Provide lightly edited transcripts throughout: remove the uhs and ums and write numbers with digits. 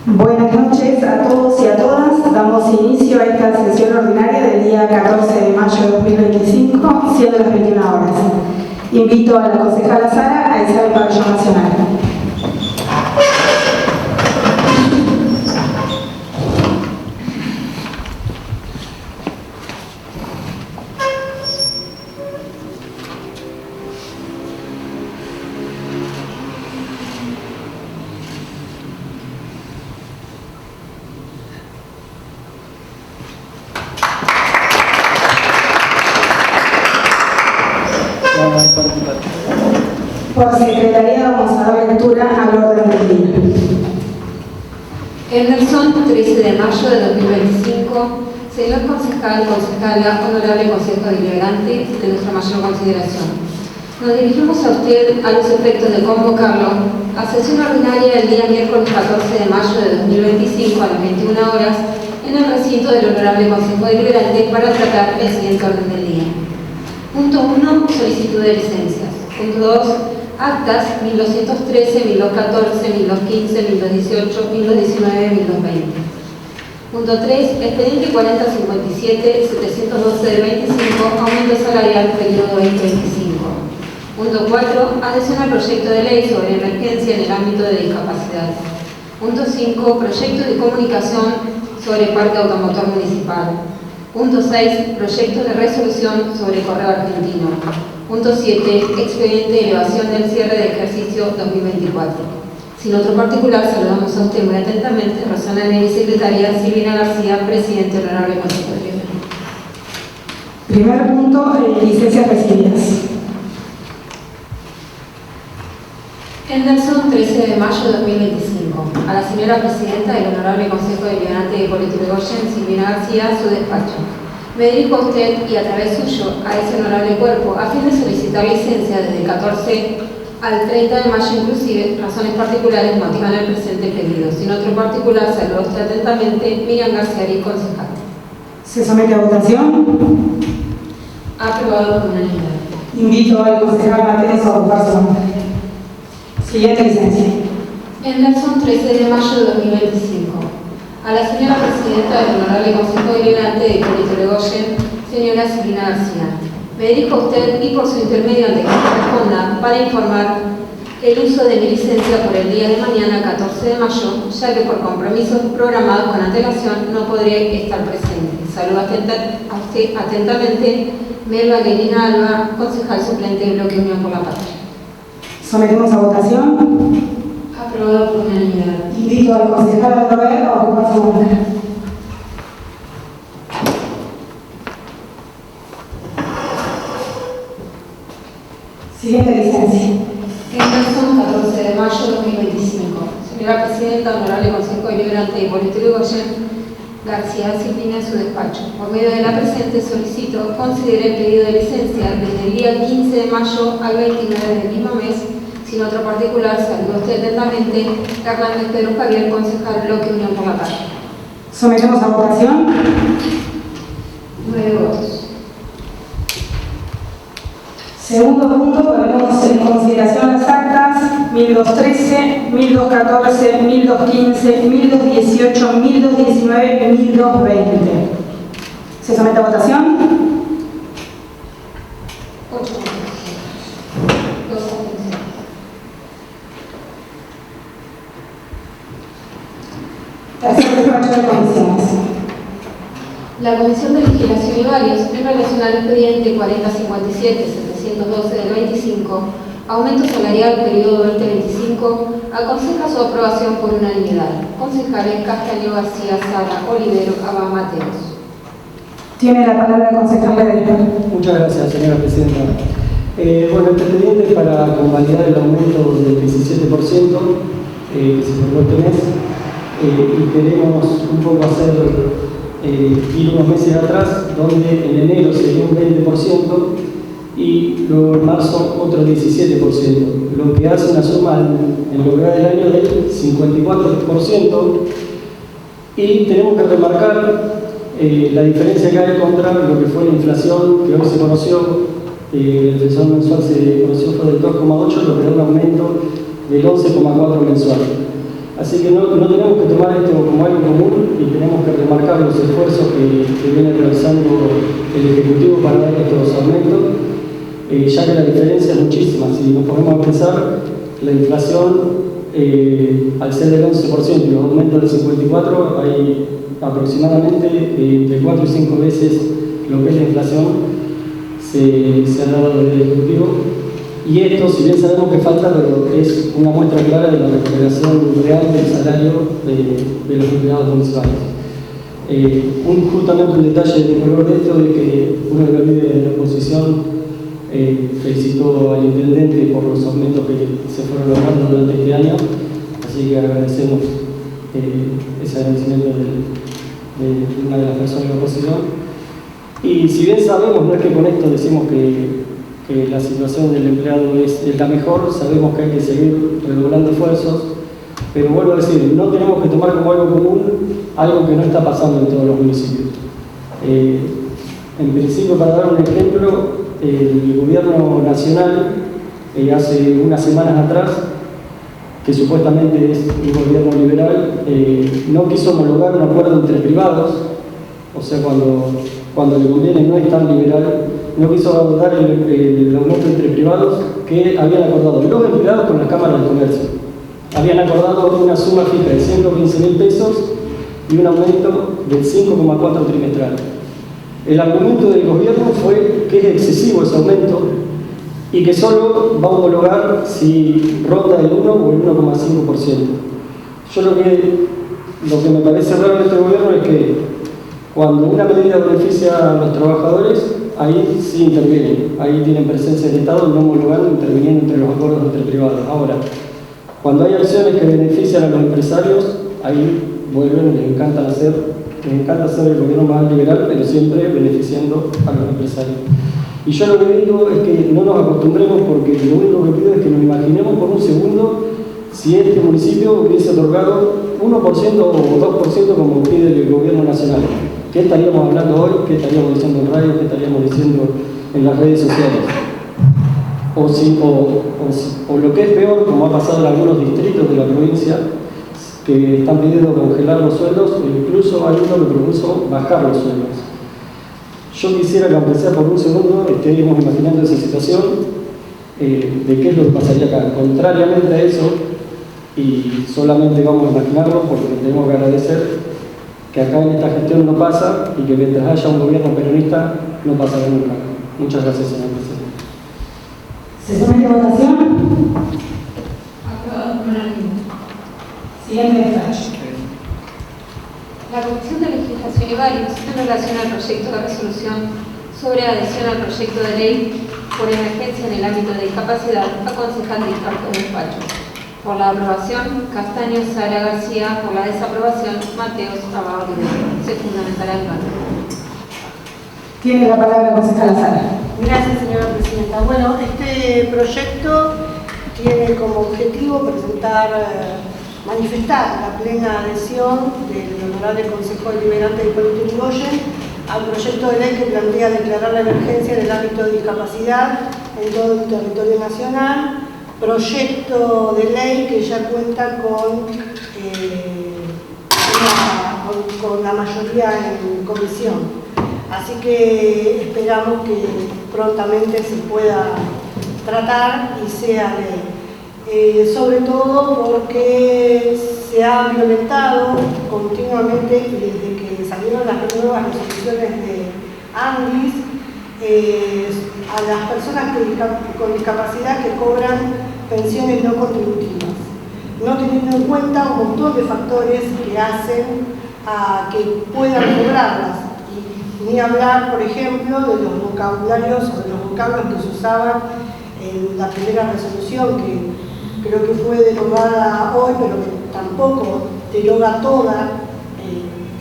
Buenas noches a todos y a todas. Damos inicio a esta sesión ordinaria del día 14 de mayo de 2025, siendo las 21 horas. Invito a la concejala Sara a izar el pabellón nacional. Por secretaría vamos a dar lectura al orden del día. Henderson, 13 de mayo de 2025. Señor concejal, concejala, honorable Consejo Deliberante, de nuestra mayor consideración. Nos dirigimos a usted a los efectos de convocarlo a sesión ordinaria el día miércoles 14 de mayo de 2025 a las 21 horas en el recinto del honorable Consejo Deliberante para tratar el siguiente orden del día. Punto 1. Solicitud de licencias. Punto 2. Actas 1213, 1214, 1215, 1218, 1219, 1220. Punto 3. Expediente 4057, 712 del 25, aumento salarial periodo 2025. Punto 4. Adhesión al proyecto de ley sobre emergencia en el ámbito de discapacidad. Punto 5. Proyecto de comunicación sobre parque automotor municipal. Punto 6. Proyecto de resolución sobre correo argentino. Punto 7. Expediente de elevación del cierre de ejercicio 2024. Sin otro particular, saludamos a usted muy atentamente, Rosana Neri, secretaria, Silvina García, presidente del Honorable Consejo Deliberante. Primer punto, licencias recibidas. Henderson, 13 de mayo de 2025. A la señora presidenta del Honorable Consejo Deliberante de Hipólito Yrigoyen, Silvina García, su despacho. Me dirijo a usted y a través suyo a ese honorable cuerpo a fin de solicitar licencia desde el 14 al 30 de mayo inclusive. Razones particulares motivan el presente pedido. Sin otro particular, saludo a usted atentamente, Miriam García, concejal. Se somete a votación. Aprobado por unanimidad. Invito al concejal Mateos a ocupar su lugar. Siguiente licencia. Henderson, 13 de mayo de 2025. A la señora presidenta del Honorable Consejo Deliberante de Hipólito Yrigoyen, señora Silvina García. Me dirijo a usted y por su intermedio ante que corresponda para informar el uso de mi licencia por el día de mañana, 14 de mayo, ya que por compromisos programados con antelación no podré estar presente. Saludo a usted atentamente, Melba Lelina Alba, concejal suplente del Bloque Unión por la Patria. Sometemos a votación. Aprobado por unanimidad. Invito al concejal Robert a ocupar su lugar. Siguiente licencia. Henderson, 14 de mayo de 2025. Señora presidenta, honorable Consejo Deliberante de Hipólito Yrigoyen, García Silvina, su despacho. Por medio de la presente solicito considere el pedido de licencia desde el día 15 de mayo al 29 del mismo mes. Sin otro particular, saludo a usted atentamente, Hernández Pedro Javier, concejal Bloque Unión por la Patria. Sometemos a votación. 9 votos. Segundo punto, ponemos en consideración las actas 1213, 1214, 1215, 1218, 1219 y 1220. ¿Se somete a votación? 8 votos. 2 abstenciones. Tercer despacho de comisiones. La Comisión de Legislación y Varios, en relación al expediente 4057-712 del 25, aumento salarial periodo 2025, aconseja su aprobación por unanimidad. Concejales Castaño, García, Sara, Olivero, Abad, Mateos. Tiene la palabra el concejal Pedro. Muchas gracias, señora presidenta. Bueno, este expediente es para convalidar el aumento del 17% que se formó este mes y queremos un poco hacer ir unos meses atrás, donde en enero sería un 20% y luego en marzo otro 17%, lo que hace una suma en lo que va del año del 54%. Y tenemos que remarcar la diferencia que hay contra lo que fue la inflación que hoy se conoció. El defensor mensual se conoció fue del 2,8, lo que da un aumento del 11,4 mensual. Así que no tenemos que tomar esto como algo común y tenemos que remarcar los esfuerzos que viene realizando el Ejecutivo para dar estos aumentos, ya que la diferencia es muchísima. Si nos ponemos a pensar, la inflación al ser del 11% y los aumentos del 54%, hay aproximadamente entre 4 y 5 veces lo que es la inflación se ha dado desde el Ejecutivo. Y esto, si bien sabemos que falta, pero es una muestra clara de la recuperación real del salario de los empleados municipales. Justamente un detalle de color de esto es que uno de los líderes de la oposición felicitó al intendente por los aumentos que se fueron logrando durante este año, así que agradecemos ese agradecimiento de una de las personas de la oposición. Y si bien sabemos, no es que con esto decimos que la situación del empleado es la mejor, sabemos que hay que seguir redoblando esfuerzos, pero vuelvo a decir, no tenemos que tomar como algo común algo que no está pasando en todos los municipios. En principio, para dar un ejemplo, el gobierno nacional, hace unas semanas atrás, que supuestamente es un gobierno liberal, no quiso homologar un acuerdo entre privados, o sea, cuando le conviene no es tan liberal, no quiso dar el aumento entre privados que habían acordado los empleados con las cámaras de comercio. Habían acordado una suma fija de 115.000 pesos y un aumento del 5,4 trimestral. El argumento del gobierno fue que es excesivo ese aumento y que solo va a homologar si ronda el 1 o el 1,5%. Yo lo que me parece raro de este gobierno es que cuando una medida beneficia a los trabajadores, ahí sí intervienen, ahí tienen presencia del Estado, no homologando, interviniendo entre los acuerdos entre privados. Ahora, cuando hay acciones que benefician a los empresarios, ahí vuelven, les encanta ser el gobierno más liberal, pero siempre beneficiando a los empresarios. Y yo lo que digo es que no nos acostumbremos, porque lo único que pido es que nos imaginemos por un segundo si este municipio hubiese otorgado 1% o 2% como pide el gobierno nacional. ¿Qué estaríamos hablando hoy? ¿Qué estaríamos diciendo en radio? ¿Qué estaríamos diciendo en las redes sociales? O lo que es peor, como ha pasado en algunos distritos de la provincia, que están pidiendo congelar los sueldos, o incluso hay uno que propuso bajar los sueldos. Yo quisiera que, aunque sea por un segundo, estemos imaginando esa situación de qué es lo que pasaría acá. Contrariamente a eso, y solamente vamos a imaginarlo porque tenemos que agradecer que acá en esta gestión no pasa y que mientras haya un gobierno peronista no pasará nunca. Muchas gracias, señor presidente. ¿Se somete a votación? Aprobado por unanimidad. Siguiente despacho. La Comisión de Legislación y Varios, en relación al proyecto de resolución sobre adhesión al proyecto de ley por emergencia en el ámbito de discapacidad, aconseja el dictamen del despacho. Por la aprobación, Castaño, Sara García. Por la desaprobación, Mateos, Abad Rivera. Se fundamentará el plano. Tiene la palabra la concejala Sara. Gracias, señora presidenta. Bueno, este proyecto tiene como objetivo manifestar la plena adhesión del Honorable Consejo Deliberante de Hipólito Yrigoyen al proyecto de ley que plantea declarar la emergencia en el ámbito de discapacidad en todo el territorio nacional. Proyecto de ley que ya cuenta con la mayoría en comisión. Así que esperamos que prontamente se pueda tratar y sea ley. Sobre todo porque se ha violentado continuamente desde que salieron las nuevas resoluciones de ANDIS a las personas con discapacidad que cobran pensiones no contributivas, no teniendo en cuenta un montón de factores que hacen a que puedan cobrarlas. Y ni hablar, por ejemplo, de los vocabularios o de los vocablos que se usaban en la primera resolución, que creo que fue derogada hoy, pero que tampoco deroga toda,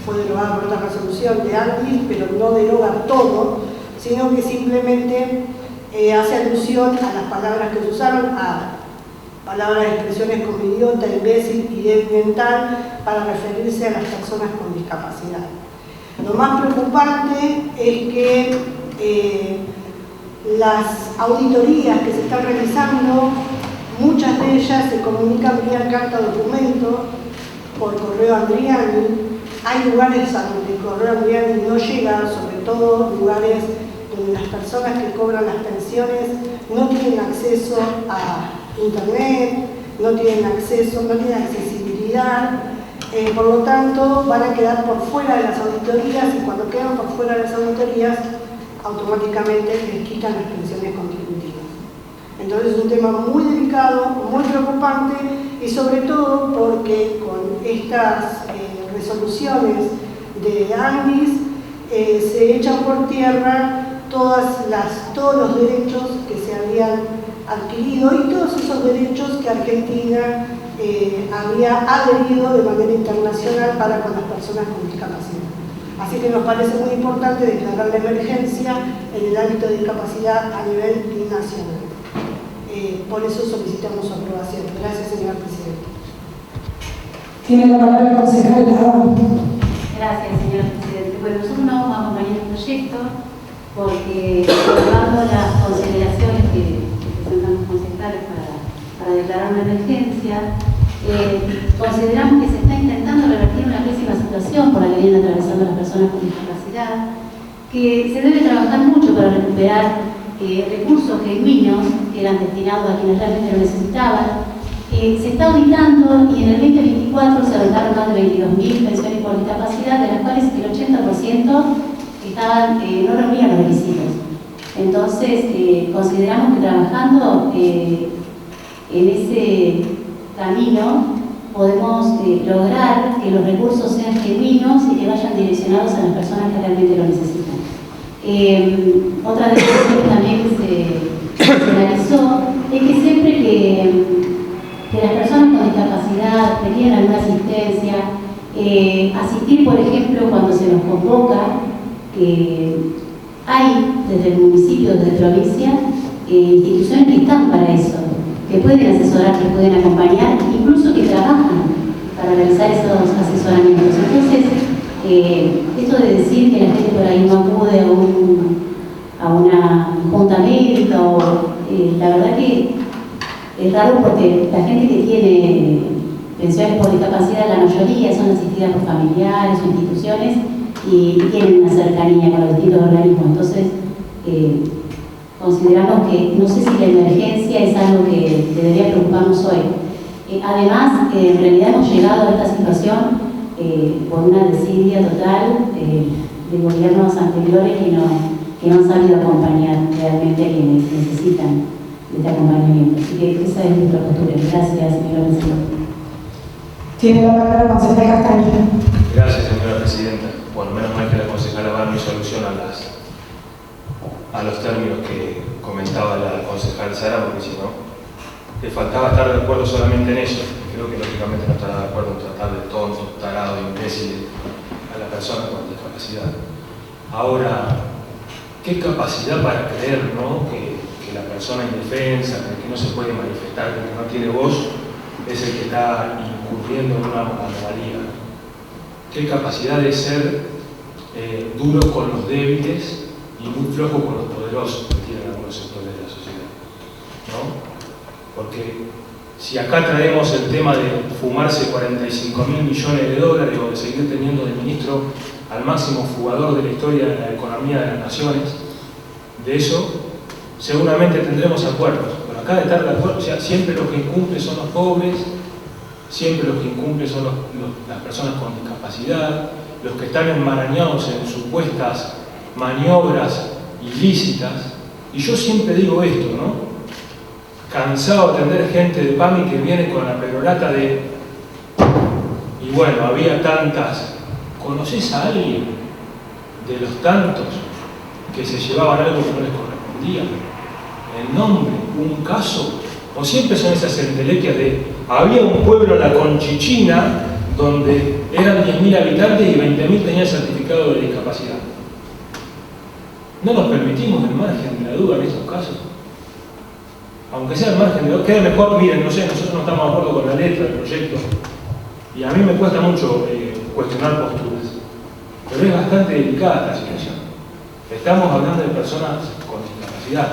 fue derogada por otra resolución de ANDIS, pero no deroga todo, sino que simplemente hace alusión a las palabras que se usaron, a palabras, expresiones como idiota, imbécil y débil mental para referirse a las personas con discapacidad. Lo más preocupante es que las auditorías que se están realizando, muchas de ellas se comunican vía carta documento, por correo Andriani. Hay lugares a donde el correo Andriani no llega, sobre todo lugares donde las personas que cobran las pensiones no tienen acceso a internet, no tienen accesibilidad, por lo tanto van a quedar por fuera de las auditorías, y cuando quedan por fuera de las auditorías automáticamente les quitan las pensiones contributivas. Entonces es un tema muy delicado, muy preocupante, y sobre todo porque con estas resoluciones de ANDIS se echan por tierra todos los derechos que se habían adquirido y todos esos derechos que Argentina había adherido de manera internacional para con las personas con discapacidad. Así que nos parece muy importante declarar la emergencia en el ámbito de discapacidad a nivel nacional. Por eso solicitamos su aprobación. Gracias, señora presidenta. Tiene la palabra el concejal Lara. Gracias, señor presidente. Bueno, nosotros no vamos a acompañar el proyecto porque, observando las consideraciones que presentan los concejales para declarar una emergencia, consideramos que se está intentando revertir una pésima situación por la que vienen atravesando las personas con discapacidad, que se debe trabajar mucho para recuperar recursos genuinos que eran destinados a quienes realmente lo necesitaban. Se está auditando y en el 2024 se auditaron más de 22.000 pensiones por discapacidad, de las cuales el 80% no reunían los requisitos. Entonces, consideramos que trabajando en ese camino podemos lograr que los recursos sean genuinos y que vayan direccionados a las personas que realmente lo necesitan. Otra de las cosas que también se realizó es que siempre que las personas con discapacidad requieren alguna asistencia, asistir, por ejemplo, cuando se nos convoca, hay desde el municipio, desde provincia, instituciones que están para eso, que pueden asesorar, que pueden acompañar, incluso que trabajan para realizar esos asesoramientos. Entonces, esto de decir que la gente por ahí no acude a una junta médica, la verdad que es raro porque la gente que tiene pensiones por discapacidad, la mayoría son asistidas por familiares o instituciones y tienen una cercanía con los distintos organismos. Entonces, consideramos que no sé si la emergencia es algo que debería preocuparnos hoy. Además, en realidad hemos llegado a esta situación por una desidia total de gobiernos anteriores que no han sabido acompañar realmente a quienes necesitan de este acompañamiento. Así que esa es nuestra postura. Gracias, señora presidenta. Tiene la palabra el concejal Castañeda. Gracias, señora presidenta. Bueno, menos mal que la concejala va a dar mi solución a los términos que comentaba la concejal Sara, porque si no, le faltaba estar de acuerdo solamente en eso. Creo que lógicamente no estará de acuerdo en tratar de tonto, tarado, imbécil a la persona con discapacidad. Ahora, ¿qué capacidad para creer, ¿no?, que la persona indefensa, que no se puede manifestar, que no tiene voz, es el que está incurriendo en una anomalía? ¿Qué capacidad de ser duro con los débiles y muy flojo con los poderosos que tienen algunos sectores de la sociedad, ¿no? Porque si acá traemos el tema de fumarse 45.000 millones de dólares o de seguir teniendo de ministro al máximo fugador de la historia de la economía de las naciones, de eso seguramente tendremos acuerdos, pero acá de estar de acuerdo, o sea, siempre los que incumplen son los pobres, siempre los que incumplen son las personas con discapacidad, los que están enmarañados en supuestas maniobras ilícitas. Y yo siempre digo esto, ¿no? Cansado de atender gente de PAMI que viene con la perorata de y bueno, había tantas. ¿Conoces a alguien de los tantos que se llevaban algo que no les correspondía? El nombre, un caso, o siempre son esas entelequias de había un pueblo en la Conchichina donde eran 10.000 habitantes y 20.000 tenían certificado de discapacidad. No nos permitimos el margen de la duda en estos casos. Aunque sea el margen de la duda, queda mejor, miren, no sé, nosotros no estamos de acuerdo con la letra del proyecto y a mí me cuesta mucho cuestionar posturas, pero es bastante delicada esta situación. Estamos hablando de personas con discapacidad,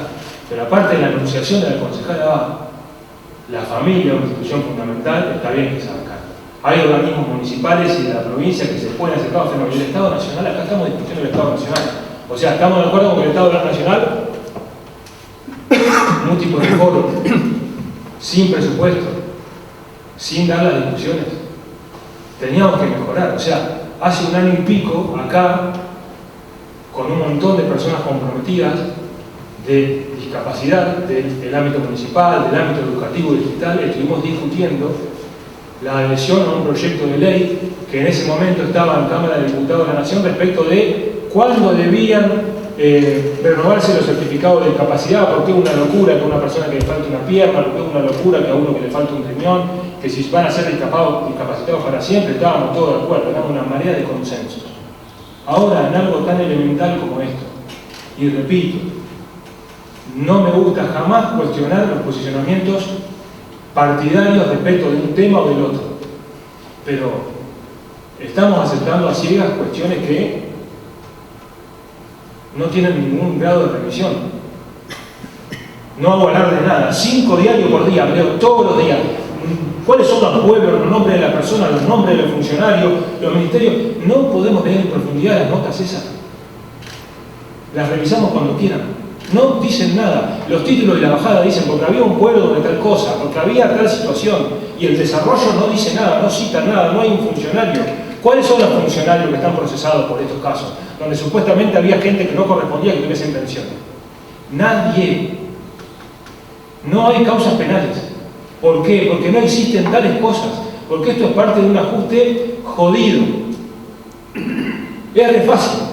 pero aparte de la enunciación de la concejala, la familia, una institución fundamental, está bien que se haga cargo. Hay organismos municipales y de la provincia que se pueden acercar a fenómenos. El Estado Nacional, acá estamos discutiendo el Estado Nacional. O sea, estamos de acuerdo con que el Estado Nacional, un tipo de foro, sin presupuesto, sin dar las discusiones, teníamos que mejorar. O sea, hace un año y pico, acá, con un montón de personas comprometidas de discapacidad, del ámbito municipal, del ámbito educativo y digital, estuvimos discutiendo la adhesión a un proyecto de ley que en ese momento estaba en Cámara de Diputados de la Nación respecto de cuándo debían renovarse los certificados de discapacidad, porque es una locura que a una persona que le falte una pierna, porque es una locura que a uno que le falte un riñón, que si van a ser discapacitados para siempre. Estábamos todos de acuerdo, era una marea de consensos. Ahora, en algo tan elemental como esto, y repito, no me gusta jamás cuestionar los posicionamientos partidarios respecto de un tema o del otro, pero estamos aceptando a ciegas cuestiones que no tienen ningún grado de revisión. No hago hablar de nada. 5 diarios por día, leo todos los días. ¿Cuáles son los pueblos, los nombres de la persona, los nombres de los funcionarios, los ministerios? No podemos leer en profundidad las notas esas. Las revisamos cuando quieran. No dicen nada. Los títulos y la bajada dicen porque había un pueblo donde tal cosa, porque había tal situación. Y el desarrollo no dice nada, no cita nada, no hay un funcionario. ¿Cuáles son los funcionarios que están procesados por estos casos? Donde supuestamente había gente que no correspondía que tuviese intención. Nadie. No hay causas penales. ¿Por qué? Porque no existen tales cosas. Porque esto es parte de un ajuste jodido. Es re fácil.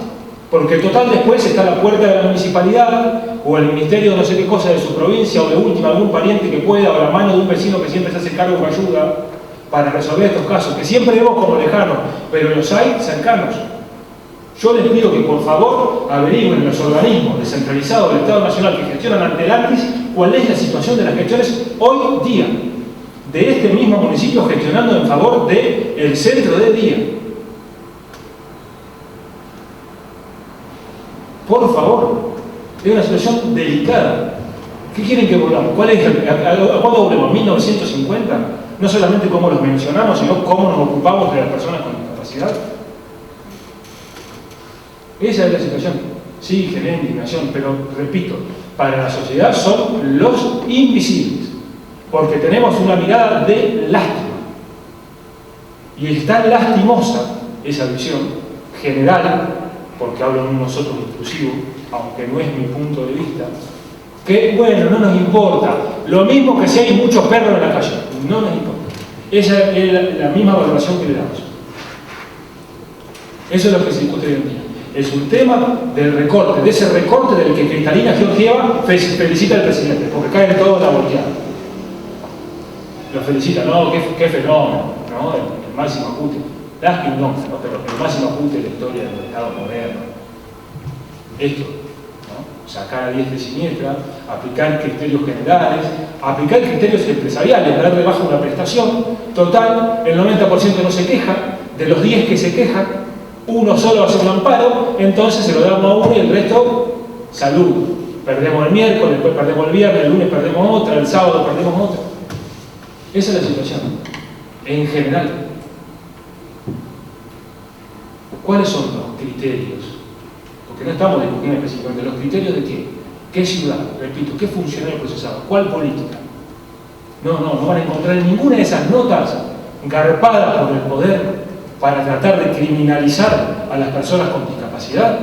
Porque total después está la puerta de la municipalidad o el ministerio de no sé qué cosa de su provincia o de última algún pariente que pueda o la mano de un vecino que siempre se hace cargo con ayuda para resolver estos casos, que siempre vemos como lejanos, pero los hay cercanos. Yo les pido que por favor averigüen los organismos descentralizados del Estado Nacional que gestionan ante el ANTIS cuál es la situación de las gestiones hoy día de este mismo municipio gestionando en favor del centro de día. Por favor, es una situación delicada. ¿Qué quieren que volvamos? ¿A cuándo volvemos? ¿1950? No solamente cómo los mencionamos, sino cómo nos ocupamos de las personas con discapacidad. Esa es la situación. Sí, genera indignación, pero repito, para la sociedad son los invisibles, porque tenemos una mirada de lástima. Y es tan lastimosa esa visión general, porque hablo de un nosotros inclusivo, aunque no es mi punto de vista, que bueno, no nos importa. Lo mismo que si hay muchos perros en la calle, no nos importa. Esa es la misma valoración que le damos. Eso es lo que se discute hoy en día. Es un tema del recorte, de ese recorte del que Cristalina Georgieva felicita al presidente, porque cae todo la volteada. Lo felicita, no, qué fenómeno, ¿no? El máximo ajuste. Lástima, no, pero el máximo ajuste de la historia del Estado moderno. Esto, ¿no? Sacar a diestra y siniestra, aplicar criterios generales, aplicar criterios empresariales, dar de baja una prestación. Total, el 90% no se queja, de los 10 que se quejan, uno solo hace un amparo, entonces se lo damos a uno y el resto, salud. Perdemos el miércoles, después perdemos el viernes, el lunes perdemos otra, el sábado perdemos otra. Esa es la situación, en general. ¿Cuáles son los criterios? Porque no estamos discutiendo específicamente los criterios de qué. ¿Qué ciudad? Repito, ¿qué funcionario procesado? ¿Cuál política? No van a encontrar en ninguna de esas notas garpadas por el poder para tratar de criminalizar a las personas con discapacidad.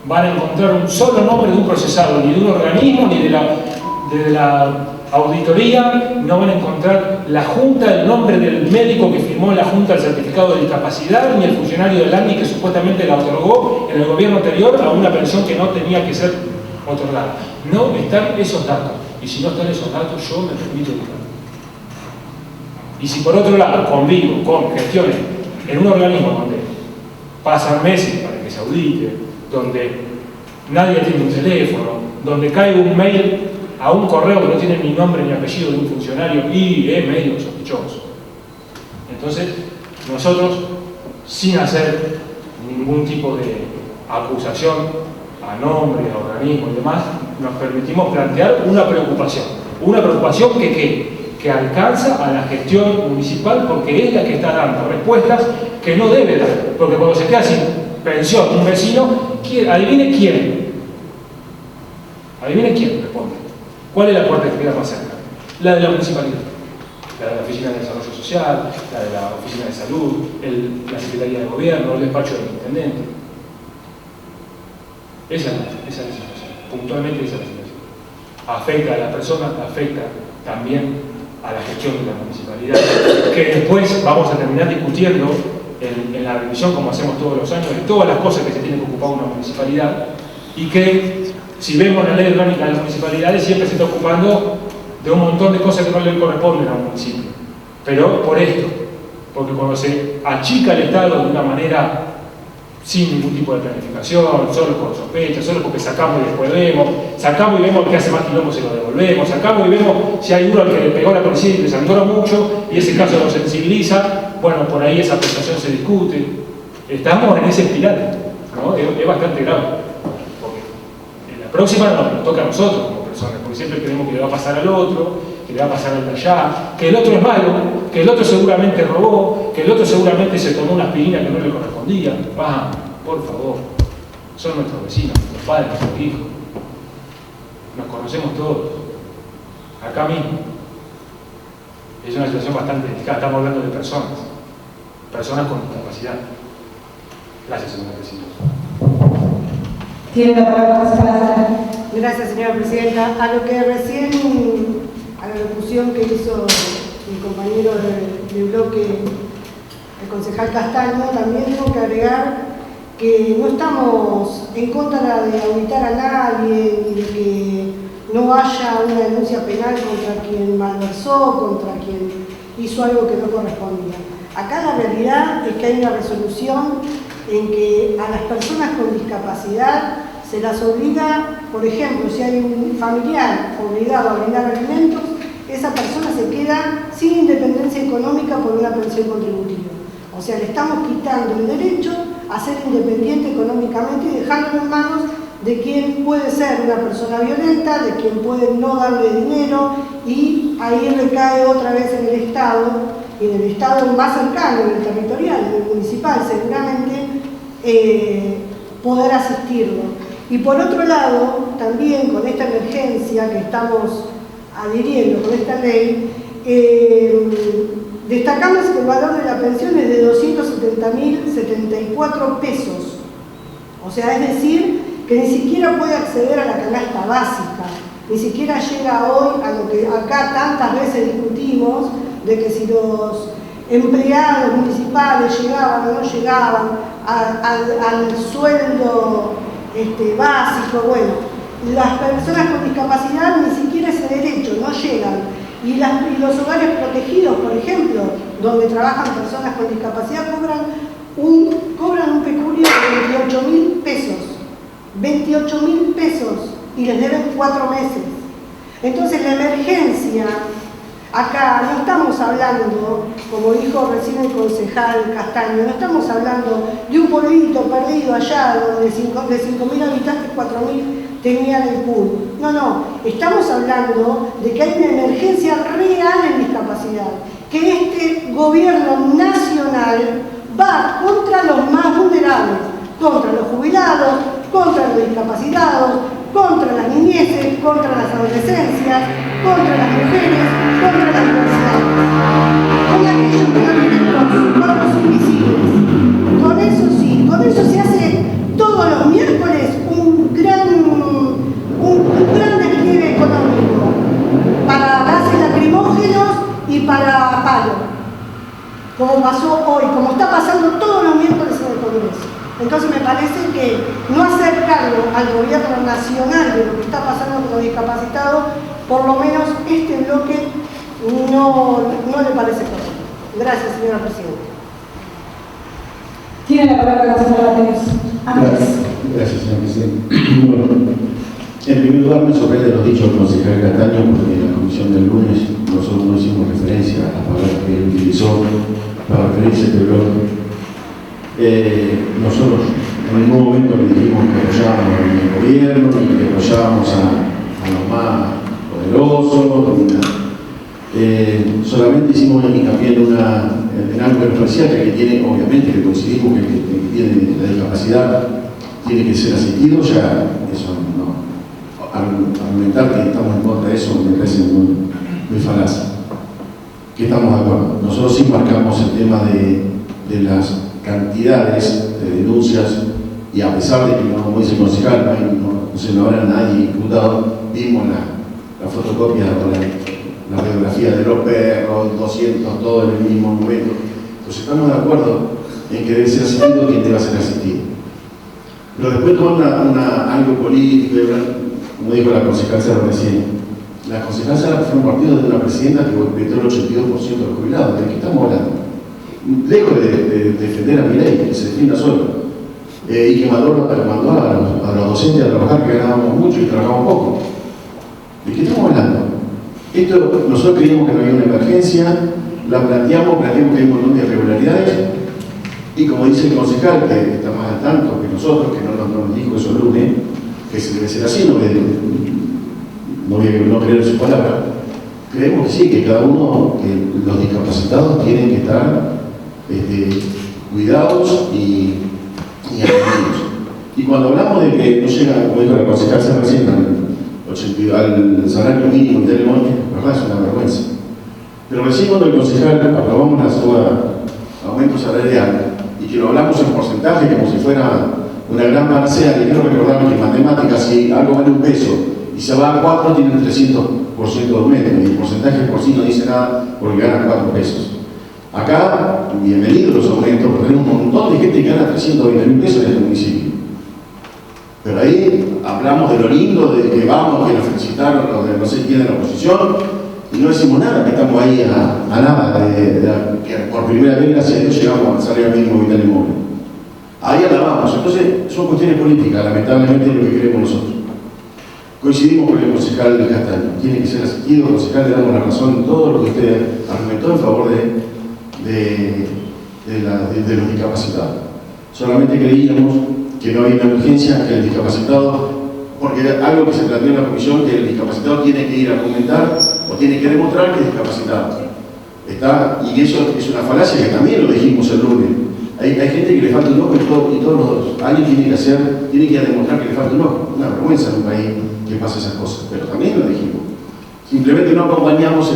Van a encontrar un solo nombre de un procesado, ni de un organismo, ni de la auditoría. No van a encontrar la junta, el nombre del médico que firmó en la junta el certificado de discapacidad, ni el funcionario del ANDI que supuestamente la otorgó en el gobierno anterior a una pensión que no tenía que ser otorgada. No están esos datos. Y si no están esos datos, yo me permito buscar. Y si por otro lado convivo con gestiones en un organismo donde pasan meses para que se audite, donde nadie tiene un teléfono, donde cae un mail a un correo que no tiene ni nombre ni apellido de un funcionario y es medio sospechoso. Entonces, nosotros, sin hacer ningún tipo de acusación a nombres, a organismos y demás, nos permitimos plantear una preocupación. Una preocupación que que alcanza a la gestión municipal porque es la que está dando respuestas que no debe dar. Porque cuando se queda sin pensión un vecino, adivine quién. Adivine quién responde. ¿Cuál es la puerta que queda más cerca? La de la municipalidad. La de la Oficina de Desarrollo Social, la de la Oficina de Salud, la Secretaría de Gobierno, el despacho del Intendente. Esa es la situación. Puntualmente esa es la situación. Afecta a la persona, afecta también a la gestión de la municipalidad, que después vamos a terminar discutiendo en la revisión, como hacemos todos los años, de todas las cosas que se tienen que ocupar una municipalidad, y que, si vemos la ley orgánica de las municipalidades, siempre se está ocupando de un montón de cosas que no le corresponden a un municipio. Pero por esto, porque cuando se achica el Estado de una manera sin ningún tipo de planificación, solo por sospecha, solo porque sacamos y después vemos, sacamos y vemos que hace más quilombo, se lo devolvemos, sacamos y vemos si hay uno al que le pegó la policía y le sangró mucho y ese caso lo sensibiliza, bueno, por ahí esa prestación se discute. Estamos en ese espiral, ¿no? Es bastante grave, porque en la próxima nos toca a nosotros como personas, porque siempre creemos que le va a pasar al otro, que le va a pasar al de allá, que el otro es malo, que el otro seguramente robó, que el otro seguramente se tomó una aspirina que no le correspondía. Vamos, por favor, son nuestros vecinos, nuestros padres, nuestros hijos. Nos conocemos todos, acá mismo. Es una situación bastante delicada, estamos hablando de personas con discapacidad. Gracias, señora presidenta. Tiene la palabra concejala Sara. Gracias, señora presidenta. A lo que recién, a la locución que hizo mi compañero de bloque, el concejal Castaño, también tengo que agregar que no estamos en contra de auditar a nadie ni de que no haya una denuncia penal contra quien malversó, contra quien hizo algo que no correspondía. Acá la realidad es que hay una resolución en que a las personas con discapacidad se las obliga, por ejemplo, si hay un familiar obligado a brindar alimentos, esa persona se queda sin independencia económica por una pensión contributiva. O sea, le estamos quitando el derecho a ser independiente económicamente y dejándolo en manos de quien puede ser una persona violenta, de quien puede no darle dinero, y ahí recae otra vez en el Estado, y en el Estado más cercano, en el territorial, en el municipal seguramente, poder asistirlo. Y por otro lado, también con esta emergencia que estamos adhiriendo con esta ley, destacamos que el valor de la pensión es de 270.074 pesos. O sea, es decir, que ni siquiera puede acceder a la canasta básica, ni siquiera llega hoy a lo que acá tantas veces discutimos, de que si los empleados municipales llegaban o no llegaban al sueldo básico. Bueno, las personas con discapacidad ni siquiera ese derecho, no llegan. Y los hogares protegidos, por ejemplo, donde trabajan personas con discapacidad, cobran un peculio de 28.000 pesos. 28.000 pesos y les deben 4 meses. Entonces la emergencia, acá no estamos hablando, como dijo recién el concejal Castaño, no estamos hablando de un pueblito perdido allá donde de 5.000 habitantes 4.000 tenían el pool. No, estamos hablando de que hay una emergencia real en discapacidad, que este gobierno nacional va contra los más vulnerables, contra los jubilados, contra los discapacitados, contra las niñeces, contra las adolescencias, contra las mujeres, contra las diversidades. Con aquellos que no tienen voz, con los invisibles. Con eso sí, con eso se hace todos los miércoles un gran despliegue económico para gases lacrimógenos y para palo, como pasó hoy, como está pasando todos los miércoles en el Congreso. Entonces me parece que no hacer cargo al gobierno nacional de lo que está pasando con los discapacitados, por lo menos este bloque no le parece correcto. Gracias, señora presidenta. Tiene la palabra la concejala Mateos. Gracias, señora presidenta. Bueno, en primer lugar me sorprende lo dicho del concejal Castaño, porque en la comisión del lunes nosotros no hicimos referencia a las palabras que él utilizó para referirse a este bloque. Nosotros en ningún momento le dijimos que apoyábamos al gobierno, ni que apoyábamos a los más poderosos, ni nada. Solamente hicimos hincapié en algo que nos parecía que tiene, obviamente, que coincidimos que tiene la discapacidad, tiene que ser asistido, ya eso no. Argumentar que estamos en contra de eso me parece muy falaz. Que estamos de acuerdo. Nosotros sí marcamos el tema de las cantidades de denuncias y a pesar de que, como dice el concejal, no habrá nadie imputado, vimos la fotocopia o la radiografía de los perros, 200, todo en el mismo momento. Entonces estamos de acuerdo en que debe ser asistido quien deba ser asistido. Pero después toma algo político, como dijo la concejal Sara recién. La concejal Sara fue un partido de una presidenta que vetó el 82% de los jubilados. ¿De qué estamos hablando? Lejos de defender a Milei, que se defienda solo. Y que mandó a los docentes a trabajar, que ganábamos mucho y trabajamos poco. ¿De qué estamos hablando? Esto, nosotros creíamos que no había una emergencia, la planteamos que hay un montón de irregularidades, y como dice el concejal, que está más al tanto que nosotros, que no nos dijo eso el lunes, que se debe ser así, no voy a creer en su palabra, creemos que sí, que cada uno, que los discapacitados tienen que estar cuidados y atendidos. Y cuando hablamos de que no llega, como dijo la concejal recién, al salario mínimo de Telemonte, verdad, es una vergüenza. Pero recién cuando el concejal aprobamos la aumento salarial y que lo hablamos en porcentaje como si fuera una gran panacea, y quiero recordar que en matemáticas, si algo vale $1 y se va a 4, tienen 300% de aumento, y el porcentaje por sí no dice nada porque gana $4. Acá, bienvenidos los aumentos, porque tenemos un montón de gente que gana 320.000 pesos en este municipio. Pero ahí hablamos de lo lindo, de que vamos, que nos felicitaron los de no sé quién de la oposición, y no decimos nada, que estamos ahí a nada, que por primera vez, gracias a Dios, llegamos al salario mínimo vital y móvil. Ahí alabamos. Entonces, son cuestiones políticas, lamentablemente, lo que queremos nosotros. Coincidimos con el concejal del Castaño, tiene que ser asistido, el concejal, le damos la razón en todo lo que usted argumentó en favor de los discapacitados. Solamente creíamos que no había una urgencia, que el discapacitado, porque algo que se planteó en la comisión, que el discapacitado tiene que ir a argumentar o tiene que demostrar que es discapacitado. Y eso es una falacia que también lo dijimos el lunes. Hay gente que le falta un ojo y todos los años tiene que demostrar que le falta un ojo. Una vergüenza en un país que pasa esas cosas, pero también lo dijimos. Simplemente no acompañamos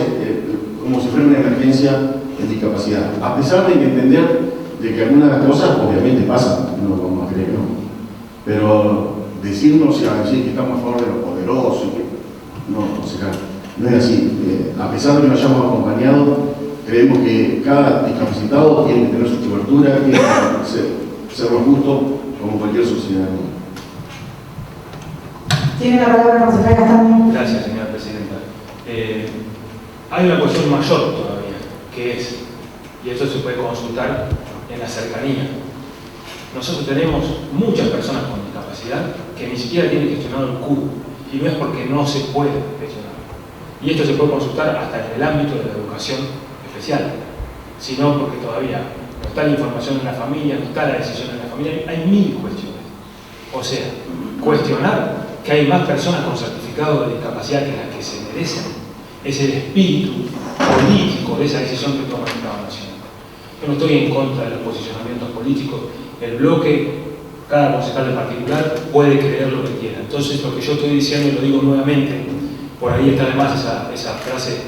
como si fuera una emergencia en discapacidad, a pesar de entender de que algunas cosas obviamente pasan, no vamos a creer que no. Pero decirnos y a decir que estamos a favor de los poderosos, no es así. A pesar de que nos hayamos acompañado, creemos que cada discapacitado tiene que tener su cobertura, tiene que ser robusto como cualquier sociedad. Tiene la palabra el concejal Castaño. Gracias, señora presidenta. Hay una cuestión mayor todavía, que es, y esto se puede consultar en la cercanía. Nosotros tenemos muchas personas con discapacidad que ni siquiera tienen gestionado el CUD, y no es porque no se puede gestionar. Y esto se puede consultar hasta en el ámbito de la educación especial, sino porque todavía no está la información en la familia, no está la decisión en la familia, hay 1000 cuestiones. O sea, cuestionar que hay más personas con certificado de discapacidad que las que se merecen es el espíritu político de esa decisión que toma el Estado Nacional. Yo no estoy en contra de los posicionamientos políticos. El bloque, cada concejal en particular, puede creer lo que quiera. Entonces, lo que yo estoy diciendo, y lo digo nuevamente, por ahí está además esa frase,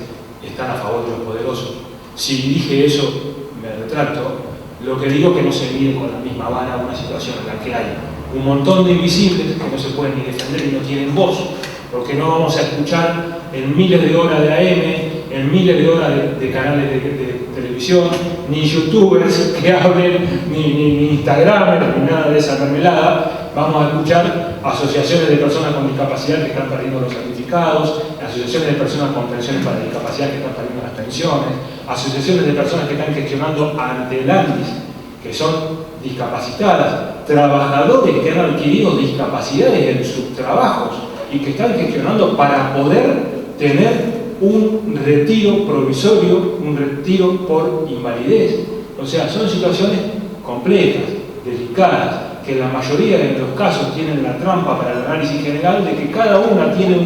están a favor de los poderosos. Si dije eso, me retracto. Lo que digo es que no se mide con la misma vara una situación en la que hay un montón de invisibles que no se pueden ni defender y no tienen voz, porque no vamos a escuchar en miles de horas de AM, en miles de horas de canales de televisión, ni youtubers que hablen, ni instagramers, ni nada de esa mermelada. Vamos a escuchar asociaciones de personas con discapacidad que están perdiendo los certificados, asociaciones de personas con pensiones para discapacidad que están perdiendo las pensiones, asociaciones de personas que están gestionando ante el ANDIS, que son discapacitadas, trabajadores que han adquirido discapacidades en sus trabajos y que están gestionando para poder tener un retiro provisorio, un retiro por invalidez. O sea, son situaciones complejas, delicadas, que en la mayoría de los casos tienen la trampa para el análisis general de que cada una tiene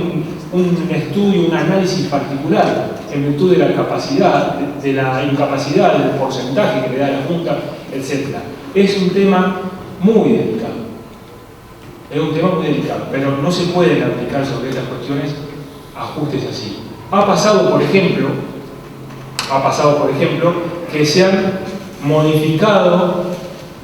estudio, un análisis particular en virtud de la capacidad, de la incapacidad, del porcentaje que le da la Junta, etc. Es un tema muy delicado. Es un tema muy delicado, pero no se pueden aplicar sobre estas cuestiones ajustes así. Ha pasado, por ejemplo, que se han modificado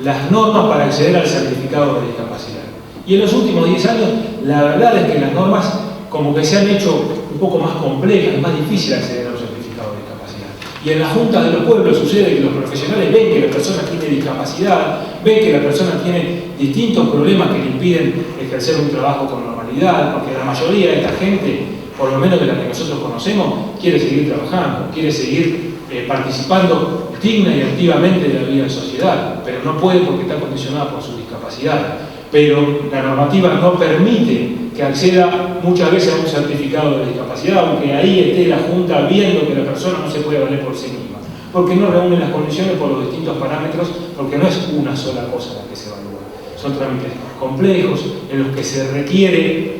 las normas para acceder al certificado de discapacidad. Y en los últimos 10 años, la verdad es que las normas como que se han hecho un poco más complejas, es más difícil acceder a los certificados de discapacidad. Y en las juntas de los pueblos sucede que los profesionales ven que la persona tiene discapacidad, ven que la persona tiene distintos problemas que le impiden ejercer un trabajo con normalidad, porque la mayoría de esta gente, por lo menos de la que nosotros conocemos, quiere seguir trabajando, quiere seguir participando digna y activamente de la vida en sociedad, pero no puede porque está condicionada por su discapacidad. Pero la normativa no permite que acceda muchas veces a un certificado de discapacidad, aunque ahí esté la Junta viendo que la persona no se puede valer por sí misma, porque no reúne las condiciones por los distintos parámetros, porque no es una sola cosa la que se evalúa. Son trámites complejos en los que se requiere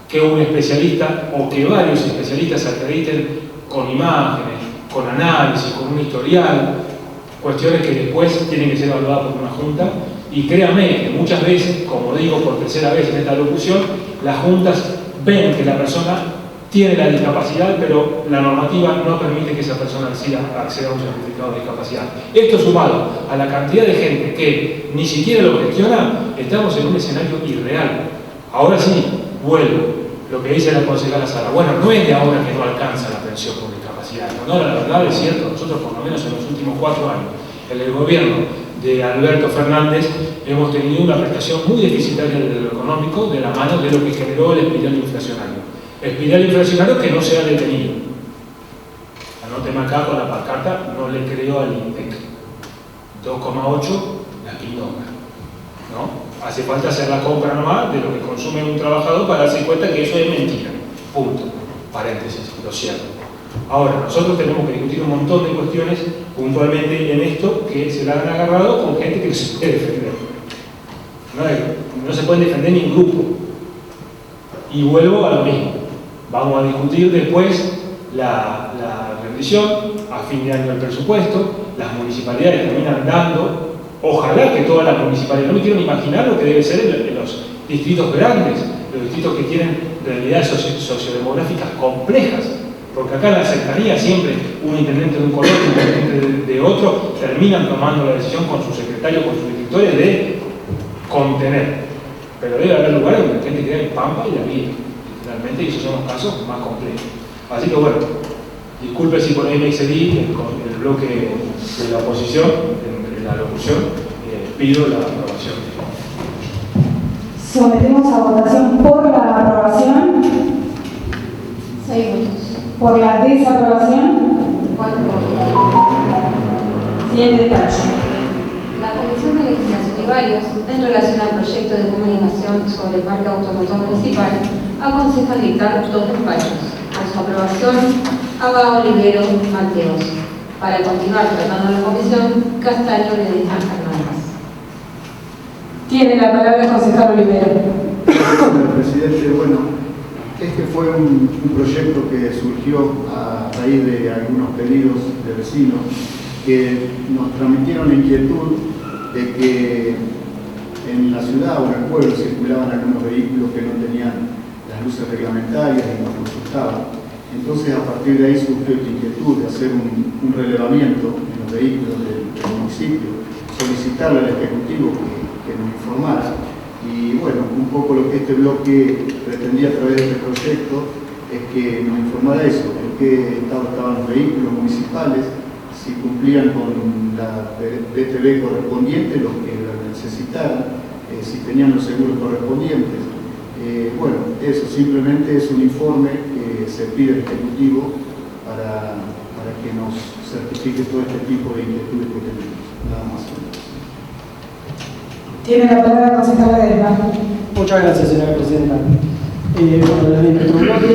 que un especialista o que varios especialistas acrediten con imágenes, con análisis, con un historial, cuestiones que después tienen que ser evaluadas por una Junta. Y créanme que muchas veces, como digo por tercera vez en esta locución, las juntas ven que la persona tiene la discapacidad, pero la normativa no permite que esa persona acceda a un certificado de discapacidad. Esto sumado a la cantidad de gente que ni siquiera lo gestiona, estamos en un escenario irreal. Ahora sí, vuelvo. Lo que dice la concejala Sara, bueno, no es de ahora que no alcanza la pensión por discapacidad. No, la verdad es cierto, nosotros por lo menos en los últimos 4 años, en el gobierno de Alberto Fernández, hemos tenido una prestación muy deficitaria de lo económico de la mano de lo que generó el espiral inflacionario. Espiral inflacionario que no se ha detenido. Anóteme acá con la pancarta, no le creo al INPEC. 2,8 la quinonga, ¿no? Hace falta hacer la compra nomás de lo que consume un trabajador para darse cuenta que eso es mentira. Punto. Paréntesis, lo cierto. Ahora, nosotros tenemos que discutir un montón de cuestiones puntualmente en esto que se la han agarrado con gente que se puede defender. No se puede defender ni un grupo. Y vuelvo a lo mismo. Vamos a discutir después la rendición, a fin de año el presupuesto, las municipalidades terminan dando, ojalá que todas las municipalidades, no me quiero ni imaginar lo que debe ser en los distritos grandes, los distritos que tienen realidades sociodemográficas complejas. Porque acá en la cercanía siempre un intendente de un color y un intendente de otro terminan tomando la decisión con su secretario, con sus directores de contener. Pero debe haber lugares donde la gente queda en pampa y la vida, realmente, y esos son los casos más complejos. Así que bueno, disculpe si por ahí me excedí con el bloque de la oposición, en la locución, pido la aprobación. Sometemos a votación por la aprobación. 6 votos. Por la desaprobación. 4 votos. Siguiente despacho. La Comisión de Legislación y varios, en relación al proyecto de comunicación sobre el Parque Automotor Municipal, aconseja dictar 2 despachos. A su aprobación, Aba Olivero Mateos. Para continuar tratando la comisión, Castaño Ledesma Fernández. Tiene la palabra el concejal Olivero. Señor presidente, bueno, este fue un proyecto que surgió a raíz de algunos pedidos de vecinos que nos transmitieron la inquietud de que en la ciudad o en el pueblo circulaban algunos vehículos que no tenían las luces reglamentarias y nos consultaban. Entonces, a partir de ahí surgió esta inquietud de hacer un relevamiento en los vehículos del municipio, solicitarle al Ejecutivo que nos informara. Y bueno, un poco lo que este bloque pretendía a través de este proyecto es que nos informara eso, en qué estado estaban los vehículos municipales, si cumplían con la DTV correspondiente, los que la necesitaran, si tenían los seguros correspondientes. Bueno, eso simplemente es un informe que se pide al Ejecutivo para que nos certifique todo este tipo de inquietudes que tenemos. Nada más. Tiene la palabra el concejal Ledesma. Muchas gracias, señora presidenta. Bueno, desde nuestro bloque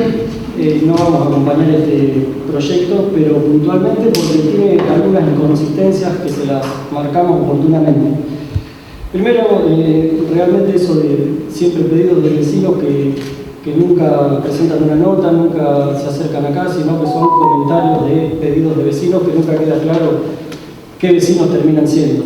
no vamos a acompañar este proyecto, pero puntualmente porque tiene algunas inconsistencias que se las marcamos oportunamente. Primero, realmente eso de siempre pedido de vecinos que que nunca presentan una nota, nunca se acercan acá, sino que son comentarios de pedidos de vecinos que nunca queda claro qué vecinos terminan siendo.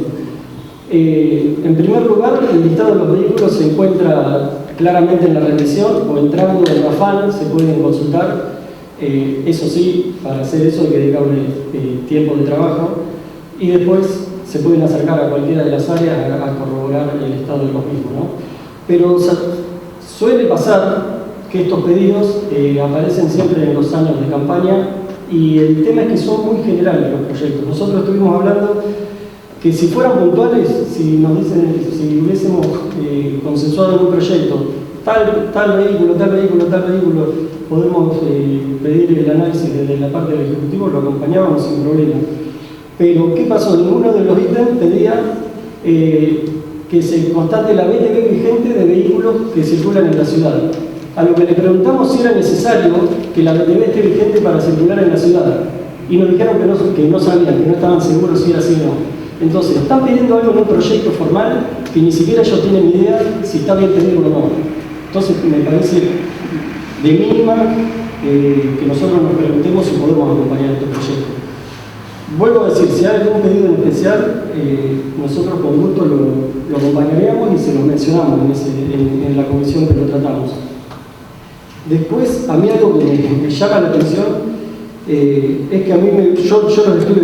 En primer lugar, el listado de los vehículos se encuentra claramente en la rendición o entrando en Rafal, se pueden consultar. Eso sí, para hacer eso hay que dedicarle tiempo de trabajo y después se pueden acercar a cualquiera de las áreas a corroborar el estado de los mismos, ¿no? Pero suele pasar que estos pedidos aparecen siempre en los años de campaña y el tema es que son muy generales los proyectos. Nosotros estuvimos hablando que si fueran puntuales, si nos dicen, si hubiésemos consensuado en un proyecto tal vehículo, podemos pedir el análisis desde la parte del Ejecutivo, lo acompañábamos sin problema. Pero, ¿qué pasó? Ninguno de los ítems pedía que se constate la BTV vigente de vehículos que circulan en la ciudad. A lo que le preguntamos si era necesario que la BTV esté vigente para circular en la ciudad. Y nos dijeron que no sabían, que no estaban seguros si era así o no. Entonces, están pidiendo algo en un proyecto formal que ni siquiera ellos tienen idea si está bien pedirlo o no. Entonces, me parece de mínima que nosotros nos preguntemos si podemos acompañar este proyecto. Vuelvo a decir, si hay algún pedido en especial, nosotros con gusto lo acompañaríamos y se lo mencionamos en la comisión que lo tratamos. Después, a mí algo que me llama la atención es que a mí, yo lo estuve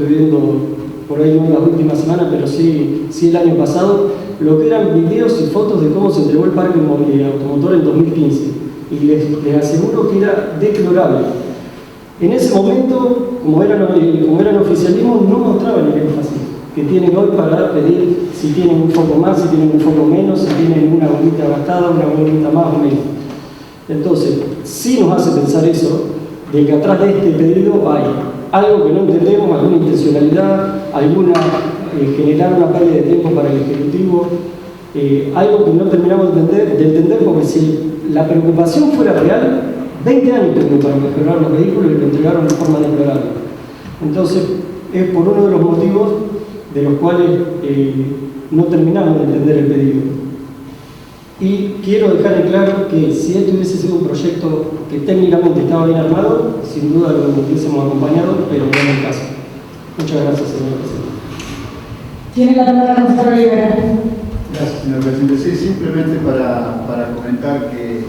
viendo por ahí no en las últimas semanas, pero sí el año pasado, lo que eran videos y fotos de cómo se entregó el parque automotor en 2015. Y les aseguro que era deplorable. En ese momento, como eran oficialismo, no mostraban el énfasis que tienen hoy para pedir si tienen un foco más, si tienen un foco menos, si tienen una bombita gastada, una bombita más o menos. Entonces, sí nos hace pensar eso, de que atrás de este pedido hay algo que no entendemos, alguna intencionalidad, generar una pérdida de tiempo para el Ejecutivo, algo que no terminamos de entender, porque si la preocupación fuera real, 20 años tuvimos para mejorar los vehículos y lo entregaron de forma deplorable. Entonces, es por uno de los motivos de los cuales no terminamos de entender el pedido. Y quiero dejar en claro que si este hubiese sido un proyecto que técnicamente estaba bien armado, sin duda lo hubiésemos acompañado, pero no es el caso. Muchas gracias, señor presidente. Tiene la palabra la consejera Rivera. Gracias, señor presidente. Sí, simplemente para comentar que,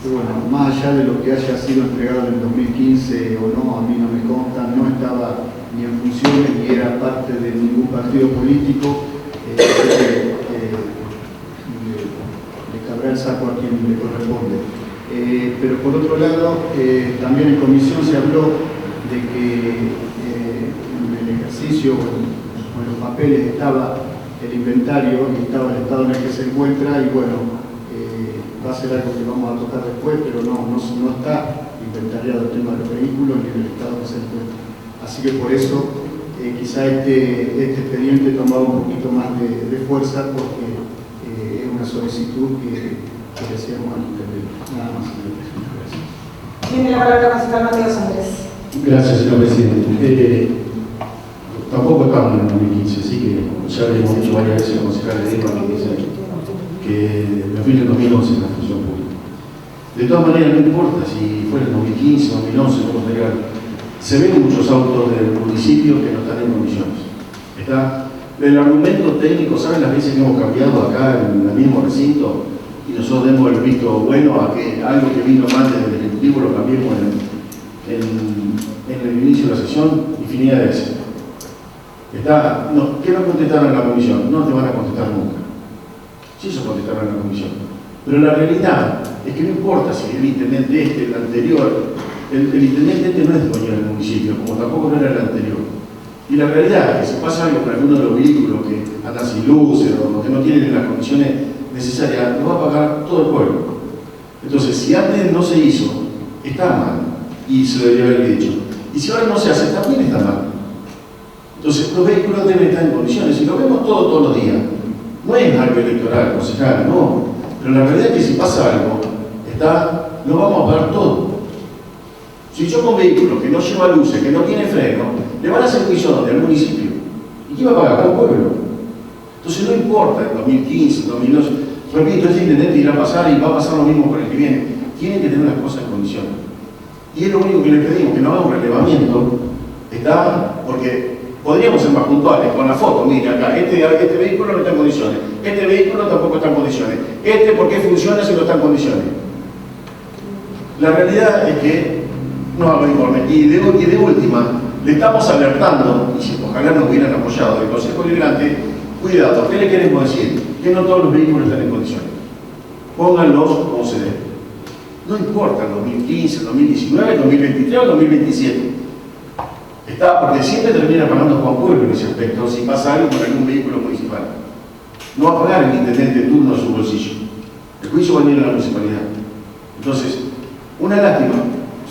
bueno, más allá de lo que haya sido entregado en 2015 o no, a mí no me consta, no estaba ni en funciones ni era parte de ningún partido político. Le cabrá el saco a quien le corresponde. Pero por otro lado, también en comisión se habló de que en el ejercicio o en los papeles estaba el inventario y estaba el estado en el que se encuentra y bueno, va a ser algo que vamos a tocar después, pero no está inventariado el tema de los vehículos ni en el estado que se encuentra. Así que por eso quizá este expediente tomaba un poquito más de fuerza porque es una solicitud que deseamos entender. Nada más, señor presidente. Gracias. Tiene la palabra la consejera Mateos Andrés. Gracias, señor presidente. Tampoco estamos en el 2015, así que ya le hemos dicho varias veces a la consejera de que me fui en el 2011 en la función pública. De todas maneras, no importa si fuera en 2015 o 2011, no nos digan. Se ven muchos autos del municipio que no están en condiciones. Está el argumento técnico, ¿saben las veces que hemos cambiado acá en el mismo recinto? Y nosotros demos el visto bueno a que algo que vino mal desde el Ejecutivo lo cambiemos en el inicio de la sesión, infinidad de veces. ¿Qué nos contestaron en la comisión? No te van a contestar nunca. Sí se contestaron en la comisión. Pero la realidad es que no importa si el intendente el anterior, el intendente no es dueño del municipio, como tampoco no era el anterior. Y la realidad es que si pasa algo con alguno de los vehículos que andan sin luces o que no tienen las condiciones necesarias, lo va a pagar todo el pueblo. Entonces, si antes no se hizo, está mal y se lo debería haber dicho. Y si ahora no se hace, también está mal. Entonces, los vehículos deben estar en condiciones y lo vemos todos los días. No es algo electoral, concejal, no. Pero la realidad es que si pasa algo, lo vamos a pagar todo. Si yo con vehículos que no lleva luces, que no tiene freno, le van a hacer juicio al municipio. ¿Y quién va a pagar? Al pueblo. Entonces no importa, en 2015, 2012, Repito, este intendente irá a pasar y va a pasar lo mismo con el que viene. Tienen que tener las cosas en condiciones. Y es lo único que les pedimos, que no haga un relevamiento, porque podríamos ser más puntuales con la foto. Mire acá, este vehículo no está en condiciones, este vehículo tampoco está en condiciones, ¿por qué funciona si no está en condiciones? La realidad es que no hago informe. Y de última, le estamos alertando, y si ojalá nos hubieran apoyado el Consejo Deliberante, cuidado, ¿qué le queremos decir? Que no todos los vehículos están en condiciones. Pónganlos como se debe. No importa el 2015, el 2019, el 2023 o el 2027. Porque siempre termina pagando Juan Pueblo en ese aspecto si pasa algo con algún vehículo municipal. No va a pagar el intendente de turno de su bolsillo. El juicio va a venir a la municipalidad. Entonces, una lástima,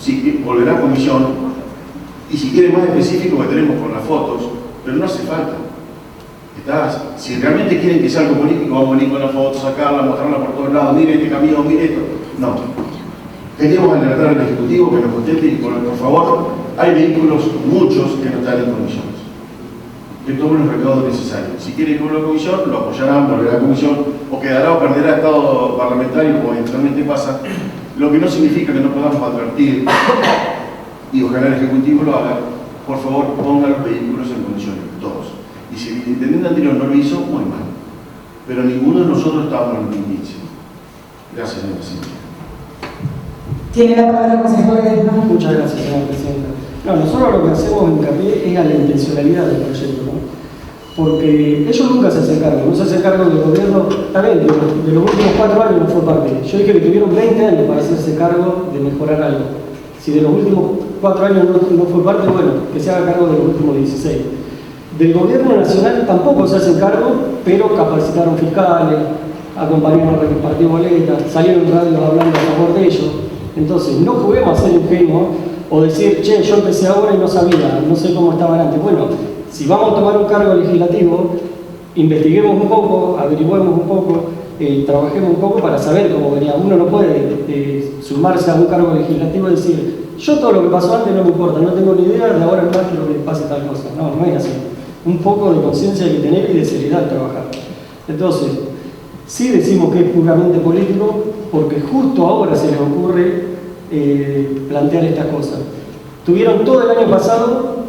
si volverá a comisión, y si quiere más específico, meteremos con las fotos, pero no hace falta. Si realmente quieren que sea algo político, vamos a venir con las fotos, sacarla, mostrarla por todos lados, mire este camión, mire esto. No. Queríamos alertar al Ejecutivo que nos conteste y por favor, hay vehículos, muchos, que no están en condiciones. Que tomen los recaudos necesarios. Si quiere ir con la comisión, lo apoyarán, volverá a la comisión, o quedará o perderá estado parlamentario, como eventualmente pasa, lo que no significa que no podamos advertir, y ojalá el Ejecutivo lo haga, por favor, pongan los vehículos en condiciones, todos. Y si el intendente anterior no lo hizo, muy mal. Pero ninguno de nosotros estábamos en el 2015. Gracias, señor presidente. Tiene la palabra el consejero Ledesma. Muchas gracias, señora presidenta. No, nosotros lo que hacemos hincapié es a la intencionalidad del proyecto, ¿no? Porque ellos nunca se hacen cargo, no se hacen cargo del gobierno, también de los últimos 4 años no fue parte. Yo dije que tuvieron 20 años para hacerse cargo de mejorar algo. Si de los últimos 4 años no fue parte, bueno, que se haga cargo de los últimos 16. Del gobierno nacional tampoco se hacen cargo, pero capacitaron fiscales, acompañaron a repartir boletas, salieron radios hablando a favor de ellos. Entonces, no juguemos a ser ingenuos o decir, che, yo empecé ahora y no sabía, no sé cómo estaban antes. Bueno, si vamos a tomar un cargo legislativo, investiguemos un poco, averiguemos un poco, trabajemos un poco para saber cómo venía. Uno no puede sumarse a un cargo legislativo y decir, yo todo lo que pasó antes no me importa, no tengo ni idea, de ahora en más quiero que pase tal cosa. No, no es así. Un poco de conciencia hay que tener y de seriedad al trabajar. Entonces, sí decimos que es puramente político, porque justo ahora se les ocurre plantear estas cosas. Tuvieron todo el año pasado,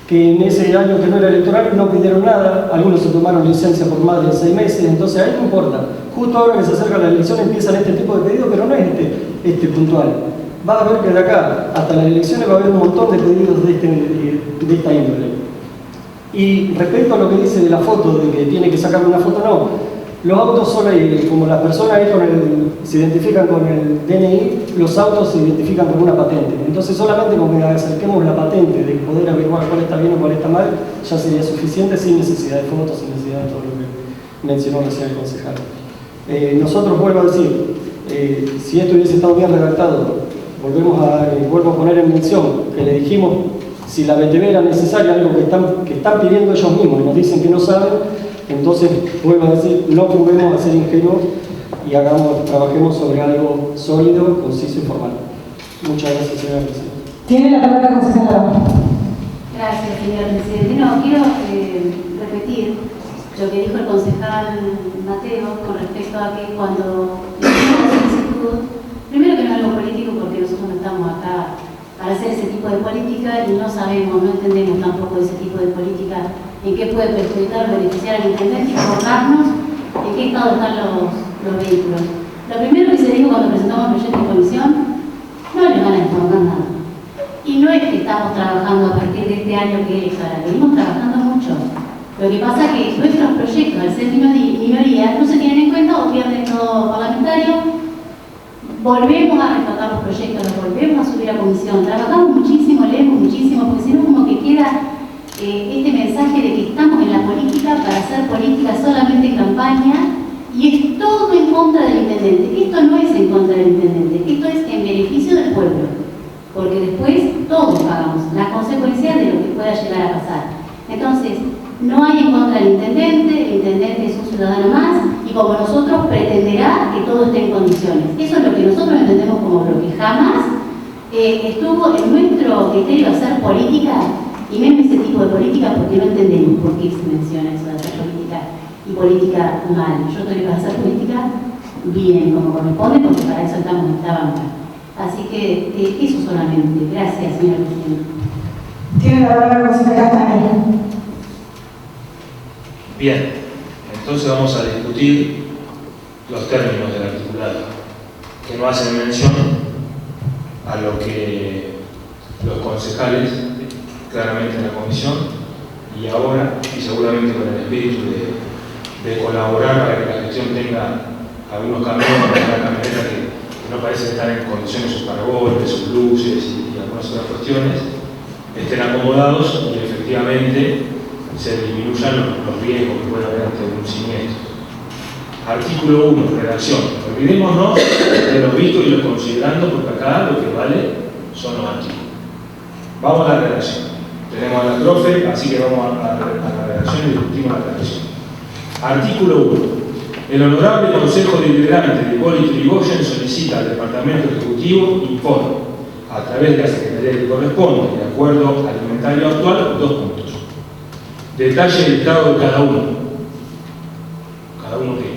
que en ese año que no era electoral no pidieron nada, algunos se tomaron licencia por más de 6 meses, entonces ahí no importa. Justo ahora que se acerca la elección empiezan este tipo de pedidos, pero no es este puntual. Va a haber que de acá hasta las elecciones va a haber un montón de pedidos de esta índole. Y respecto a lo que dice de la foto, de que tiene que sacar una foto, no. Los autos son ahí, como las personas se identifican con el DNI, los autos se identifican con una patente. Entonces solamente con que acerquemos la patente de poder averiguar cuál está bien o cuál está mal, ya sería suficiente sin necesidad de fotos, sin necesidad de todo lo que mencionó recién el concejal. Nosotros, vuelvo a decir, si esto hubiese estado bien redactado, vuelvo a poner en mención que le dijimos si la BTV era necesaria, algo que están pidiendo ellos mismos y nos dicen que no saben. Entonces, vuelvo a decir, no juguemos a ser ingenuos y trabajemos sobre algo sólido, conciso y formal. Muchas gracias, señora presidenta. Tiene la palabra la concejala. Gracias, señor presidente. No, quiero repetir lo que dijo el concejal Mateo con respecto a que cuando le hicimos la solicitud, primero que no es algo político porque nosotros no estamos acá para hacer ese tipo de política y no sabemos, no entendemos tampoco ese tipo de política en qué puede perjudicar o beneficiar al intendente y informarnos en qué estado están los vehículos. Lo primero que se dijo cuando presentamos el proyecto de comisión, no les van a informar nada. Y no es que estamos trabajando a partir de este año que es electoral, venimos trabajando mucho. Lo que pasa es que nuestros proyectos, al ser minoría, no se tienen en cuenta o pierden todo parlamentario. Volvemos a rescatar los proyectos, los volvemos a subir a comisión. Trabajamos muchísimo, leemos muchísimo, porque si no como que queda este mensaje de que estamos en la política para hacer política solamente en campaña y es todo en contra del intendente. Esto no es en contra del intendente, esto es en beneficio del pueblo, porque después todos pagamos las consecuencias de lo que pueda llegar a pasar. Entonces, no hay en contra del intendente, el intendente es un ciudadano más y como nosotros pretenderá que todo esté en condiciones. Eso es lo que nosotros entendemos como bloque. Jamás estuvo en nuestro criterio hacer política y menos ese tipo de política porque no entendemos por qué se menciona eso de hacer política y política mal. Yo estoy para hacer política bien, como corresponde, porque para eso estamos en esta banca. Así que eso solamente. Gracias, señora presidenta. Tiene la palabra la concejala Castaño. Bien, entonces vamos a discutir los términos del articulado, que no hacen mención a lo que los concejales claramente en la comisión y ahora, y seguramente con el espíritu de colaborar para que la gestión tenga algunos camiones, una camioneta que no parece estar en condiciones, sus paragolpes, sus luces y algunas otras cuestiones, estén acomodados y efectivamente se disminuyan los riesgos que puede haber ante un siniestro. Artículo 1, redacción. Olvidémonos de los vistos y los considerando, porque acá lo que vale son los artículos. Vamos a la redacción. Tenemos a la profe, así que vamos a la redacción y discutimos la redacción. Artículo 1. El Honorable Consejo Deliberante de Hipólito Yrigoyen solicita al Departamento Ejecutivo informe, a través de la Secretaría que corresponde, de acuerdo al inventario actual, 2 puntos. Detalle del estado de cada uno. ¿Cada uno qué?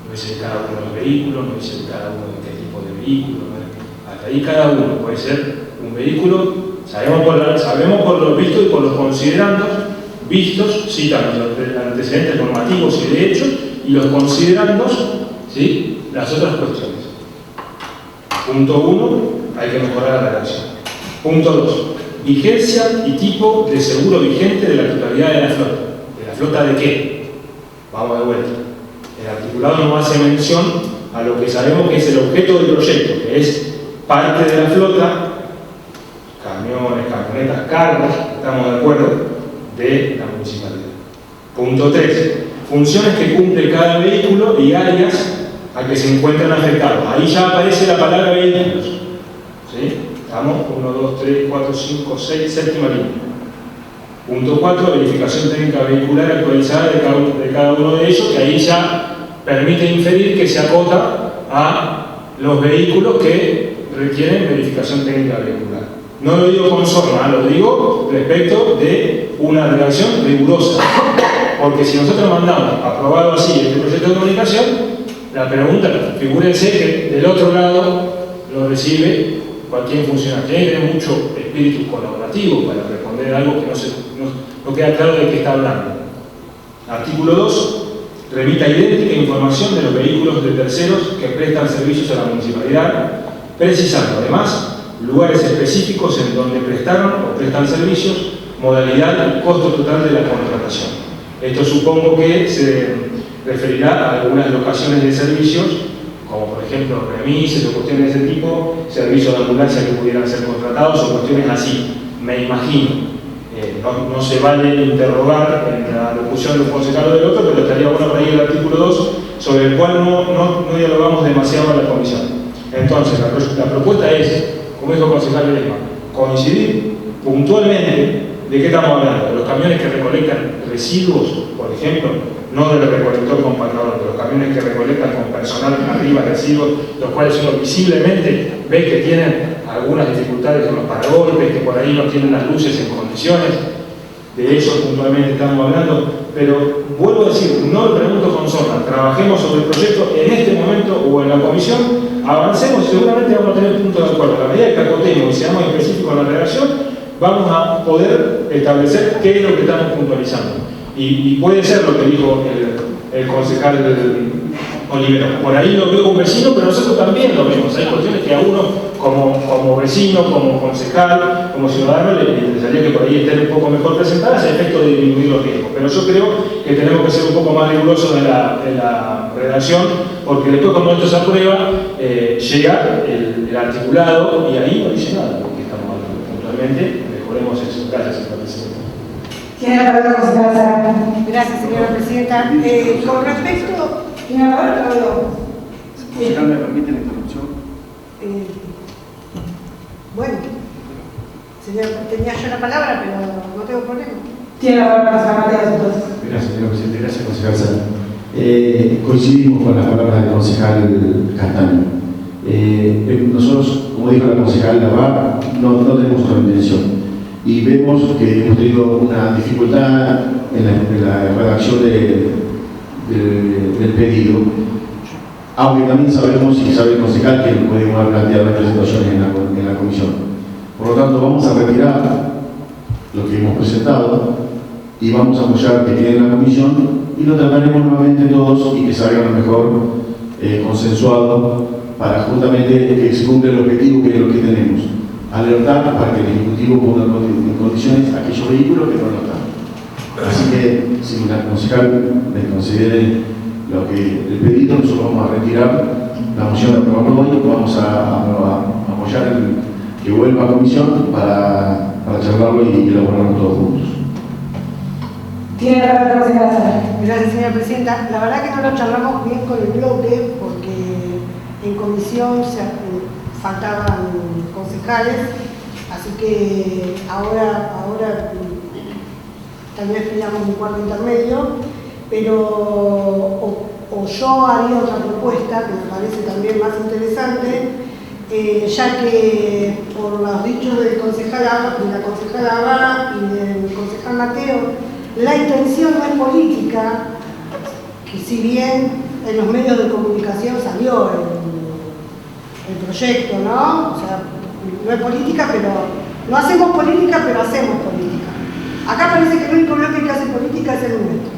No dice de cada uno de los vehículos, no dice de cada uno de qué tipo de vehículo. ¿No? Hasta ahí cada uno puede ser un vehículo, sabemos por los vistos y por los considerandos. Vistos, citan los antecedentes normativos y de hechos, y los considerandos, ¿sí?, las otras cuestiones. Punto 1, hay que mejorar la redacción. Punto 2, vigencia y tipo de seguro vigente de la totalidad de la flota. ¿De la flota de qué? Vamos de vuelta. El articulado no hace mención a lo que sabemos que es el objeto del proyecto, que es parte de la flota, camiones, camionetas, carros, estamos de acuerdo, de la municipalidad. Punto 3. Funciones que cumple cada vehículo y áreas a que se encuentran afectados. Ahí ya aparece la palabra vehículos. ¿Sí? Estamos 1, 2, 3, 4, 5, 6, séptima línea. Punto 4. Verificación técnica vehicular actualizada de cada uno de ellos, que ahí ya permite inferir que se acota a los vehículos que requieren verificación técnica vehicular. No lo digo con sorna, lo digo respecto de una redacción rigurosa. Porque si nosotros mandamos aprobado así este proyecto de comunicación, la pregunta, figúrense que del otro lado lo recibe cualquier funcionario. Tiene que tener mucho espíritu colaborativo para responder algo que no queda claro de qué está hablando. Artículo 2. Remita idéntica información de los vehículos de terceros que prestan servicios a la municipalidad, precisando además lugares específicos en donde prestaron o prestan servicios, modalidad y costo total de la contratación. Esto supongo que se referirá a algunas locaciones de servicios, como por ejemplo remises o cuestiones de ese tipo, servicios de ambulancia que pudieran ser contratados o cuestiones así, me imagino. No se vale interrogar en la locución de un concejal o del otro, pero estaría bueno por ahí el artículo 2, sobre el cual no dialogamos demasiado en la comisión. Entonces, la propuesta es, como dijo el concejal Ledesma, coincidir puntualmente de qué estamos hablando, de los camiones que recolectan residuos, por ejemplo, no del recolector compactador, de los camiones que recolectan con personal arriba residuos, los cuales uno visiblemente ve que tienen algunas dificultades con los paragolpes, que por ahí no tienen las luces en condiciones. De eso puntualmente estamos hablando, pero vuelvo a decir, no lo pregunto con sorna, trabajemos sobre el proyecto en este momento o en la comisión, avancemos y seguramente vamos a tener puntos de acuerdo. A medida que acotemos y seamos específicos en la redacción, vamos a poder establecer qué es lo que estamos puntualizando. Y puede ser lo que dijo el concejal Olivero. Por ahí lo veo un vecino, pero nosotros también lo vemos. Hay cuestiones que a uno, como vecino, como concejal, como ciudadano, le interesaría que por ahí estén un poco mejor presentadas a efecto de disminuir los riesgos. Pero yo creo que tenemos que ser un poco más rigurosos de la redacción, porque después cuando esto se aprueba, llega el articulado y ahí no dice nada de lo que estamos hablando. Puntualmente, mejoremos eso. Gracias, señora presidenta. Tiene la palabra la concejala Sara. Gracias, señora presidenta. Con respecto... ¿Tiene la palabra o no? ¿Ya me permite la interrupción? Bueno, señor, tenía yo la palabra, pero no tengo problema. Tiene la palabra la concejala Mateos, entonces. Gracias, señor presidente. Gracias, concejal Sara. Coincidimos con las palabras del concejal Castaño. Nosotros, como dijo la concejal Navarra, no tenemos otra intención. Y vemos que hemos tenido una dificultad en la redacción del pedido, aunque también sabemos y sabe el concejal que podemos haber planteado estas situaciones en la comisión. Por lo tanto, vamos a retirar lo que hemos presentado y vamos a apoyar que quede en la comisión y lo trataremos nuevamente todos y que salga lo mejor consensuado para justamente que se cumpla el objetivo que es lo que tenemos. Alertar para que el Ejecutivo ponga en condiciones aquellos vehículos que no lo están. Así que, si la concejal me considere lo que el pedido, nosotros vamos a retirar la moción de aprobarlo hoy, vamos a apoyar que vuelva a comisión para charlarlo y elaborarlo todos juntos. Tiene la palabra la concejala Sara. Gracias, señora presidenta. La verdad que no lo charlamos bien con el bloque porque en comisión faltaban concejales, así que ahora tal vez pidamos un cuarto intermedio, pero o yo haría otra propuesta que me parece también más interesante, ya que por los dichos de la concejala Abad y del concejal Mateo, la intención no es política, que si bien en los medios de comunicación salió el proyecto, ¿no? O sea, no es política, pero no hacemos política, pero hacemos política. Acá parece que el único bloque que hace política es el nuestro.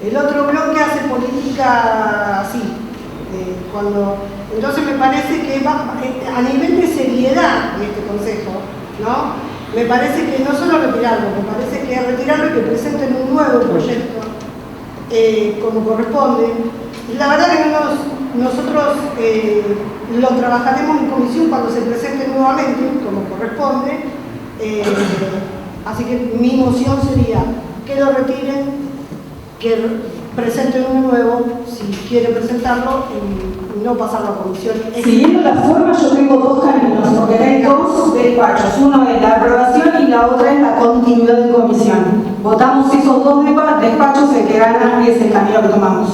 El otro bloque hace política así. Entonces me parece que a nivel de seriedad de este consejo, ¿no? Me parece que no solo retirarlo, me parece que retirarlo y que presenten un nuevo proyecto como corresponde. La verdad que nosotros lo trabajaremos en comisión cuando se presente nuevamente, como corresponde. Así que mi moción sería que lo retiren, que presenten uno nuevo, si quieren presentarlo, y no pasarlo a comisión. Siguiendo la forma, yo tengo dos caminos, porque hay dos despachos. Uno es la aprobación y la otra es la continuidad de comisión. Votamos esos dos despachos, el que gana es el camino que tomamos.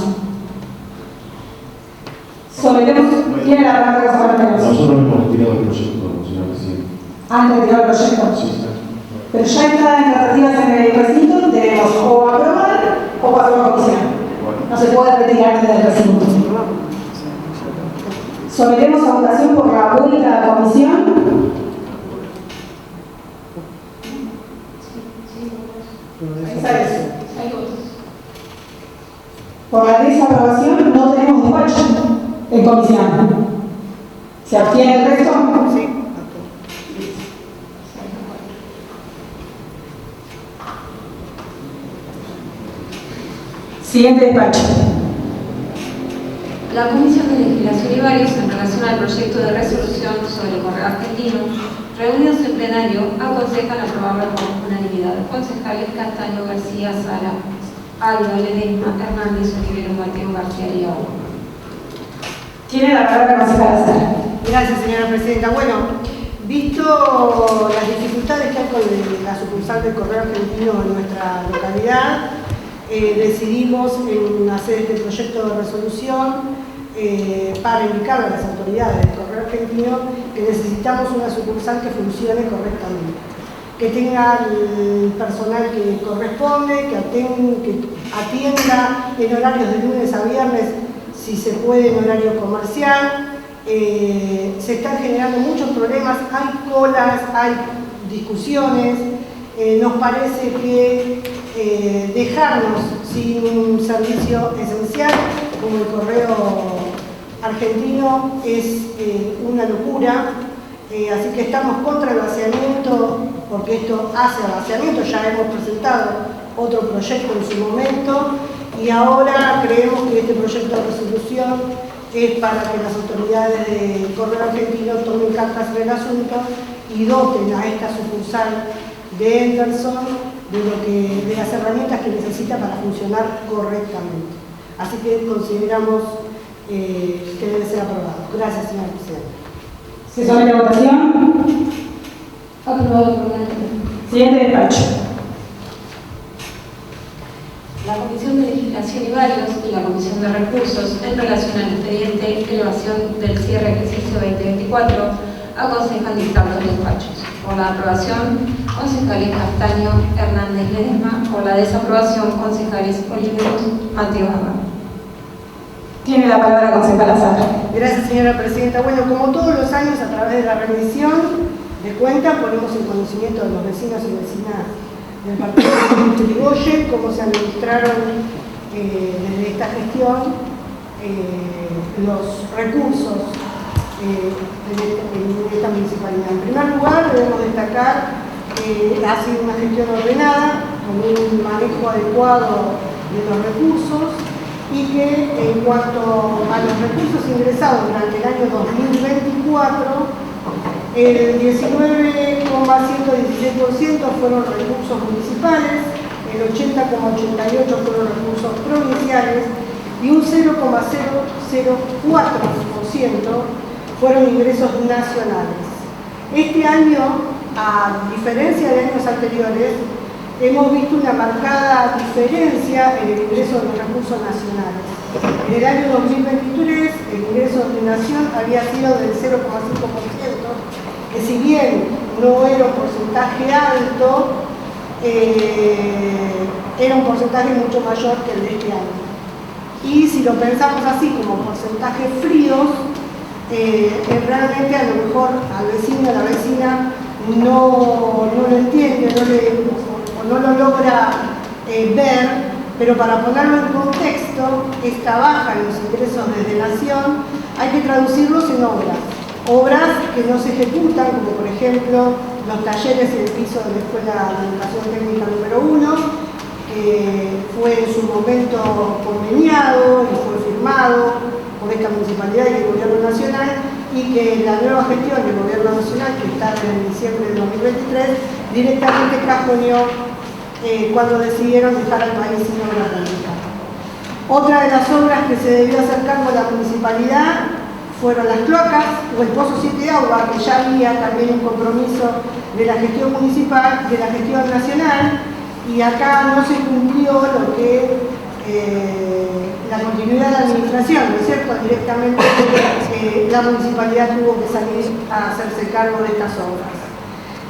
Tiene la palabra que nosotros hemos retirado el proyecto, señor presidente. ¿Han retirado el proyecto? Sí, está. Pero ya está en tratativas en el recinto, tenemos o aprobar o pasar a comisión. No se puede retirar desde el recinto. Sometemos a votación por la vuelta a la comisión. Por la desaprobación no tenemos despacho en comisión. ¿Se abstiene el resto? Sí. Siguiente despacho. La Comisión de Legislación y Varios, en relación al proyecto de resolución sobre el correo argentino, reunidos en plenario, aconsejan aprobarlo por unanimidad. Concejales Castaño, García, Sara, Alba, Ledesma, Hernández, Olivero, Mateo, García y Agua. Tiene la palabra la concejala Sara. Gracias, señora presidenta. Bueno, visto las dificultades que hay con la sucursal del correo argentino en nuestra localidad, decidimos hacer este proyecto de resolución para indicar a las autoridades del correo argentino que necesitamos una sucursal que funcione correctamente, que tenga el personal que corresponde, que atienda en horarios de lunes a viernes, si se puede en horario comercial. Se están generando muchos problemas, hay colas, hay discusiones. Nos parece que dejarnos sin un servicio esencial como el correo argentino es una locura, así que estamos contra el vaciamiento, porque esto hace al vaciamiento. Ya hemos presentado otro proyecto en su momento y ahora creemos que este proyecto de resolución es para que las autoridades del correo argentino tomen cartas en el asunto y doten a esta sucursal de Henderson de las herramientas que necesita para funcionar correctamente. Así que consideramos que debe ser aprobado. Gracias, señora presidenta. ¿Se somete a votación? Aprobado por unanimidad. Siguiente despacho. La Comisión de Legislación y Varios y la Comisión de Recursos, en relación al expediente elevación del cierre ejercicio 2024, aconsejan dictar los despachos. Por la aprobación, concejales Castaño, Hernández Ledesma. Por la desaprobación, concejales Oliveros, Mateo Gama. Tiene la palabra concejala Azara. Gracias, señora presidenta. Bueno, como todos los años, a través de la rendición de cuentas, ponemos en conocimiento de los vecinos y vecinas del partido de Irigoyen cómo se administraron desde esta gestión los recursos en esta municipalidad. En primer lugar, debemos destacar que ha sido una gestión ordenada, con un manejo adecuado de los recursos, y que en cuanto a los recursos ingresados durante el año 2024, el 19,116% fueron recursos municipales, el 80,88% fueron recursos provinciales y un 0,004% fueron ingresos nacionales. Este año, a diferencia de años anteriores, hemos visto una marcada diferencia en el ingreso de los recursos nacionales. En el año 2023, el ingreso de nación había sido del 0,5%, que si bien no era un porcentaje alto, era un porcentaje mucho mayor que el de este año. Y si lo pensamos así, como porcentajes fríos, realmente a lo mejor al vecino o a la vecina no lo entiende, no lo logra ver, pero para ponerlo en contexto, esta baja en los ingresos desde Nación hay que traducirlos en obras que no se ejecutan, como por ejemplo los talleres y el piso de la Escuela de Educación Técnica número 1, que fue en su momento conveniado y fue firmado por esta municipalidad y el Gobierno Nacional, y que la nueva gestión del Gobierno Nacional, que está en diciembre de 2023, directamente cajoneó cuando decidieron dejar al país sin obra pública. Otra de las obras que se debió hacer cargo a la municipalidad fueron las cloacas o el pozo 7 de agua, que ya había también un compromiso de la gestión municipal, de la gestión nacional, y acá no se cumplió lo que la continuidad de la administración, ¿no es cierto? Directamente la municipalidad tuvo que salir a hacerse cargo de estas obras.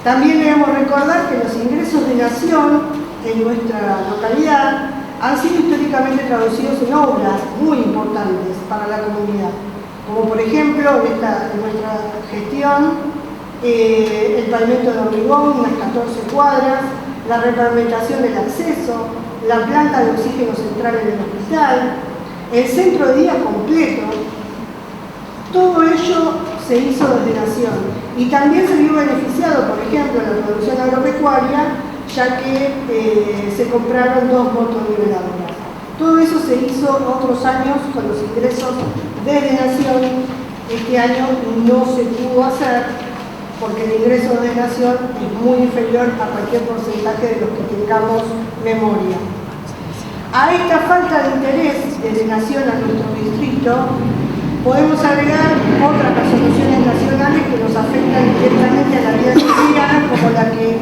También debemos recordar que los ingresos de Nación en nuestra localidad han sido históricamente traducidos en obras muy importantes para la comunidad, como por ejemplo en nuestra gestión el pavimento de hormigón, unas 14 cuadras, la repavimentación del acceso, la planta de oxígeno central en el hospital, el centro de día completo. Todo ello se hizo desde Nación y también se vio beneficiado, por ejemplo, en la producción agropecuaria, ya que se compraron 2 motoniveladoras. Todo eso se hizo otros años con los ingresos desde Nación. Este año no se pudo hacer porque el ingreso de Nación es muy inferior a cualquier porcentaje de los que tengamos memoria. A esta falta de interés desde Nación a nuestro distrito, podemos agregar otras resoluciones nacionales que nos afectan directamente a la vida cotidiana, como la que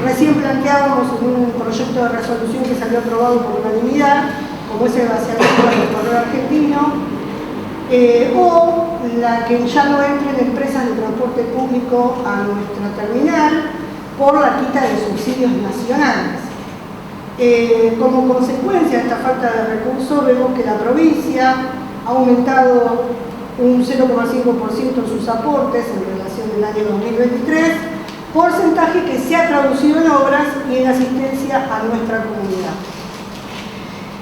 recién planteábamos en un proyecto de resolución que salió aprobado por unanimidad, como es el vaciamiento del correo argentino, o la que ya no entren empresas de transporte público a nuestra terminal por la quita de subsidios nacionales. Como consecuencia de esta falta de recursos, vemos que la provincia ha aumentado un 0,5% en sus aportes en relación al año 2023, porcentaje que se ha traducido en obras y en asistencia a nuestra comunidad.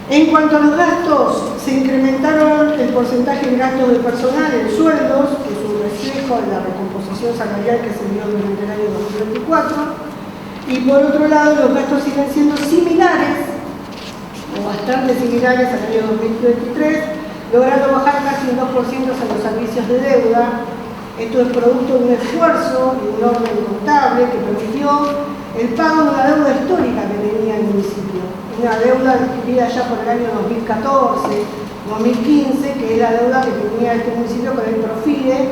En cuanto a los gastos, se incrementaron el porcentaje de gastos de personal en sueldos, que es un reflejo de la recomposición salarial que se dio durante el año 2024, y por otro lado los gastos siguen siendo similares, o bastante similares al año 2023, logrando bajar casi un 2% en los servicios de deuda. Esto es producto de un esfuerzo y un orden contable que permitió el pago de una deuda histórica que tenía el municipio. Una deuda adquirida ya por el año 2014, 2015, que es la deuda que tenía este municipio con el Profide,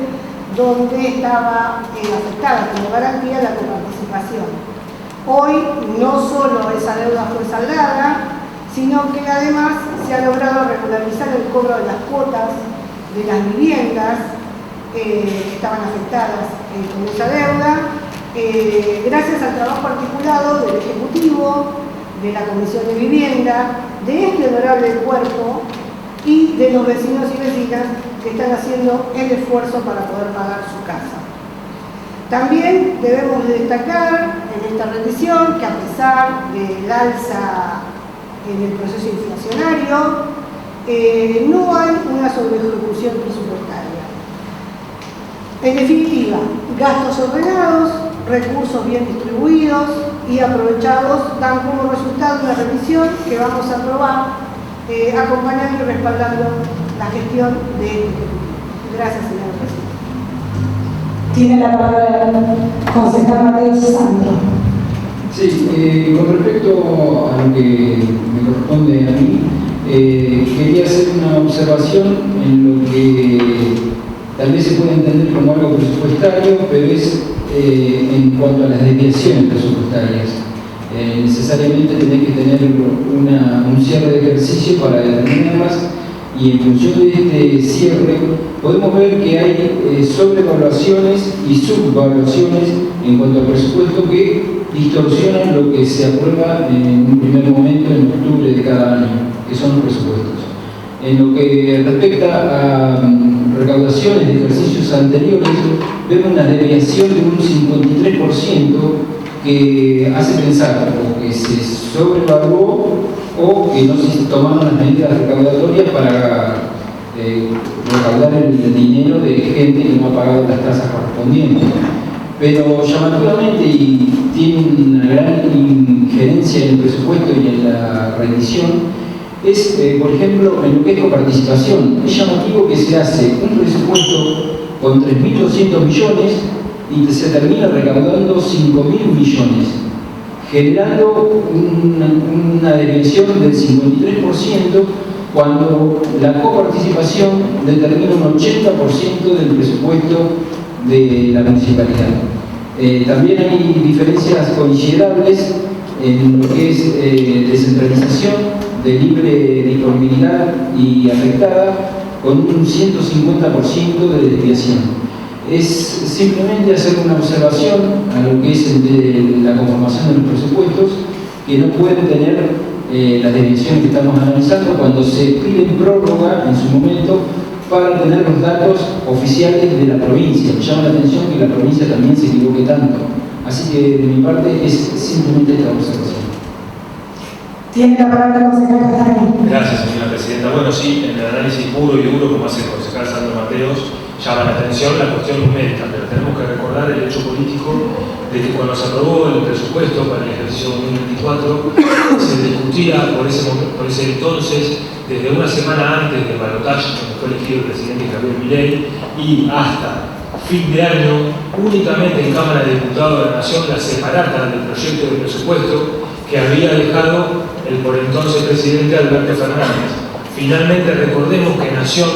donde estaba afectada como garantía la coparticipación. Hoy no solo esa deuda fue saldada, sino que además se ha logrado regularizar el cobro de las cuotas de las viviendas que estaban afectadas con esa deuda. Gracias al trabajo articulado del Ejecutivo, de la Comisión de Vivienda, de este honorable cuerpo y de los vecinos y vecinas que están haciendo el esfuerzo para poder pagar su casa. También debemos de destacar en esta rendición que a pesar del alza en el proceso inflacionario, no hay una sobreejecución presupuestaria. En definitiva, gastos ordenados, recursos bien distribuidos y aprovechados dan como resultado una revisión que vamos a aprobar, acompañando y respaldando la gestión de este Ejecutivo. Gracias, señora presidenta. Tiene la palabra el concejal Mateo Sandro. Sí, con respecto a lo que me corresponde a mí, quería hacer una observación en lo que tal vez se puede entender como algo presupuestario, pero es en cuanto a las desviaciones presupuestarias. Necesariamente tenés que tener un cierre de ejercicio para determinarlas, y en función de este cierre podemos ver que hay sobrevaluaciones y subvaluaciones en cuanto al presupuesto que distorsionan lo que se aprueba en un primer momento en octubre de cada año, que son los presupuestos. En lo que respecta a recaudaciones de ejercicios anteriores, vemos una desviación de un 53% que hace pensar o que se sobrevaluó o que no se tomaron las medidas recaudatorias para recaudar el dinero de gente que no ha pagado las tasas correspondientes. Pero llamativamente, y tiene una gran injerencia en el presupuesto y en la rendición, es, por ejemplo, en lo que es coparticipación. Es llamativo que se hace un presupuesto con 3.200 millones y se termina recaudando 5.000 millones, generando una desviación del 53% cuando la coparticipación determina un 80% del presupuesto de la municipalidad. También hay diferencias considerables en lo que es descentralización, de libre disponibilidad y afectada, con un 150% de desviación. Es simplemente hacer una observación a lo que es la conformación de los presupuestos, que no pueden tener las desviaciones que estamos analizando cuando se pide prórroga en su momento para tener los datos oficiales de la provincia. Me llama la atención que la provincia también se equivoque tanto. Así que de mi parte es simplemente esta observación. Tiene la palabra el concejal Castaño. Gracias, señora presidenta. Bueno, sí, en el análisis puro y duro, como hace el concejal Sandro Mateos, llama la atención la cuestión numérica, pero tenemos que recordar el hecho político de que cuando se aprobó el presupuesto para el ejercicio 2024, se discutía por ese entonces, desde una semana antes del balotaje, cuando fue elegido el presidente Javier Milei, y hasta fin de año, únicamente en Cámara de Diputados de la Nación, la separata del proyecto de presupuesto que había dejado el por entonces presidente Alberto Fernández. Finalmente, recordemos que Nación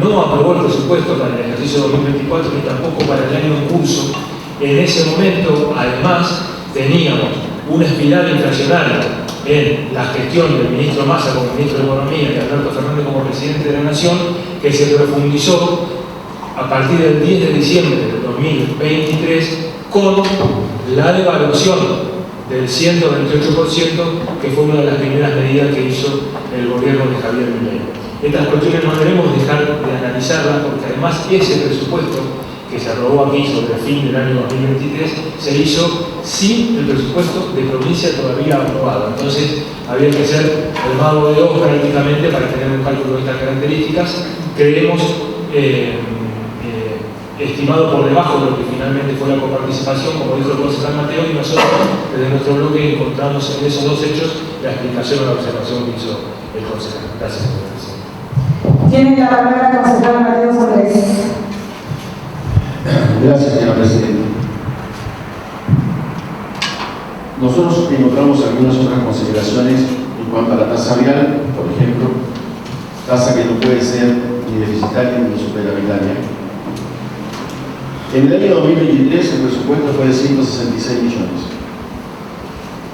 no aprobó el presupuesto para el ejercicio 2024 ni tampoco para el año en curso. En ese momento, además, teníamos una espiral inflacionaria en la gestión del ministro Massa como ministro de Economía y Alberto Fernández como presidente de la Nación, que se profundizó a partir del 10 de diciembre del 2023 con la devaluación del 128%, que fue una de las primeras medidas que hizo el gobierno de Javier Milei. Estas cuestiones no debemos dejar de analizarlas, porque además ese presupuesto que se aprobó aquí sobre el fin del año 2023 se hizo sin el presupuesto de provincia todavía aprobado. Entonces había que ser el mago de Oz prácticamente para tener un cálculo de estas características. Creemos estimado por debajo de lo que finalmente fue la coparticipación, como dijo el concejal Mateo, y nosotros desde nuestro bloque encontramos en esos dos hechos la explicación a la observación que hizo el concejal. Gracias, señor presidente. Tiene la palabra el concejal Mateo Andrés. Gracias, señora presidenta. Nosotros encontramos algunas otras consideraciones en cuanto a la tasa real, por ejemplo, tasa que no puede ser ni deficitaria ni superavitaria. En el año 2023 el presupuesto fue de 166 millones.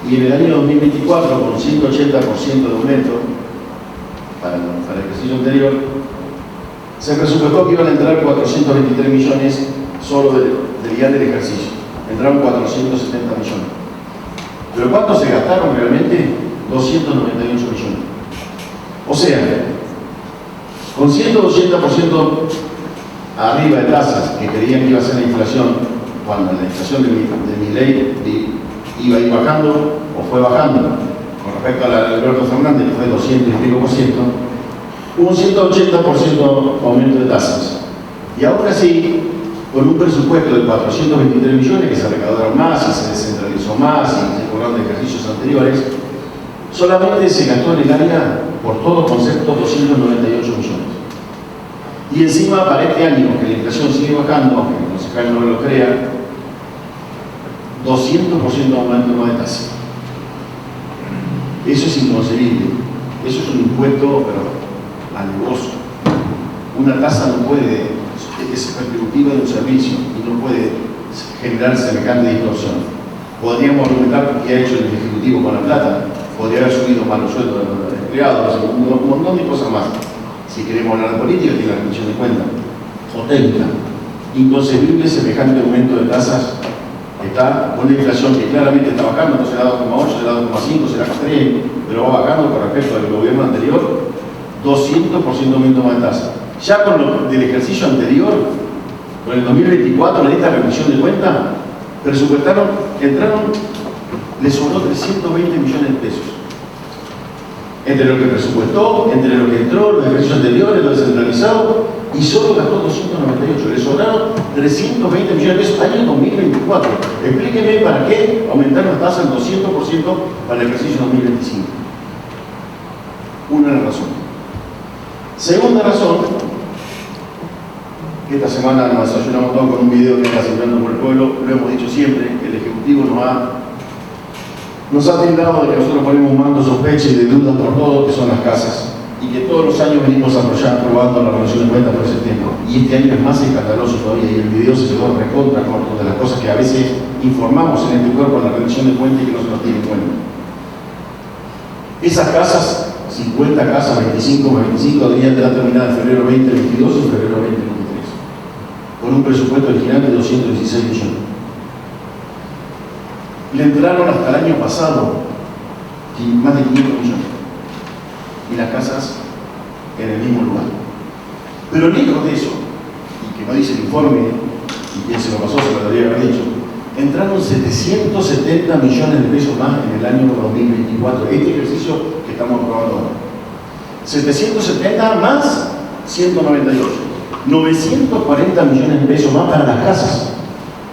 Y en el año 2024, con 180% de aumento para el ejercicio anterior, Se presupuestó que iban a entrar 423 millones solo del día del ejercicio. Entraron 470 millones. ¿Pero cuánto se gastaron realmente? 298 millones. O sea, con 180% arriba de tasas que creían que iba a ser la inflación, cuando la inflación de Milei iba a ir bajando o fue bajando, con respecto a la de Alberto Fernández, que fue 200 y pico por ciento, hubo un 180% aumento de tasas. Y aún así, con un presupuesto de 423 millones que se recaudaron más y se descentralizó más y se cobraron de ejercicios anteriores, solamente se gastó en el área, por todo concepto, 298 millones. Y encima, para este año, que la inflación sigue bajando, aunque el concejal no lo crea, 200% aumento de tasa. Eso es inconcebible. Eso es un impuesto, pero alevoso. Una tasa no puede, es retributiva de un servicio y no puede generar semejante distorsión. Podríamos argumentar qué ha hecho el Ejecutivo con la plata. Podría haber subido más los sueldos de los empleados, un montón de cosas más. Si queremos hablar de política, tiene la rendición de cuenta. O técnica. Inconcebible semejante aumento de tasas. Está con una inflación que claramente está bajando, no será 2,8, será 2,5, será 3, pero va bajando con respecto al gobierno anterior, 200% aumento más de tasa. Ya con lo del ejercicio anterior, con el 2024, en esta rendición de cuenta, presupuestaron, entraron, le sobró 320 millones de pesos. Entre lo que presupuestó, entre lo que entró, los ejercicios anteriores, lo descentralizado, y solo gastó 298. Le sobraron 320 millones de pesos año 2024. Explíqueme para qué aumentar las tasas al 200% para el ejercicio 2025. Una razón. Segunda razón, que esta semana nos desayunamos todos con un video que está circulando por el pueblo, lo hemos dicho siempre, el Ejecutivo nos ha tildado de que nosotros ponemos un manto de sospecha y de dudas por todo, que son las casas, y que todos los años venimos aprobando la rendición de cuentas por ese tiempo. Y este año es más escandaloso todavía, y el video se quedó recontra corto de las cosas que a veces informamos en este cuerpo en la rendición de cuentas y que no se nos tiene en cuenta. Esas casas, 50 casas, 25 más 25, deberían estar terminadas en febrero 2022 y febrero 2023, con un presupuesto original de 216 millones. Le entraron hasta el año pasado más de 500 millones. Y las casas en el mismo lugar. Pero lejos de eso, y que no dice el informe, y quien se lo pasó se lo debería haber dicho, entraron 770 millones de pesos más en el año 2024, este ejercicio que estamos aprobando ahora. 770 más 198. 940 millones de pesos más para las casas.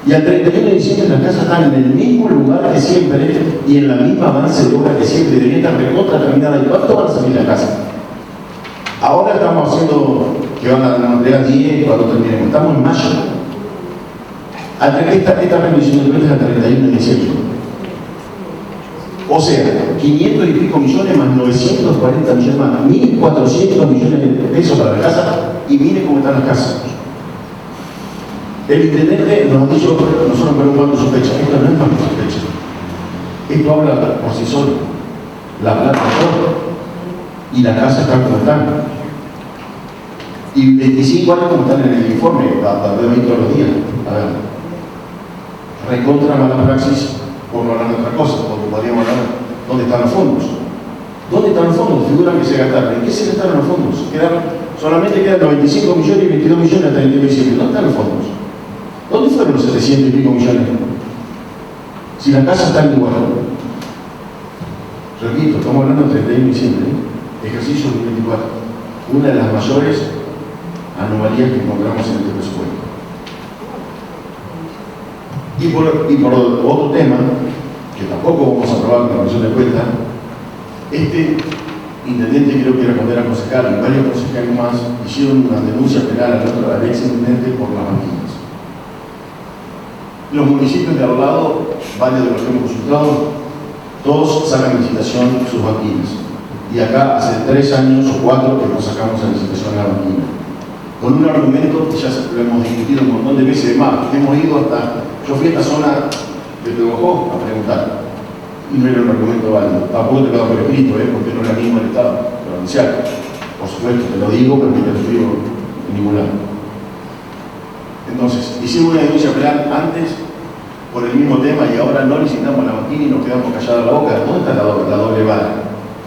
Y al 31 de diciembre las casas están en el mismo lugar que siempre y en la misma avance de obra que siempre. Debería estar recontra terminada. ¿Y cuánto van a salir las casas? Ahora estamos haciendo que van a entregar 10 cuando terminemos. Estamos en mayo. Esta rendición de cuentas es el 31 de diciembre. O sea, 500 y pico millones más 940 millones más, 1.400 millones de pesos para la casa, y mire cómo están las casas. El intendente nos ha dicho, nosotros preocupamos sospecha, esto no es más que sospecha. Esto habla por sí solo. La plata todo, y la casa está como están. Y 25 años como están en el informe, para ver todos los días. A ver, recontra mala praxis, por no hablar de otra cosa, porque podríamos hablar dónde están los fondos. ¿Dónde están los fondos? Figuran que se gastaron. ¿En qué se gastaron los fondos? Solamente quedan 95 millones y 22 millones hasta el 31 de diciembre. ¿Dónde están los fondos? ¿Dónde fueron los 700 y pico millones? Si la casa está en igual. Repito, estamos hablando del 31 de diciembre, ejercicio 2024. Una de las mayores anomalías que encontramos en este presupuesto. Y por otro tema, que tampoco vamos a aprobar con la rendición de cuentas, este intendente, creo que era cuando era concejal, y varios concejales más hicieron una denuncia penal al ex intendente por las banquinas. Los municipios de al lado, varios de los que hemos consultado, todos sacan licitación sus banquinas. Y acá hace 3 años o 4 que no sacamos a licitación la banquina. Con un argumento que ya lo hemos discutido un montón de veces más. Hemos ido hasta. Yo fui a esta zona de Tehuajó a preguntar. Y no era un argumento válido. Tampoco te lo he por escrito, porque no era mismo el Estado provincial. Por supuesto, te lo digo, pero te lo digo en ningún lado. Entonces, hicimos una denuncia penal antes por el mismo tema y ahora no licitamos la máquina y nos quedamos callados la boca. ¿Dónde está la doble vara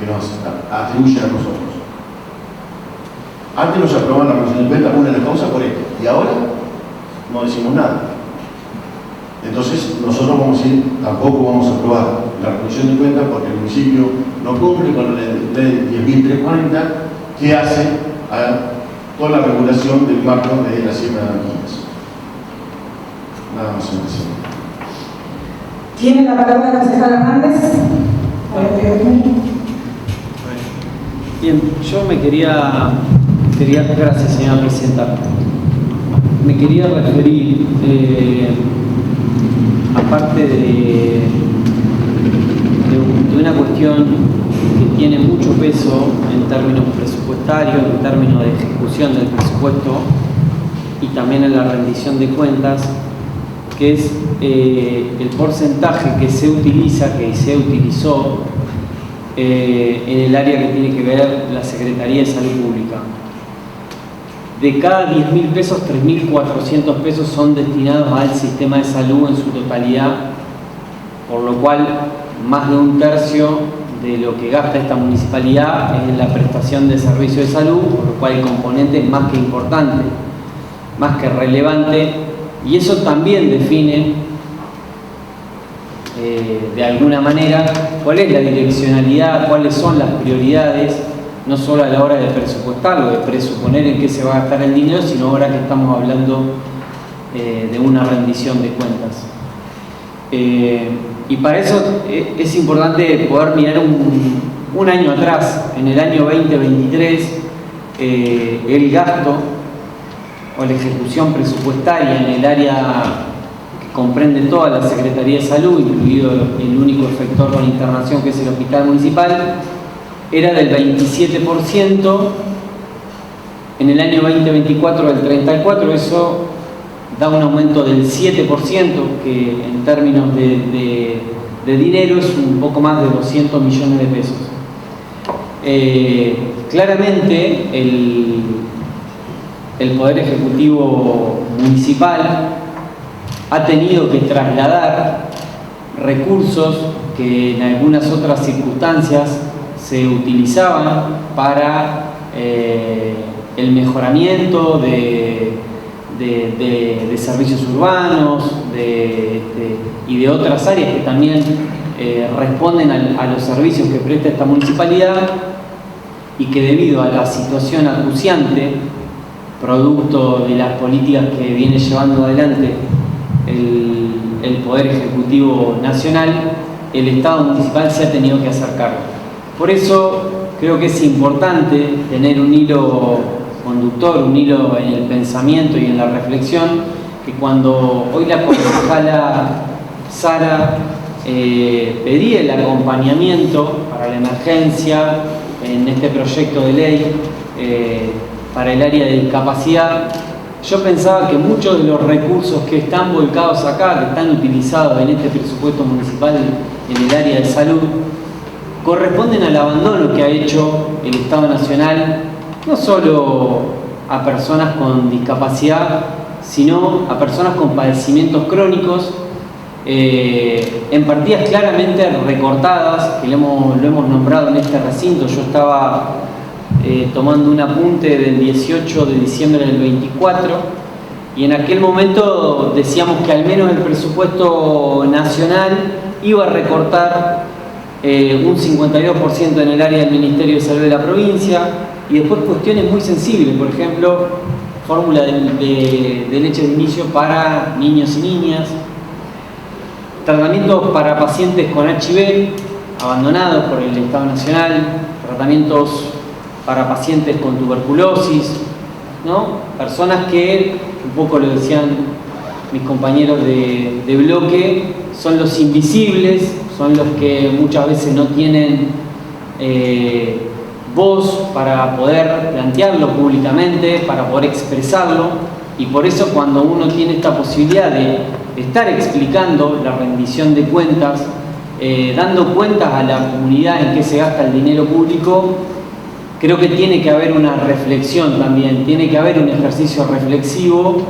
que nos atribuyen a nosotros? Antes nos aprobaban la rendición de cuentas, una de las causas por esto, y ahora no decimos nada. Entonces, nosotros tampoco vamos a aprobar la rendición de cuentas porque el municipio no cumple con la ley 10.340 que hace a toda la regulación del marco de la siembra de máquinas. Nada más en eso. ¿Tiene la palabra la concejala Hernández? Bien, yo me quería, gracias señora presidenta, me quería referir, aparte de una cuestión que tiene mucho peso en términos presupuestarios, en términos de ejecución del presupuesto y también en la rendición de cuentas, que es el porcentaje que se utiliza, que se utilizó en el área que tiene que ver la Secretaría de Salud Pública. De cada 10.000 pesos, 3.400 pesos son destinados al sistema de salud en su totalidad, por lo cual más de un tercio de lo que gasta esta municipalidad es en la prestación de servicios de salud, por lo cual el componente es más que importante, más que relevante, y eso también define de alguna manera cuál es la direccionalidad, cuáles son las prioridades, no solo a la hora de presupuestarlo, de presuponer en qué se va a gastar el dinero, sino ahora que estamos hablando de una rendición de cuentas. Y para eso es importante poder mirar un año atrás, en el año 2023, el gasto o la ejecución presupuestaria en el área que comprende toda la Secretaría de Salud, incluido el único efector con internación que es el Hospital Municipal, era del 27%, en el año 2024 del 34%, eso da un aumento del 7%, que en términos de dinero es un poco más de 200 millones de pesos. Claramente el Poder Ejecutivo Municipal ha tenido que trasladar recursos que en algunas otras circunstancias se utilizaban para el mejoramiento de servicios urbanos y de otras áreas que también responden a los servicios que presta esta municipalidad, y que debido a la situación acuciante, producto de las políticas que viene llevando adelante el Poder Ejecutivo Nacional, el Estado municipal se ha tenido que hacer cargo. Por eso creo que es importante tener un hilo conductor, un hilo en el pensamiento y en la reflexión, que cuando hoy la concejala Sara pedía el acompañamiento para la emergencia en este proyecto de ley para el área de discapacidad, yo pensaba que muchos de los recursos que están volcados acá, que están utilizados en este presupuesto municipal en el área de salud, corresponden al abandono que ha hecho el Estado Nacional, no solo a personas con discapacidad, sino a personas con padecimientos crónicos, en partidas claramente recortadas, que lo hemos nombrado en este recinto. Yo estaba tomando un apunte del 18 de diciembre del 24, y en aquel momento decíamos que al menos el presupuesto nacional iba a recortar un 52% en el área del Ministerio de Salud de la provincia, y después cuestiones muy sensibles, por ejemplo, fórmula de leche de inicio para niños y niñas, tratamientos para pacientes con HIV abandonados por el Estado Nacional, tratamientos para pacientes con tuberculosis, ¿no? Personas que, un poco lo decían mis compañeros de bloque, son los invisibles, son los que muchas veces no tienen voz para poder plantearlo públicamente, para poder expresarlo, y por eso cuando uno tiene esta posibilidad de estar explicando la rendición de cuentas, dando cuentas a la comunidad en qué se gasta el dinero público, creo que tiene que haber una reflexión también, tiene que haber un ejercicio reflexivo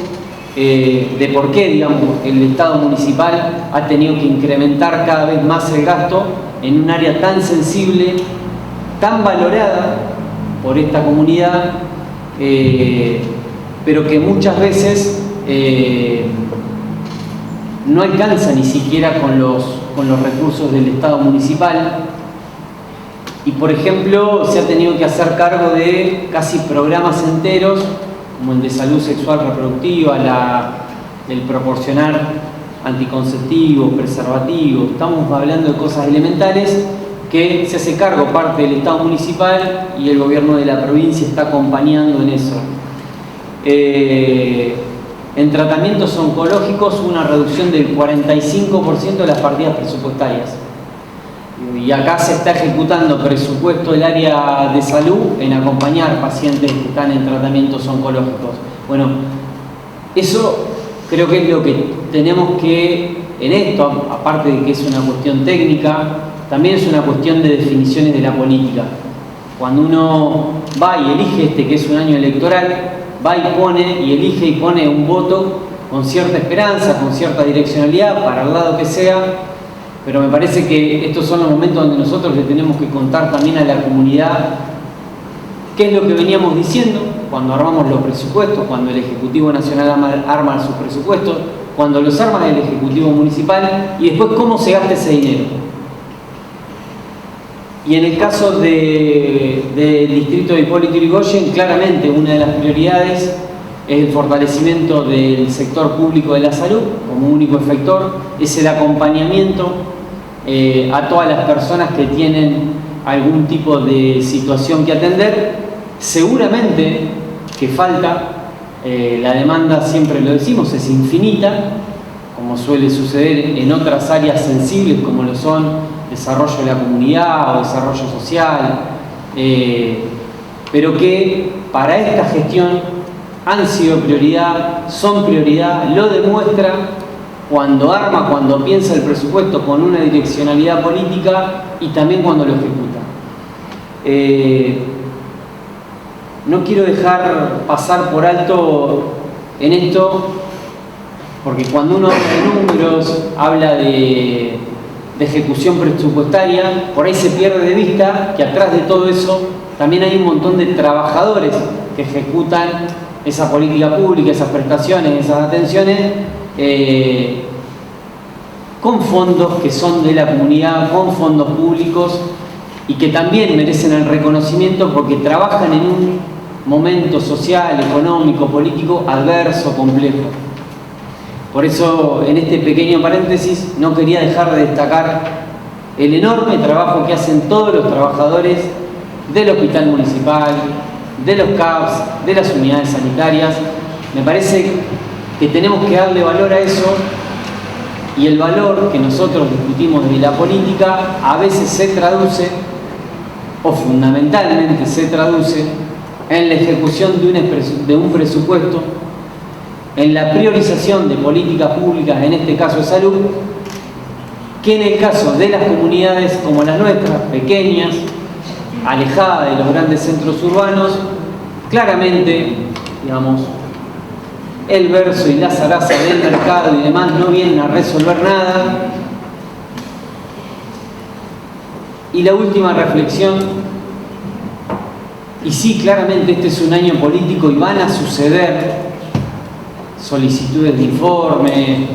de por qué, digamos, el Estado municipal ha tenido que incrementar cada vez más el gasto en un área tan sensible, tan valorada por esta comunidad, pero que muchas veces no alcanza ni siquiera con los recursos del Estado municipal. Y por ejemplo, se ha tenido que hacer cargo de casi programas enteros, como el de salud sexual reproductiva, el proporcionar anticonceptivos, preservativos. Estamos hablando de cosas elementales que se hace cargo parte del Estado municipal y el gobierno de la provincia está acompañando en eso. En tratamientos oncológicos, una reducción del 45% de las partidas presupuestarias. Y acá se está ejecutando presupuesto del área de salud en acompañar pacientes que están en tratamientos oncológicos. Bueno, eso creo que es lo que tenemos que, en esto, aparte de que es una cuestión técnica, también es una cuestión de definiciones de la política. Cuando uno va y elige que es un año electoral, va y pone y elige y pone un voto con cierta esperanza, con cierta direccionalidad, para el lado que sea, pero me parece que estos son los momentos donde nosotros le tenemos que contar también a la comunidad qué es lo que veníamos diciendo cuando armamos los presupuestos, cuando el Ejecutivo Nacional arma sus presupuestos, cuando los arma el Ejecutivo Municipal y después cómo se gasta ese dinero. Y en el caso del distrito de Hipólito Yrigoyen, claramente una de las prioridades es el fortalecimiento del sector público de la salud como único efector, es el acompañamiento a todas las personas que tienen algún tipo de situación que atender. Seguramente que falta, la demanda, siempre lo decimos, es infinita, como suele suceder en otras áreas sensibles como lo son desarrollo de la comunidad o desarrollo social, pero que para esta gestión han sido prioridad, son prioridad, lo demuestra cuando arma, cuando piensa el presupuesto con una direccionalidad política y también cuando lo ejecuta. No quiero dejar pasar por alto en esto, porque cuando uno habla de números, habla de ejecución presupuestaria, por ahí se pierde de vista que atrás de todo eso también hay un montón de trabajadores que ejecutan esa política pública, esas prestaciones, esas atenciones, con fondos que son de la comunidad, con fondos públicos y que también merecen el reconocimiento porque trabajan en un momento social, económico, político adverso, complejo. Por eso, en este pequeño paréntesis, no quería dejar de destacar el enorme trabajo que hacen todos los trabajadores del Hospital Municipal, de los CAPS, de las unidades sanitarias. Me parece que tenemos que darle valor a eso, y el valor que nosotros discutimos de la política a veces se traduce, o fundamentalmente se traduce, en la ejecución de un presupuesto, en la priorización de políticas públicas, en este caso de salud, que en el caso de las comunidades como las nuestras, pequeñas, alejadas de los grandes centros urbanos, claramente, digamos, el verso y la zaraza del mercado y demás no vienen a resolver nada. Y la última reflexión, y sí, claramente este es un año político y van a suceder solicitudes de informe,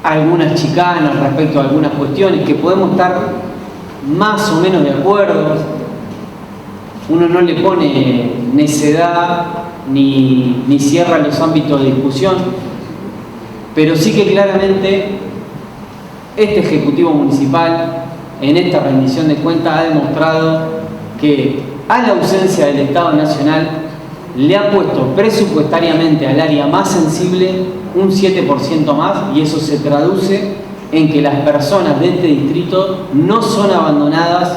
algunas chicanas respecto a algunas cuestiones que podemos estar más o menos de acuerdo. Uno no le pone necedad ni cierra los ámbitos de discusión, pero sí que claramente este Ejecutivo Municipal en esta rendición de cuentas ha demostrado que a la ausencia del Estado Nacional le ha puesto presupuestariamente al área más sensible un 7% más, y eso se traduce en que las personas de este distrito no son abandonadas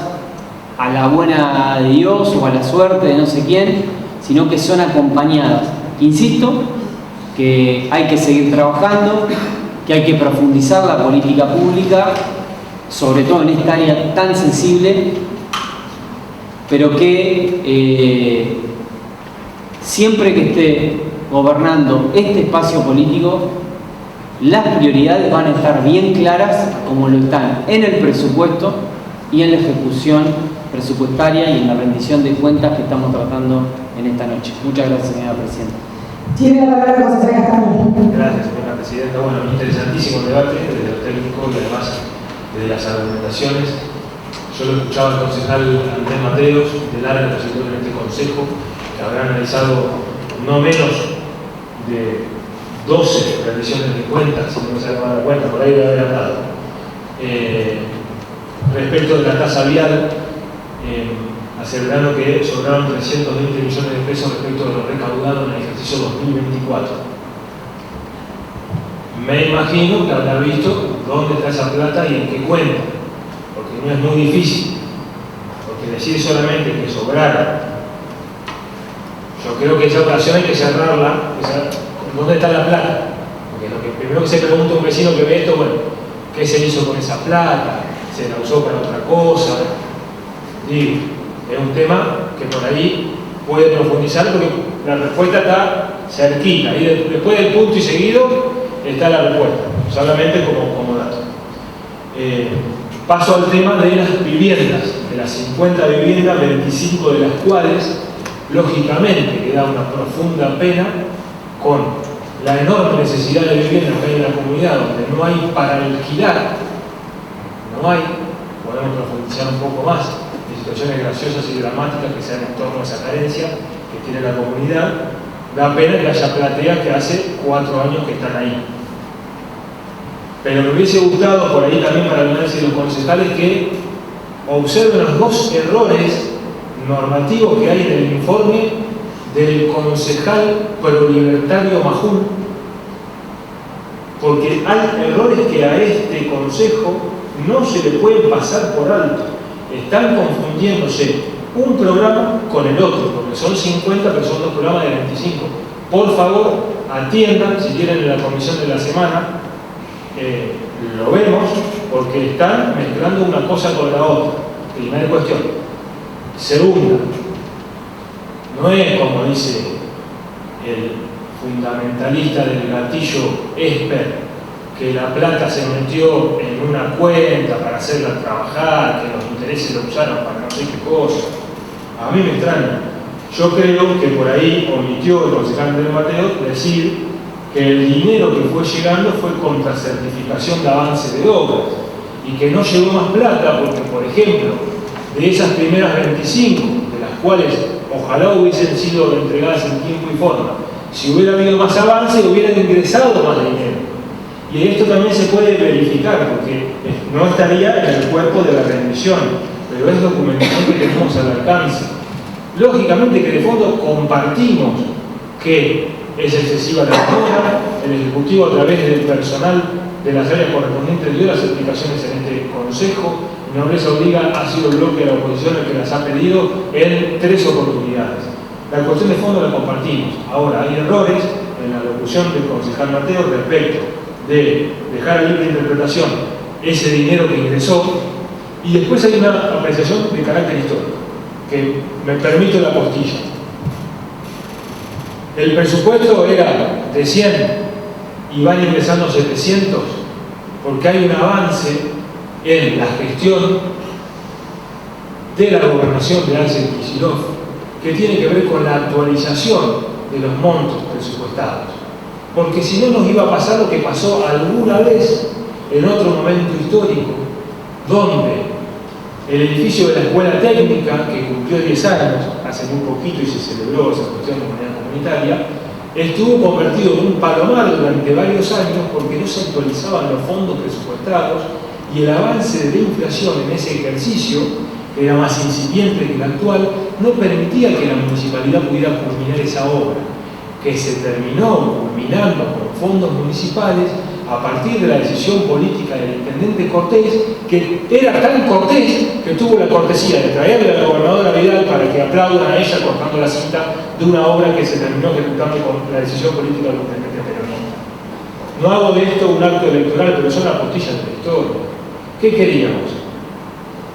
a la buena de Dios o a la suerte de no sé quién, sino que son acompañadas. Insisto, que hay que seguir trabajando, que hay que profundizar la política pública, sobre todo en esta área tan sensible, pero que siempre que esté gobernando este espacio político, las prioridades van a estar bien claras como lo están en el presupuesto y en la ejecución presupuestaria y en la rendición de cuentas que estamos tratando en esta noche. Muchas gracias, señora Presidenta. Tiene la palabra la consejera Castaño. Gracias, señora Presidenta. Bueno, interesantísimo el debate desde lo técnico y además desde las argumentaciones. Yo lo escuchaba al concejal Andrés Mateos, de larga trayectoria en este consejo, que habrá analizado no menos de 12 rendiciones de cuentas, si no se ha dado cuenta, por ahí debe haber andado. Respecto de la tasa vial, asegurando que sobraron 320 millones de pesos respecto de lo recaudado en el ejercicio 2024. Me imagino que habrá visto dónde está esa plata y en qué cuenta, porque no es muy difícil, porque decir solamente que sobraron, yo creo que esa operación hay que cerrarla, ¿dónde está la plata? Porque lo que primero que se pregunta un vecino que ve esto, bueno, ¿qué se hizo con esa plata? ¿Se la usó para otra cosa? Digo, es un tema que por ahí puede profundizar porque la respuesta está cerquita y después del punto y seguido está la respuesta, solamente como dato. Paso al tema de las viviendas, de las 50 viviendas, 25 de las cuales lógicamente queda una profunda pena con la enorme necesidad de vivienda que hay en la comunidad, donde no hay para alquilar, no hay, podemos profundizar un poco más, situaciones graciosas y dramáticas que se dan en torno a esa carencia que tiene la comunidad. Da pena que haya plateas que hace 4 años que están ahí. Pero me hubiese gustado, por ahí también para el análisis de los concejales, que observen los 2 errores normativos que hay en el informe del concejal prolibertario Majul, porque hay errores que a este consejo no se le pueden pasar por alto. Están confundiéndose un programa con el otro, porque son 50, pero son 2 programas de 25. Por favor, atiendan, si quieren en la comisión de la semana, lo vemos, porque están mezclando una cosa con la otra. Primera cuestión. Segunda, no es como dice el fundamentalista del gatillo Esper, que la plata se metió en una cuenta para hacerla trabajar, que los intereses lo usaron para no sé qué cosa. A mí me extraña. Yo creo que por ahí omitió el concejal Andrés Mateo decir que el dinero que fue llegando fue contra certificación de avance de obras y que no llegó más plata porque, por ejemplo, de esas primeras 25, de las cuales ojalá hubiesen sido entregadas en tiempo y forma, si hubiera habido más avance hubieran ingresado más dinero. Y esto también se puede verificar porque no estaría en el cuerpo de la rendición, pero es documentación que tenemos al alcance. Lógicamente que de fondo compartimos que es excesiva la demora, el Ejecutivo a través del personal de las áreas correspondientes dio las explicaciones en este Consejo, Nobleza Obliga ha sido el bloque de la oposición el que las ha pedido en 3 oportunidades. La cuestión de fondo la compartimos. Ahora, hay errores en la locución del concejal Mateo respecto de dejar a libre interpretación ese dinero que ingresó, y después hay una apreciación de carácter histórico, que me permito la postilla. El presupuesto era de 100 y van ingresando 700, porque hay un avance en la gestión de la gobernación de Axel Kicillof, que tiene que ver con la actualización de los montos presupuestados. Porque si no nos iba a pasar lo que pasó alguna vez en otro momento histórico, donde el edificio de la Escuela Técnica, que cumplió 10 años, hace muy poquito y se celebró esa cuestión de manera comunitaria, estuvo convertido en un palomar durante varios años porque no se actualizaban los fondos presupuestados y el avance de la inflación en ese ejercicio, que era más incipiente que el actual, no permitía que la municipalidad pudiera culminar esa obra, que se terminó culminando con fondos municipales a partir de la decisión política del intendente Cortés, que era tan Cortés que tuvo la cortesía de traerle a la gobernadora Vidal para que aplaudan a ella cortando la cinta de una obra que se terminó ejecutando con la decisión política del intendente peronista. No hago de esto un acto electoral, pero son las postillas de la historia. ¿Qué queríamos?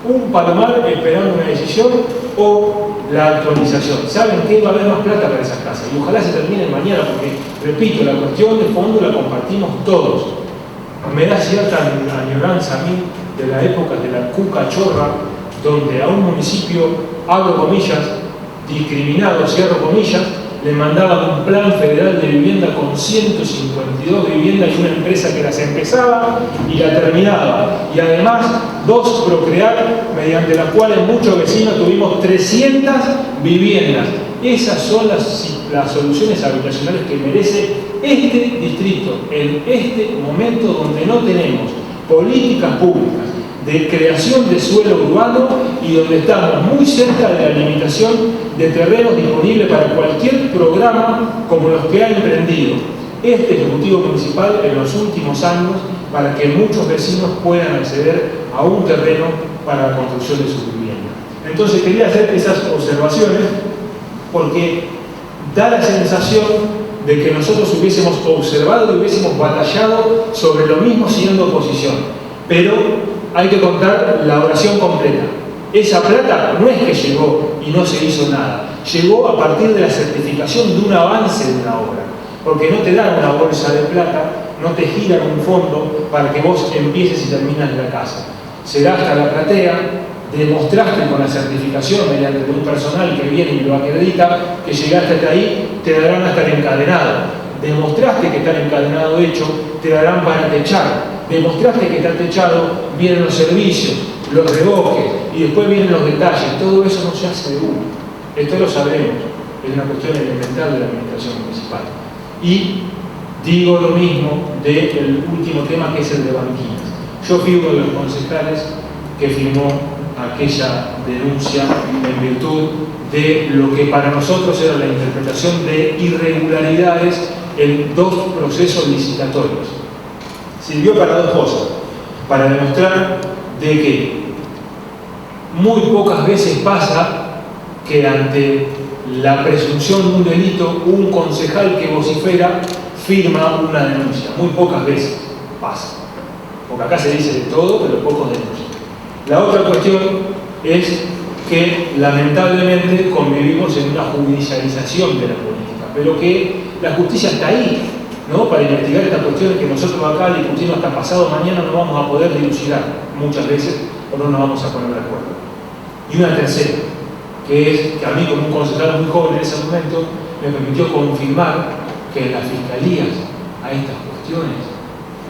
Un palomar esperando una decisión o la actualización. ¿Saben que va a haber más plata para esas casas? Y ojalá se termine mañana, porque, repito, la cuestión de fondo la compartimos todos. Me da cierta añoranza a mí de la época de la cuca chorra, donde a un municipio, abro comillas, discriminado, cierro comillas, le mandaban un plan federal de vivienda con 152 viviendas y una empresa que las empezaba y la terminaba. Y además, 2 Procrear, mediante las cuales muchos vecinos tuvimos 300 viviendas. Esas son las soluciones habitacionales que merece este distrito, en este momento donde no tenemos políticas públicas de creación de suelo urbano y donde estamos muy cerca de la limitación de terrenos disponibles para cualquier programa como los que ha emprendido este Ejecutivo Municipal en los últimos años para que muchos vecinos puedan acceder a un terreno para la construcción de su vivienda. Entonces quería hacer esas observaciones porque da la sensación de que nosotros hubiésemos observado y hubiésemos batallado sobre lo mismo siendo oposición, pero hay que contar la oración completa. Esa plata no es que llegó y no se hizo nada, llegó a partir de la certificación de un avance de una obra, porque no te dan una bolsa de plata, no te giran un fondo para que vos empieces y terminas la casa. Será hasta la platea, demostraste con la certificación mediante un personal que viene y lo acredita que llegaste hasta ahí, te darán hasta el encadenado. Demostraste que está el encadenado hecho, te darán para techar. Demostraste que está techado, vienen los servicios, los revoques y después vienen los detalles. Todo eso no se hace de uno. Esto lo sabremos. Es una cuestión elemental de la administración municipal. Y digo lo mismo del último tema, que es el de banquinas. Yo fui uno de los concejales que firmó aquella denuncia en virtud de lo que para nosotros era la interpretación de irregularidades en 2 procesos licitatorios. Sirvió para 2 cosas: para demostrar de que muy pocas veces pasa que ante la presunción de un delito un concejal que vocifera firma una denuncia. Muy pocas veces pasa, porque acá se dice de todo, pero pocos denuncian. La otra cuestión es que lamentablemente convivimos en una judicialización de la política, pero que la justicia está ahí, ¿no?, para investigar estas cuestiones que nosotros acá discutimos hasta pasado mañana no vamos a poder dilucidar muchas veces o no nos vamos a poner de acuerdo. Y una tercera, que es que a mí como un concejal muy joven en ese momento me permitió confirmar que las fiscalías a estas cuestiones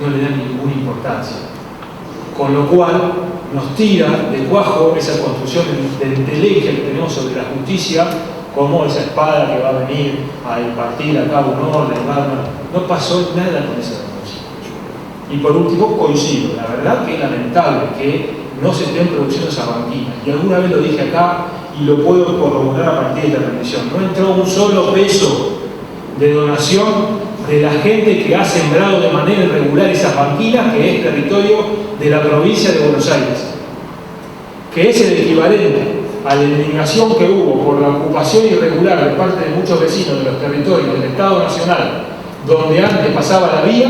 no le dan ninguna importancia, con lo cual nos tira de cuajo esa construcción de entelequia que tenemos sobre la justicia como esa espada que va a venir a impartir acá un orden. No pasó nada con esa denuncia. Y por último, coincido, la verdad que es lamentable que no se estén produciendo esas banquinas. Y alguna vez lo dije acá y lo puedo corroborar a partir de esta transmisión. No entró un solo peso de donación de la gente que ha sembrado de manera irregular esas banquinas, que es territorio de la provincia de Buenos Aires, que es el equivalente a la indignación que hubo por la ocupación irregular de parte de muchos vecinos de los territorios del Estado Nacional, donde antes pasaba la vía,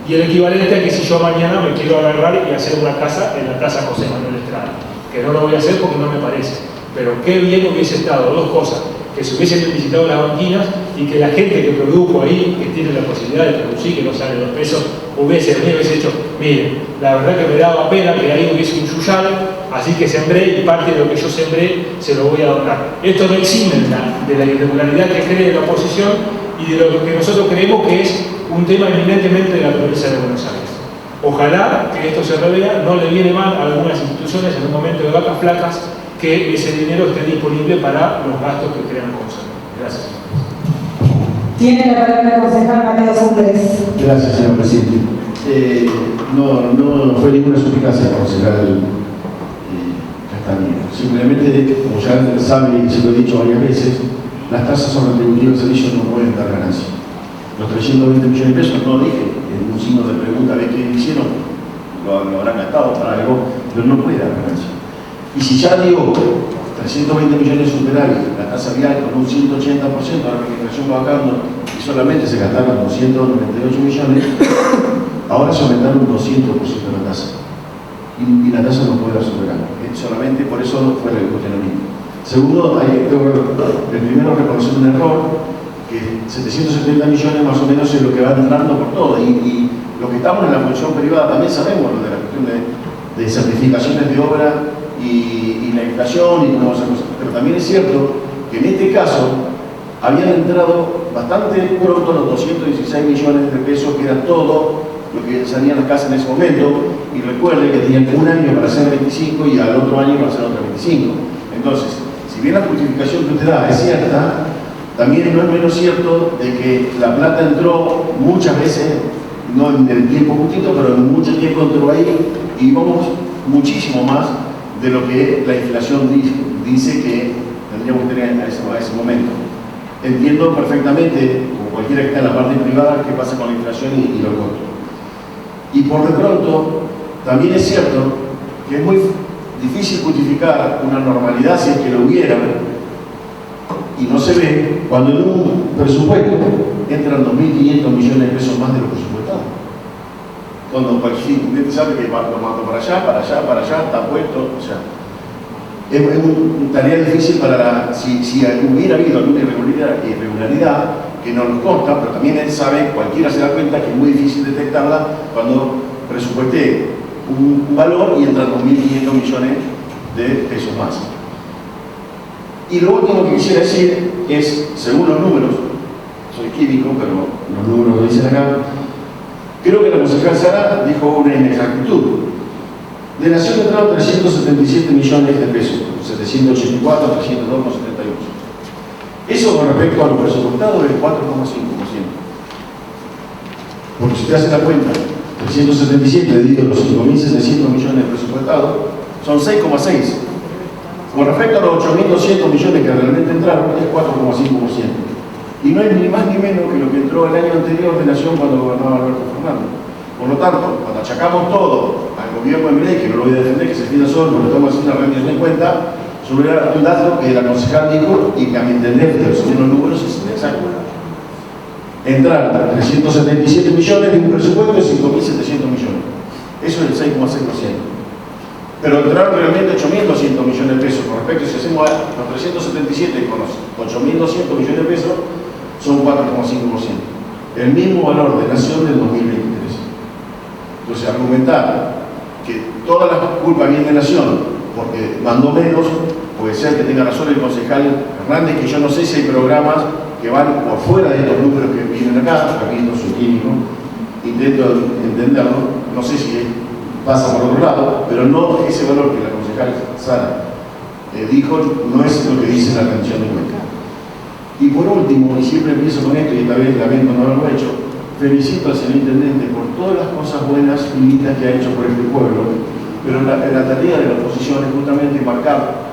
y el equivalente a que si yo mañana me quiero agarrar y hacer una casa en la Plaza José Manuel Estrada, que no lo voy a hacer porque no me parece, pero qué bien hubiese estado, 2 cosas: que se hubiesen visitado las banquinas y que la gente que produjo ahí, que tiene la posibilidad de producir, que no sale 2 pesos, hubiese hecho: miren, la verdad que me daba pena que ahí hubiese un yuyal, así que sembré y parte de lo que yo sembré se lo voy a donar. Esto no exime de la irregularidad que cree la oposición y de lo que nosotros creemos que es un tema eminentemente de la provincia de Buenos Aires. Ojalá que esto se revea, no le viene mal a algunas instituciones en un momento de vacas flacas que ese dinero esté disponible para los gastos que crean cosas. Gracias. Tiene la palabra el concejal Mateo Sandrés. Gracias, señor presidente. No fue ninguna suspicacia, concejal Castañeda. Simplemente, como ya sabe y se lo he dicho varias veces, las tasas sobre retributivos de servicios no pueden dar ganancia. Los 320 millones de pesos, no dije, en un signo de pregunta de qué hicieron, lo habrán gastado para algo, pero no puede dar ganancia. Y si ya digo 320 millones de superávit, la tasa vial con un 180%, la administración va bajando y solamente se gastaron 298 millones, ahora se aumentaron un 200% de la tasa. Y la tasa no puede superar. Solamente por eso no fue el cuestionamiento. Segundo, hay que primero reconocer un error, que 770 millones más o menos es lo que va entrando por todo. Y los que estamos en la función privada también sabemos lo de la cuestión de certificaciones de obra y la inflación y todas esas cosas. Pero también es cierto que en este caso habían entrado bastante pronto los 216 millones de pesos, que era todo lo que salía en la casa en ese momento, y recuerde que tenían un año para hacer 25 y al otro año para hacer otro 25. Entonces, si bien la justificación que usted da es cierta, también no es menos cierto de que la plata entró muchas veces, no en el tiempo justito, pero en mucho tiempo entró ahí, y vamos muchísimo más de lo que la inflación dice que tendríamos que tener a ese momento. Entiendo perfectamente, como cualquiera que está en la parte privada, qué pasa con la inflación y los costos. Y por de pronto, también es cierto que es muy difícil justificar una normalidad, si es que lo hubiera, y no se ve, cuando en un presupuesto entran 2.500 millones de pesos más de lo presupuestado. Cuando usted sabe que va tomando para allá, está puesto, o sea, es una tarea difícil para si hubiera habido alguna irregularidad, que no nos consta, pero también él sabe, cualquiera se da cuenta que es muy difícil detectarla cuando presupuesté un valor y entran 2.500 millones de pesos más. Y lo último que quisiera decir es, según los números, soy químico, pero los números lo dicen acá, creo que la concejal Sara dijo una inexactitud. De Nación entraron 377 millones de pesos, 784, 302,78. Eso con respecto a lo presupuestado es 4,5%. Porque si usted hace la cuenta, 377 dividido los 5.700 millones presupuestados, son 6,6%. Con respecto a los 8.200 millones que realmente entraron, es 4,5%. Y no es ni más ni menos que lo que entró el año anterior de Nación cuando gobernaba Alberto Fernández. Por lo tanto, cuando achacamos todo al gobierno de Milei, que no lo voy a defender, que se fija solo, porque estamos haciendo una rendición de cuenta, sobre un dato que la concejal dijo y que a mi entender, de los números, es exacto. Entraron 377 millones de un presupuesto de 5.700 millones. Eso es el 6,6%. Pero entraron realmente 8.200 millones de pesos. Con respecto, si hacemos los 377 con los 8.200 millones de pesos, son 4,5%. El mismo valor de Nación del 2023. Entonces, argumentar que toda la culpa viene de Nación porque mandó menos, puede ser que tenga razón el concejal Hernández, que yo no sé si hay programas que van por fuera de estos números que vienen acá, aquí no soy químico, intento entenderlo, no sé si pasa por otro lado, pero no ese valor que la concejal Sara dijo, no es lo que dice la rendición de cuentas. Y por último, y siempre empiezo con esto, y esta vez lamento no haberlo hecho, felicito al señor Intendente por todas las cosas buenas y lindas que ha hecho por este pueblo, pero la tarea de la oposición es justamente marcar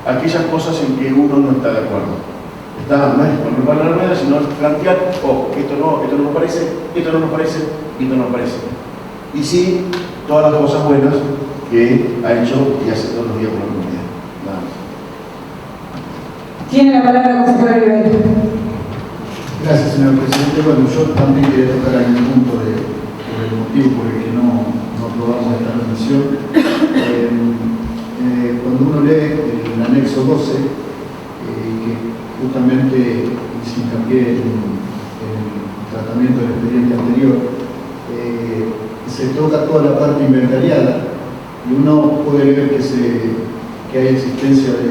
aquellas cosas en que uno no está de acuerdo. No es poner para la rueda, sino plantear, esto no nos parece, esto no nos parece, esto no nos parece. Y sí, todas las cosas buenas que ha hecho y hace todos los días por la comunidad. Nada más. Tiene la palabra el consejero Rivera. Gracias, señor presidente. Bueno, yo también quería tocar algún punto por el motivo por el que no aprobamos esta rendición. Cuando uno lee el anexo 12, que justamente hice hincapié en el tratamiento del expediente anterior, se toca toda la parte inventariada y uno puede ver que hay existencia de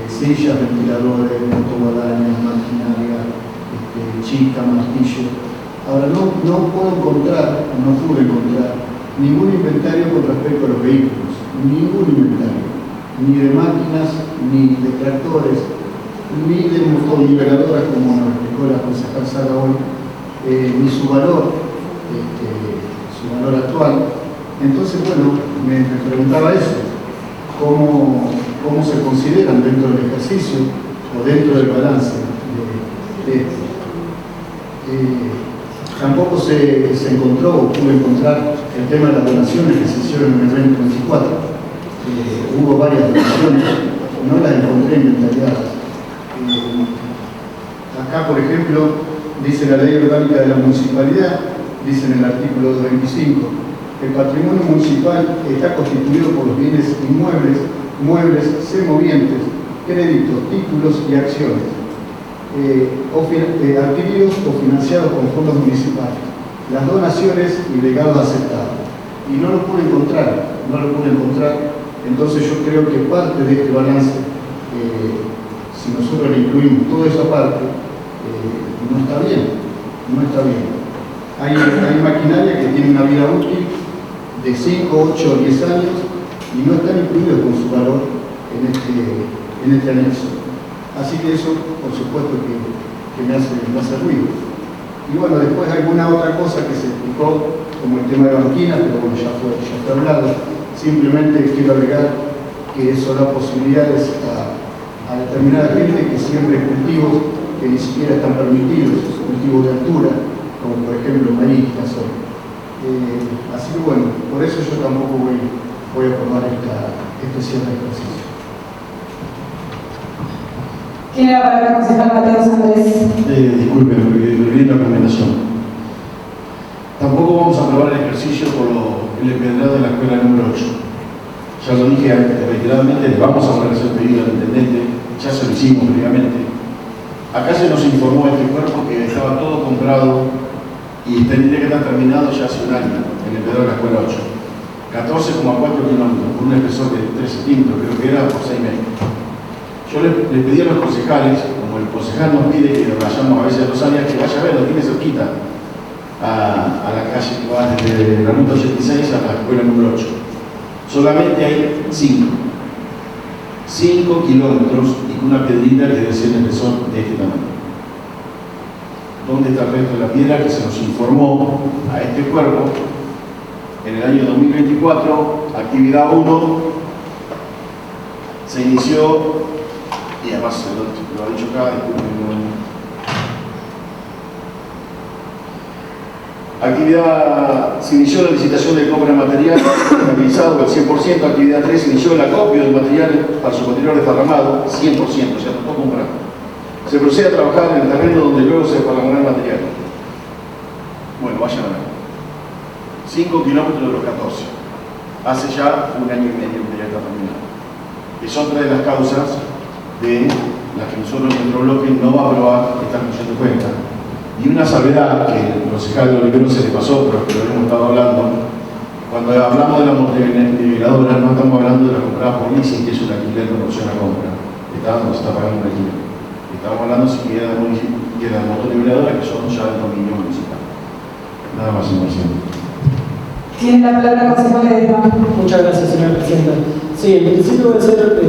sillas, ventiladores, motoguadañas, maquinaria, chica, martillo. Ahora no pude encontrar ningún inventario con respecto a los vehículos, ningún inventario, ni de máquinas, ni de tractores, ni de motoniveladoras, como nos explicó la concejal Sara hoy, ni su valor actual. Entonces, bueno, me preguntaba eso, cómo se consideran dentro del ejercicio o dentro del balance de esto. Tampoco se encontró, o pude encontrar el tema de las donaciones que se hicieron en el 2024. Hubo varias donaciones, no las encontré inventariadas. Acá, por ejemplo, dice la ley orgánica de la municipalidad, dice en el artículo 25, el patrimonio municipal está constituido por los bienes inmuebles, muebles, semovientes, créditos, títulos y acciones adquiridos o financiados con fondos municipales, las donaciones y legados aceptados. Y no lo pude encontrar, entonces yo creo que parte de este balance, si nosotros le incluimos toda esa parte, no está bien. Hay maquinaria que tiene una vida útil de 5, 8 o 10 años y no están incluidos con su valor en este anexo. Así que eso, por supuesto, que me hace ruido. Y bueno, después alguna otra cosa que se explicó, como el tema de banquinas, pero bueno, ya fue hablado. Simplemente quiero agregar que eso da posibilidades a determinada gente que siempre cultivos que ni siquiera están permitidos, cultivos de altura, como por ejemplo maíz, soja. Así que bueno, por eso yo tampoco voy a aprobar este cierre de ejercicio. Tiene la palabra el concejal Mateo Andrés. Disculpe, me olvidé la recomendación. Tampoco vamos a aprobar el ejercicio por el empedrado de la escuela número 8. Ya lo dije reiteradamente, le vamos a volver a hacer pedido al intendente, ya se lo hicimos previamente. Acá se nos informó este cuerpo que estaba todo comprado y tendría que estar terminado ya hace un año, el empedrado de la escuela 8. 14,4 kilómetros, por un espesor de 3 centímetros, creo que era por 6 metros. Yo le pedí a los concejales, como el concejal nos pide que vayamos a veces a Rosalia, que vaya a ver, lo tiene cerquita, a la calle que va desde la ruta 86 a la escuela número 8. Solamente hay 5 kilómetros y con una piedrita que debe ser el espesor de este tamaño. ¿Dónde está el resto de la piedra que se nos informó a este cuerpo? En el año 2024, actividad 1, se inició, y además lo ha dicho acá, se inició la licitación de compra de material realizado al 100%, actividad 3, se inició el acopio del material para su posterior desparramado, 100%, ya no puedo comprar. Se procede a trabajar en el terreno donde luego se desparramará el material. Bueno, vayan a ver. 5 kilómetros de los 14. Hace ya un año y medio que ya está terminado. Es otra de las causas de las que nosotros en nuestro bloque no va a aprobar esta función de cuenta. Y una salvedad que el concejal de Olivero se le pasó, pero que lo hemos estado hablando, cuando hablamos de la montevideradora no estamos hablando de la comprada por leasing, que es un alquiler con opción a compra. Se está pagando un alquiler. Estamos hablando si queda de montevideradora, que son ya del dominio municipal. Nada más, señor presidente. Tiene la palabra el concejal Ledesma. Muchas gracias, señora presidenta. Sí, en principio voy a hacer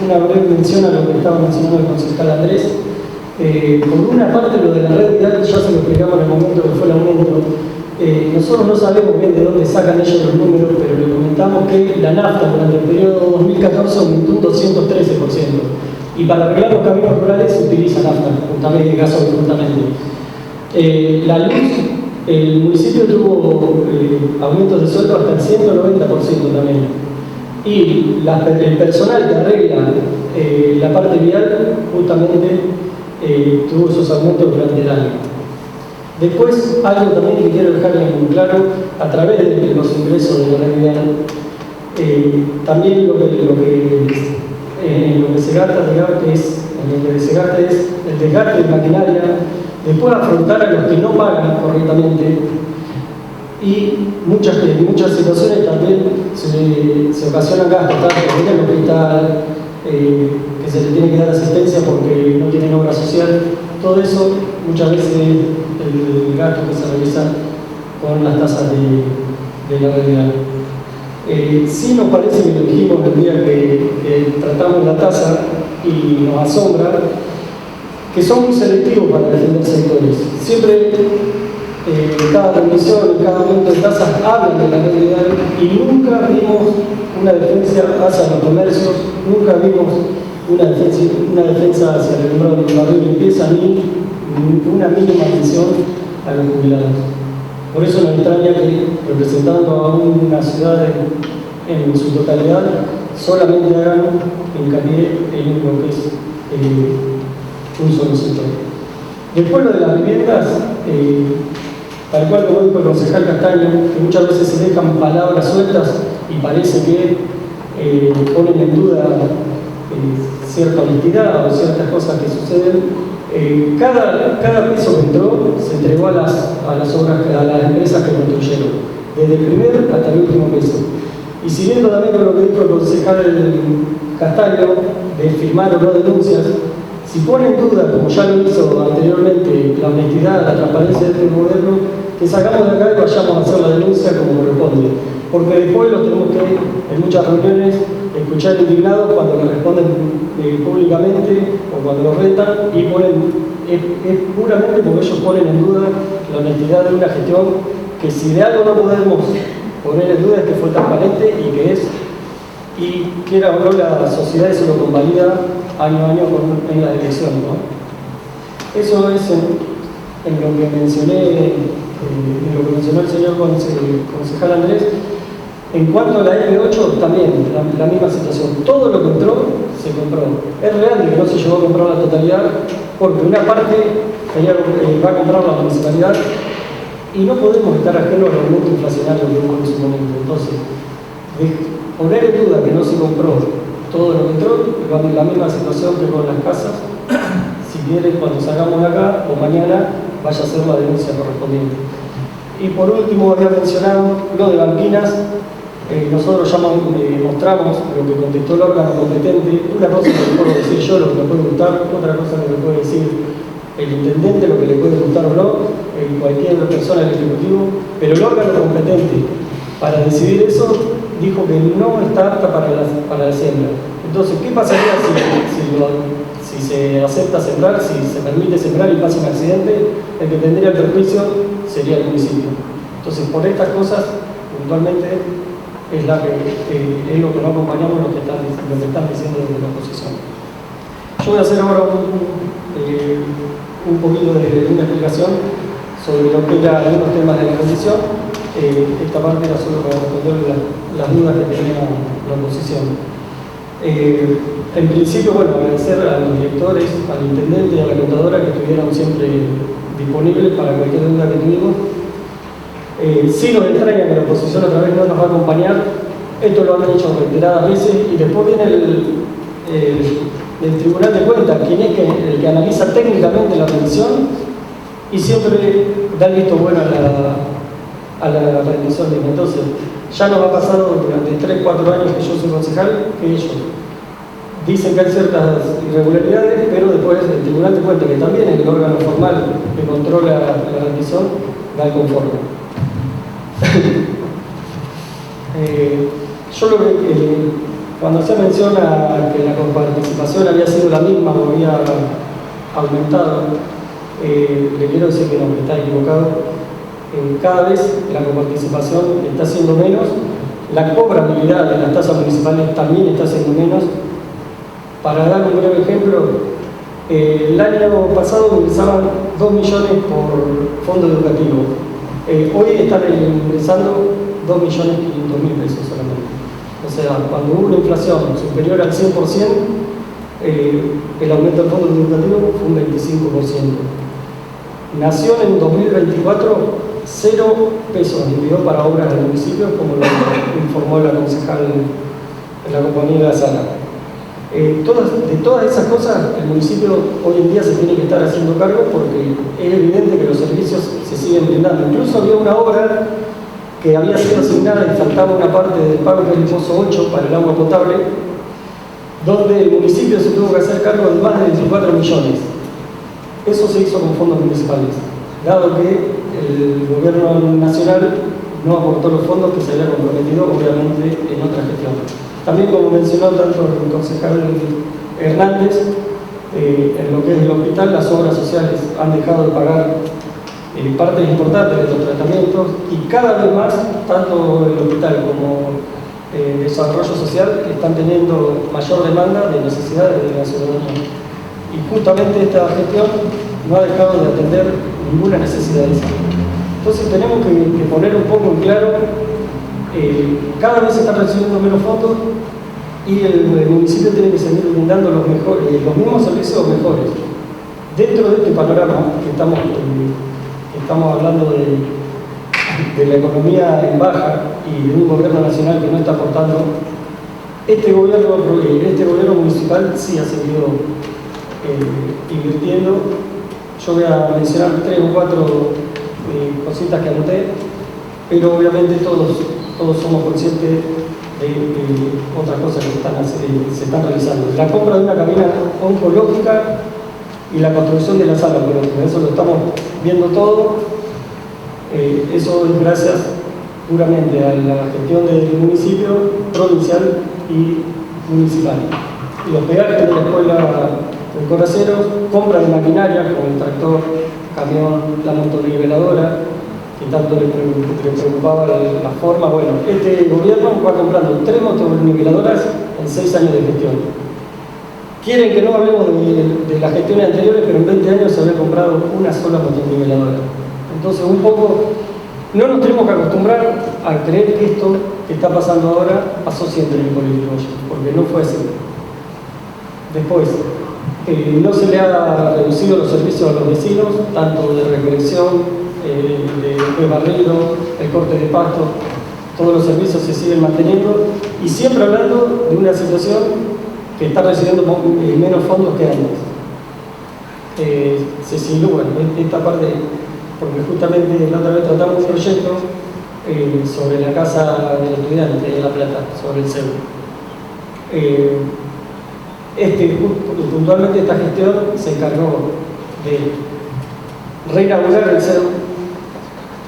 una breve mención a lo que estaba mencionando el concejal Andrés. Por una parte, lo de la red vial ya se lo explicamos en el momento que fue el aumento. Nosotros no sabemos bien de dónde sacan ellos los números, pero le comentamos que la nafta durante el periodo 2014 aumentó un 213%. Y para arreglar los caminos rurales se utiliza nafta, justamente, gasoil, justamente. La luz, el municipio tuvo aumentos de sueldo hasta el 190% también. Y el personal que arregla la parte vial, justamente tuvo esos aumentos durante el año. Después, algo también que quiero dejar en claro, a través de los ingresos de la red vial, también lo que se gasta, es el desgaste de maquinaria, después afrontar a los que no pagan correctamente, y muchas situaciones también se ocasionan gastos, tanto en el hospital, que se le tiene que dar asistencia porque no tienen obra social. Todo eso, muchas veces, el gasto que se realiza con las tasas de la red vial. Sí nos parece, que lo dijimos el día que tratamos la tasa, y nos asombra que son muy selectivos para defender sectores. Siempre, cada comisión, cada aumento de tasas hablan de la red vial, y nunca vimos una defensa hacia los comercios, nunca vimos una defensa hacia el alumbrado de barrio de limpieza, ni una mínima atención a los jubilados. Por eso nos extraña que, representando a una ciudad en su totalidad, solamente hagan hincapié en lo que es un solo sector. Después, lo de las viviendas, tal cual como dijo el concejal Castaño, que muchas veces se dejan palabras sueltas y parece que ponen en duda cierta honestidad o ciertas cosas que suceden. Cada peso que entró se entregó a las obras, a las empresas que construyeron, desde el primer hasta el último peso. Y siguiendo también con lo que dijo el concejal Castaño, de firmar o no denuncias, si pone en duda, como ya lo hizo anteriormente, la honestidad, la transparencia de este gobierno, que sacamos de acá y vayamos a hacer la denuncia como corresponde. Porque después lo tenemos que, en muchas reuniones, escuchar indignados cuando le responden públicamente o cuando los retan y ponen, es puramente porque ellos ponen en duda la honestidad de una gestión que si de algo no podemos poner en duda es que fue transparente y que es, y quiera o no la sociedad eso lo convalida año a año en la elección, ¿no? Eso es en lo que mencioné, en lo que mencionó el señor concejal Andrés. En cuanto a la F8, también la misma situación. Todo lo que entró, se compró. Es real que no se llegó a comprar la totalidad, porque una parte va a comprar la municipalidad y no podemos estar ajenos al aumento inflacionario que hubo en su momento. Entonces, poner en duda que no se compró todo lo que entró, la misma situación que con las casas. Si quieren, cuando salgamos de acá o mañana, vaya a hacer la denuncia correspondiente. Y por último, había mencionado lo de Banquinas. Nosotros ya mostramos lo que contestó el órgano competente. Una cosa que puedo decir yo, lo que me puede gustar, otra cosa que me puede decir el intendente, lo que le puede gustar o no, cualquier persona del Ejecutivo, pero el órgano competente para decidir eso dijo que no está apta para la siembra. Entonces, ¿qué pasaría si se acepta sembrar, si se permite sembrar y pasa un accidente? El que tendría el perjuicio sería el municipio. Entonces, por estas cosas, puntualmente, es lo que no acompañamos lo que están diciendo desde la oposición. Yo voy a hacer ahora un poquito de una explicación sobre lo que eran algunos temas de la condición. Esta parte era solo para responder las dudas que tenía la oposición. En principio, bueno, agradecer a los directores, al intendente y a la contadora que estuvieron siempre disponibles para cualquier duda que tuvimos. Sí nos extraña que la oposición otra vez no nos va a acompañar. Esto lo han hecho reiteradas veces y después viene el Tribunal de Cuentas, quien es el que analiza técnicamente la rendición y siempre da el visto bueno a la rendición. Entonces, ya nos ha pasado durante 3-4 años que yo soy concejal, que ellos dicen que hay ciertas irregularidades, pero después el Tribunal de Cuentas, que también es el órgano formal que controla la rendición, da el conforme. Yo lo que cuando se menciona que la coparticipación había sido la misma o había aumentado, le quiero decir que no, que está equivocado. Cada vez la coparticipación está siendo menos, la cobrabilidad de las tasas municipales también está siendo menos. Para dar un breve ejemplo, el año pasado ingresaban 2 millones por fondo educativo. Hoy están ingresando 2.500.000 pesos solamente. O sea, cuando hubo una inflación superior al 100%, el aumento del fondo educativo fue un 25%. Nación en 2024, 0 pesos envió para obras del municipio, como lo informó la concejal en la compañía Sala. De todas esas cosas, el municipio hoy en día se tiene que estar haciendo cargo porque es evidente que los servicios se siguen brindando. Incluso había una obra que había sido asignada y faltaba una parte del pago del pozo 8 para el agua potable, donde el municipio se tuvo que hacer cargo de más de 24 millones. Eso se hizo con fondos municipales, dado que el gobierno nacional no aportó los fondos que se había comprometido, obviamente, en otra gestión. También, como mencionó tanto el concejal Hernández, en lo que es el hospital, las obras sociales han dejado de pagar partes importantes de los tratamientos y cada vez más, tanto el hospital como el desarrollo social están teniendo mayor demanda de necesidades de la ciudadanía. Y justamente esta gestión no ha dejado de atender ninguna necesidad de esa. Entonces tenemos que poner un poco en claro, cada vez se están recibiendo menos fondos y el municipio tiene que seguir brindando los mismos servicios mejores. Dentro de este panorama que estamos hablando de la economía en baja y de un gobierno nacional que no está aportando, este gobierno municipal sí ha seguido invirtiendo. Yo voy a mencionar 3 o 4 cositas que anoté, pero obviamente todos somos conscientes de otras cosas que se están realizando. La compra de una cabina oncológica y la construcción de la sala oncológica, eso lo estamos viendo todo. Eso es gracias puramente a la gestión del municipio, provincial y municipal. Y los peajes de la escuela de Coraceros, compra de maquinaria como el tractor, camión, la motoniveladora, que tanto le preocupaba la forma. Bueno, este gobierno va comprando 3 motoniveladoras en 6 años de gestión. Quieren que no hablemos de las gestiones anteriores, pero en 20 años se había comprado una sola motoniveladora. Entonces, un poco, no nos tenemos que acostumbrar a creer que esto que está pasando ahora pasó siempre en el político, porque no fue así. Después, no se le ha reducido los servicios a los vecinos, tanto de recolección, de barrido, el corte de pasto, todos los servicios se siguen manteniendo y siempre hablando de una situación que está recibiendo menos fondos que antes. Se silúa esta parte, porque justamente la otra vez tratamos un proyecto sobre la casa del estudiante de La Plata, sobre el CEU. Puntualmente esta gestión se encargó de reinaugurar el CEU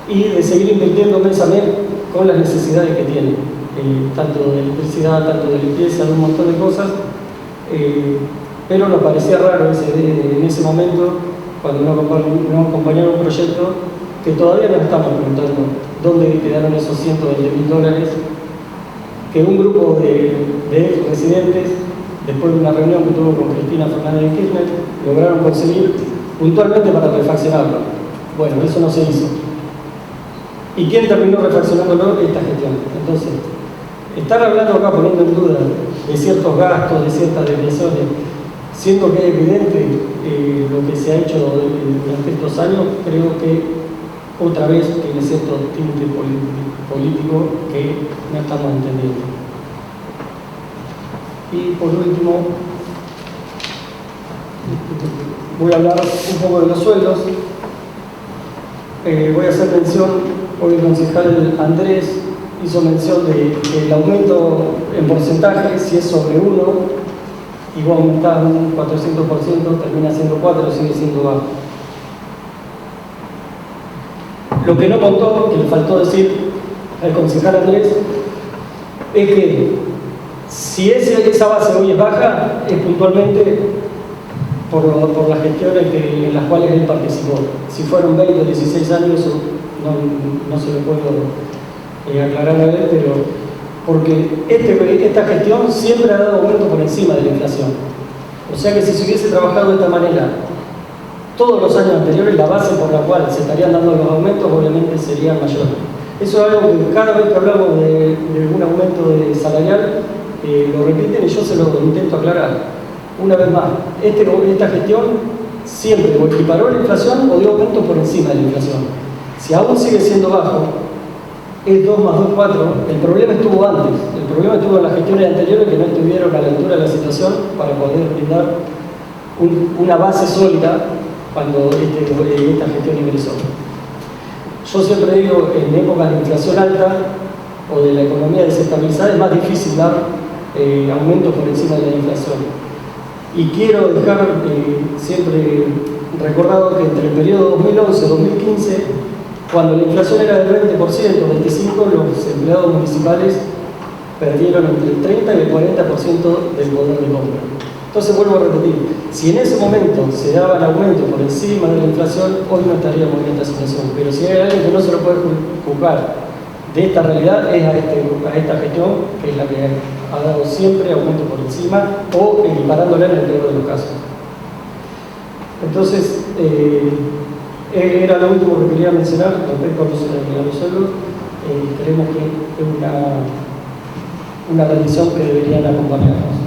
y de seguir invirtiendo mes a mes con las necesidades que tiene, tanto de electricidad, tanto de limpieza, de un montón de cosas, pero nos parecía raro en ese momento, cuando nos acompañaron un proyecto, que todavía nos estamos preguntando dónde quedaron esos $120.000 que un grupo de residentes, después de una reunión que tuvo con Cristina Fernández de Kirchner, lograron conseguir puntualmente para refaccionarlo. Bueno, eso no se hizo. ¿Y quién terminó refaccionándolo? Esta gestión. Entonces, estar hablando acá poniendo en duda de ciertos gastos, de ciertas desviaciones, siendo que es evidente lo que se ha hecho durante estos años, creo que otra vez tiene cierto tinte político que no estamos entendiendo. Y por último, voy a hablar un poco de los sueldos. Voy a hacer mención, hoy el concejal Andrés hizo mención de que el aumento en porcentaje, si es sobre 1, y va a aumentar un 400%, termina siendo 4, sigue siendo bajo. Lo que no contó, que le faltó decir al concejal Andrés, es que si esa base hoy es baja, es puntualmente por las gestiones en las cuales él participó. Si fueron 20 o 16 años, no se lo puedo aclarar a él, pero porque esta gestión siempre ha dado aumento por encima de la inflación. O sea que si se hubiese trabajado de esta manera todos los años anteriores, la base por la cual se estarían dando los aumentos obviamente sería mayor. Eso es algo que cada vez que hablamos de un aumento salarial, lo repiten y yo se lo intento aclarar. Una vez más, esta gestión siempre o equiparó la inflación o dio aumentos por encima de la inflación. Si aún sigue siendo bajo, es 2 más 2, 4. El problema estuvo antes. El problema estuvo en las gestiones anteriores que no estuvieron a la altura de la situación para poder brindar una base sólida cuando esta gestión ingresó. Yo siempre digo, en épocas de inflación alta o de la economía desestabilizada, es más difícil dar aumentos por encima de la inflación. Y quiero dejar siempre recordado que entre el periodo 2011 y 2015, cuando la inflación era del 20%, 25%, los empleados municipales perdieron entre el 30 y el 40% del poder de compra. Entonces vuelvo a repetir, si en ese momento se daban aumentos por encima de la inflación, hoy no estaríamos en esta situación. Pero si hay alguien que no se lo puede juzgar de esta realidad, es a esta gestión, que es la que ha dado siempre aumento por encima o equiparándola en el peor de los casos. Entonces, era lo último que quería mencionar respecto a los sueldos. Creemos que es una rendición que deberían acompañarnos.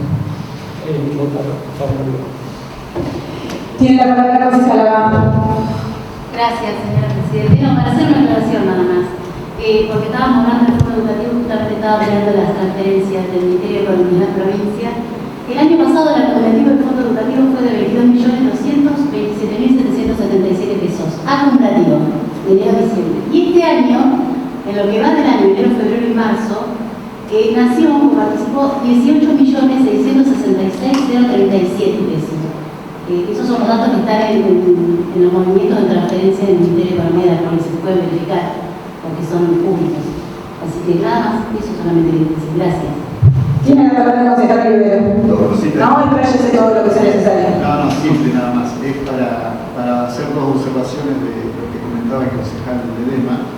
Tiene la palabra la concejala. Gracias, señora presidenta. Para hacer una aclaración nada más. porque estábamos hablando del fondo educativo, justamente estaba hablando de las transferencias del Ministerio de Economía de la provincia. El año pasado el acumulativo del fondo educativo fue de 22.227.777 pesos, acumulativo, de enero a diciembre. Y este año, en lo que va del año, enero, febrero y marzo, Nación participó 18.666.037 pesos. Esos son los datos que están en los movimientos de transferencia del Ministerio de Economía de la provincia, se pueden verificar, porque son públicos. Así que nada más, eso solamente quería decir. Gracias. Tiene la palabra el concejal Rivero. No, expláyese todo lo que sea necesario. No, simple nada más. Es para hacer dos observaciones de lo que comentaba el concejal Ledesma,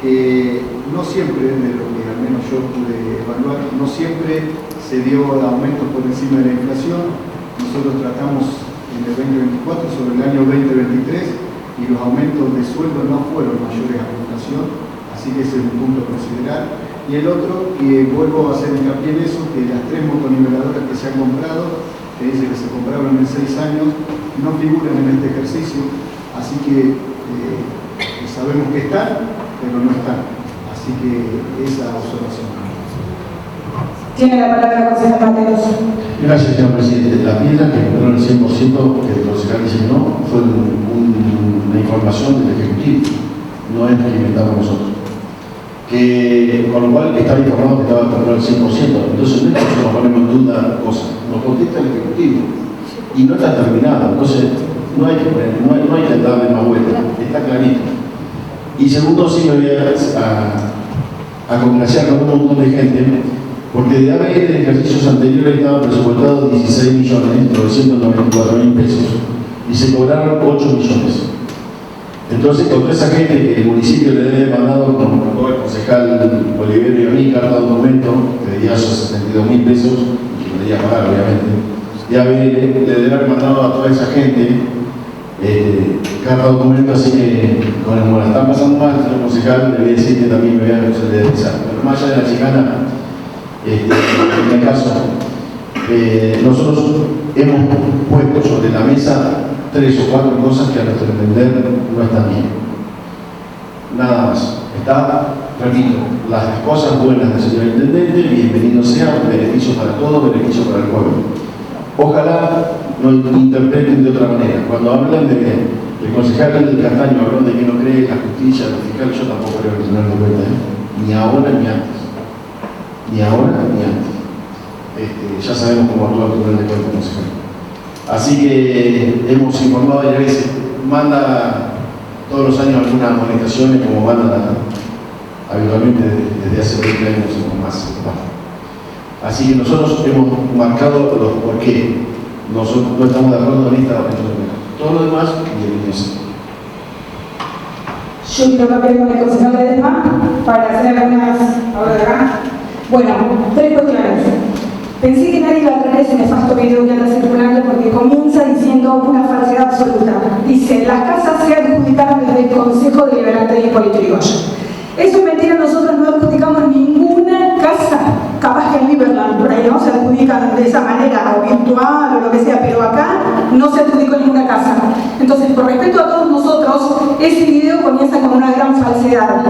que no siempre, de lo que al menos yo pude evaluar, no siempre se dio aumentos por encima de la inflación. Nosotros tratamos en el 2024 sobre el año 2023 y los aumentos de sueldo no fueron mayores a la inflación, así que ese es un punto a considerar. Y el otro, y vuelvo a hacer hincapié en eso, que las 3 motoniveladoras que se han comprado, que dice que se compraron en 6 años, no figuran en este ejercicio, así que sabemos que están, pero no están. Así que esa observación. Tiene la palabra el concejal Mateos. Gracias, señor presidente. La piedra que compró el 100% que el concejal diseñó fue una información del Ejecutivo, no es que inventamos nosotros. Con lo cual estaba informado que estaba comprado el 100%. Entonces no es que nosotros ponemos en duda cosas, nos contesta el Ejecutivo y no está terminado. Entonces no hay que darle más vuelta, está clarito. Y segundo, sí me voy a congraciar con un montón de gente, porque de haber en ejercicios anteriores estaban presupuestados 16.994.000 pesos y se cobraron 8 millones. Entonces, con toda esa gente que el municipio le debe mandado, como contó el concejal Olivero y a mí, carta de documento, que debía esos 72.000 pesos, que lo debía pagar, obviamente, ya le debe haber mandado a toda esa gente carta de documento, así que, como la están pasando mal, el señor concejal, le voy a decir que también me voy a solidarizar. Pero más allá de la chicana, en este caso, nosotros hemos puesto sobre la mesa 3 o 4 cosas que a nuestro entender no están bien. Nada más. Está, repito, las cosas buenas del señor intendente, bienvenido sea, beneficio para todos, beneficio para el pueblo. Ojalá no interpreten de otra manera. Cuando hablan de que el concejal del Castaño habló de que no cree en la justicia, en lo fiscal, yo tampoco creo que tener de cuenta, ni ahora ni antes. Ni ahora ni antes. Ya sabemos cómo actúa el Tribunal de Cuentas, concejal. Así que hemos informado y a veces manda todos los años algunas amonestaciones como mandan habitualmente desde hace 20 años o más. Así que nosotros hemos marcado los por qué nosotros no estamos de acuerdo en esta amonestación. Todo lo demás, bienvenido sea. Yo quiero cambiar con el concejal Ledesma para hacer algunas. Ahora de acá. Bueno, 3 cuestiones. Pensé que nadie iba a traer ese nefasto video que anda circulando porque comienza diciendo una falsedad absoluta. Dice, las casas se adjudicaron desde el Consejo Deliberante de Hipólito Yrigoyen. Eso es mentira, nosotros no adjudicamos ninguna casa. Capaz que en Liberland, por ahí no se adjudican de esa manera, o virtual o lo que sea, pero acá no se adjudicó ninguna casa. Entonces, por respeto a todos nosotros, ese video comienza con una gran falsedad.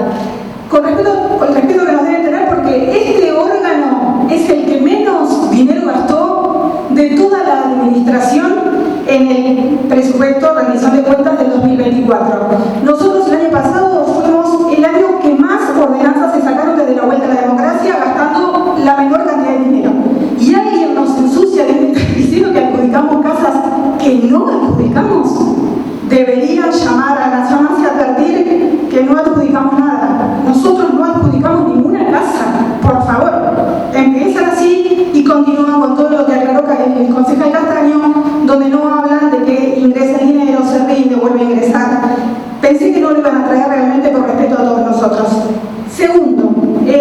Con respeto que nos deben tener, porque este órgano es el que menos dinero gastó de toda la administración en el presupuesto de rendición de cuentas del 2024. Nosotros el año pasado fuimos el año que más ordenanzas se sacaron desde la vuelta a la democracia, gastando la menor cantidad de dinero. Y alguien nos ensucia diciendo que adjudicamos casas que no adjudicamos. Deberían llamar a la Nación y advertir que no adjudicamos nada. Nosotros no adjudicamos ninguna casa, por favor. Empiezan así y continúan con todo lo que aclaró el concejal Castaño, donde no hablan de que ingresa el dinero, se rinde, vuelve a ingresar. Pensé que no lo iban a traer realmente por respeto a todos nosotros. Segundo,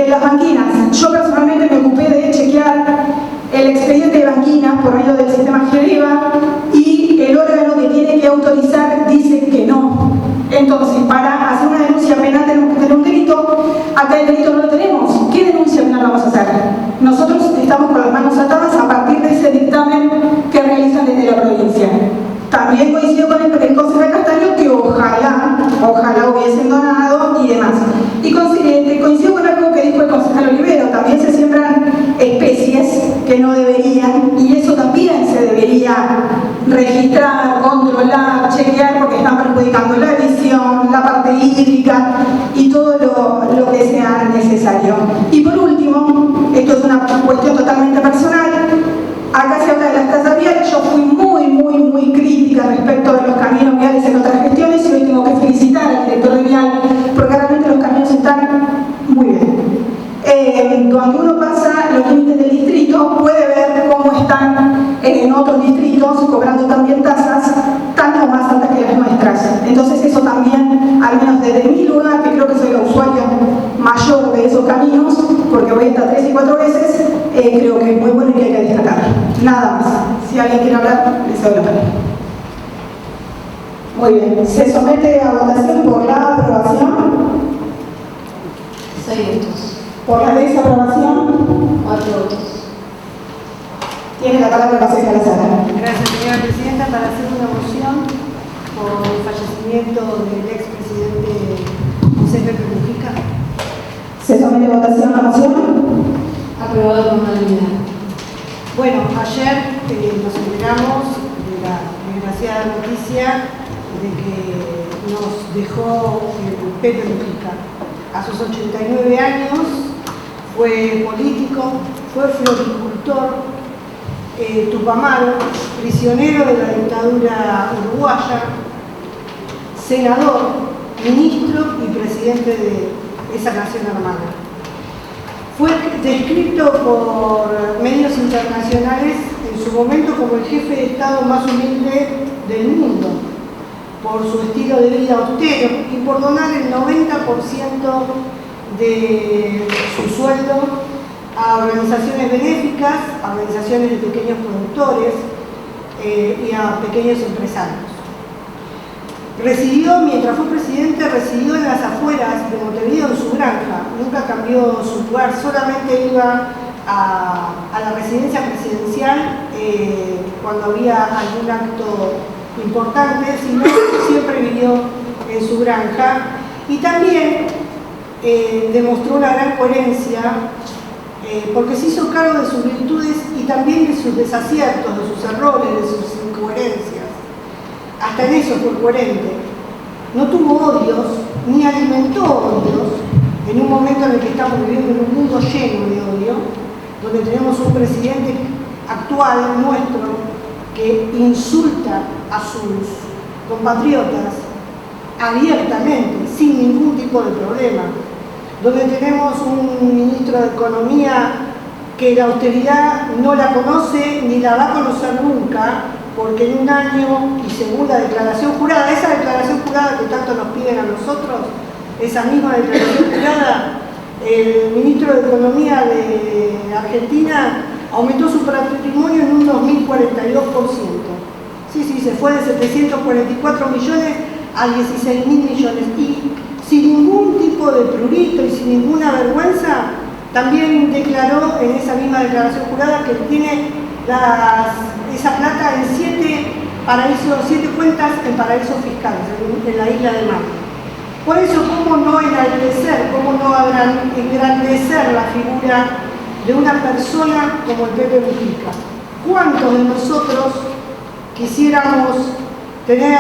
las banquinas. Yo personalmente me ocupé de chequear el expediente de banquinas por medio del sistema GEREVA y el órgano que tiene que autorizar dice que no. Entonces, para hacer una denuncia penal tenemos que tener un delito. Acá el delito no lo tenemos. ¿Qué denuncia penal vamos a hacer? Nosotros estamos con las manos atadas a partir de ese dictamen que realizan desde la provincia. También coincido con el concejal Castaño que ojalá hubiesen donado y demás. Y adjudicando la edición, la parte hídrica y todo lo que sea necesario. Y por último, esto es una cuestión totalmente personal, acá se habla de las tasas viales. Yo fui muy crítica respecto de los caminos viales en otras gestiones y hoy tengo que felicitar al director de vial porque realmente los caminos están muy bien. Cuando uno pasa los límites del distrito puede ver cómo están en otros distritos cobrando también tasas tanto más altas que las nuestras. Entonces eso también, al menos desde mi lugar, que creo que soy la usuaria mayor de esos caminos, porque voy hasta 3 y 4 veces, creo que es muy bueno y que hay que destacar. Nada más. Si alguien quiere hablar, les doy la palabra. Muy bien. Se somete a votación por la aprobación. 6 votos. Por la desaprobación. 4 votos. Tiene la palabra la concejala Sara. Gracias, señora presidenta. Para hacer una moción por el fallecimiento del expresidente José Pepe Mujica. ¿Se somete a votación la moción? Aprobado por unanimidad. Bueno, ayer nos enteramos de la desgraciada noticia de que nos dejó el Pepe Mujica. A sus 89 años fue político, fue floricultor, tupamaro, prisionero de la dictadura uruguaya, senador, ministro y presidente de esa nación hermana. Fue descrito por medios internacionales en su momento como el jefe de Estado más humilde del mundo, por su estilo de vida austero y por donar el 90% de su sueldo a organizaciones benéficas, a organizaciones de pequeños productores y a pequeños empresarios. Mientras fue presidente, residió en las afueras de Montevideo, en su granja. Nunca cambió su lugar, solamente iba a la residencia presidencial cuando había algún acto importante, sino siempre vivió en su granja. Y también demostró una gran coherencia porque se hizo cargo de sus virtudes y también de sus desaciertos, de sus errores, de sus incoherencias. Hasta en eso fue coherente. No tuvo odios, ni alimentó odios, en un momento en el que estamos viviendo en un mundo lleno de odio, donde tenemos un presidente actual, nuestro, que insulta a sus compatriotas abiertamente, sin ningún tipo de problema, donde tenemos un ministro de Economía que la austeridad no la conoce ni la va a conocer nunca, porque en un año, y según la declaración jurada, esa declaración jurada que tanto nos piden a nosotros, esa misma declaración jurada, el ministro de Economía de Argentina aumentó su patrimonio en un 2042%. Sí, se fue de 744 millones a 16.000 millones. Y sin ningún tipo de prurito y sin ninguna vergüenza, también declaró en esa misma declaración jurada que tiene esa plata en 7 cuentas en paraísos fiscales, en la isla de Malta. Por eso, ¿cómo no enaltecer, cómo no engrandecer la figura de una persona como el Pepe Mujica? ¿Cuántos de nosotros quisiéramos tener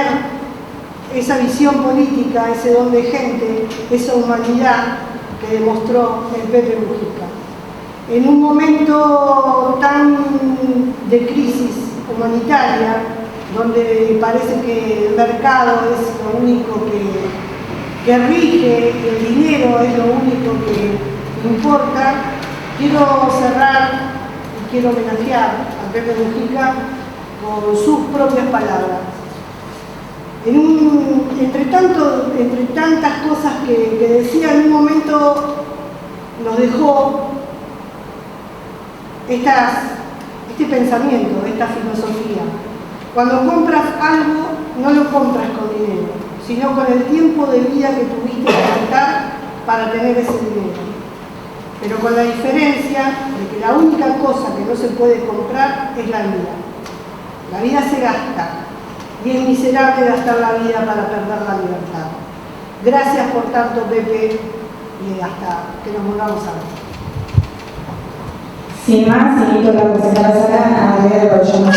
esa visión política, ese don de gente, esa humanidad que demostró el Pepe Mujica? En un momento tan de crisis humanitaria, donde parece que el mercado es lo único que rige, el dinero es lo único que importa, quiero cerrar y quiero homenajear a Pepe Mujica con sus propias palabras. Entre tantas cosas que decía, en un momento nos dejó este pensamiento, esta filosofía. Cuando compras algo, no lo compras con dinero, sino con el tiempo de vida que tuviste que gastar para tener ese dinero. Pero con la diferencia de que la única cosa que no se puede comprar es la vida. La vida se gasta y es miserable gastar la vida para perder la libertad. Gracias por tanto, Pepe, y hasta que nos volvamos a ver. Sin más, invito a la concejala Sara a leer el proyecto.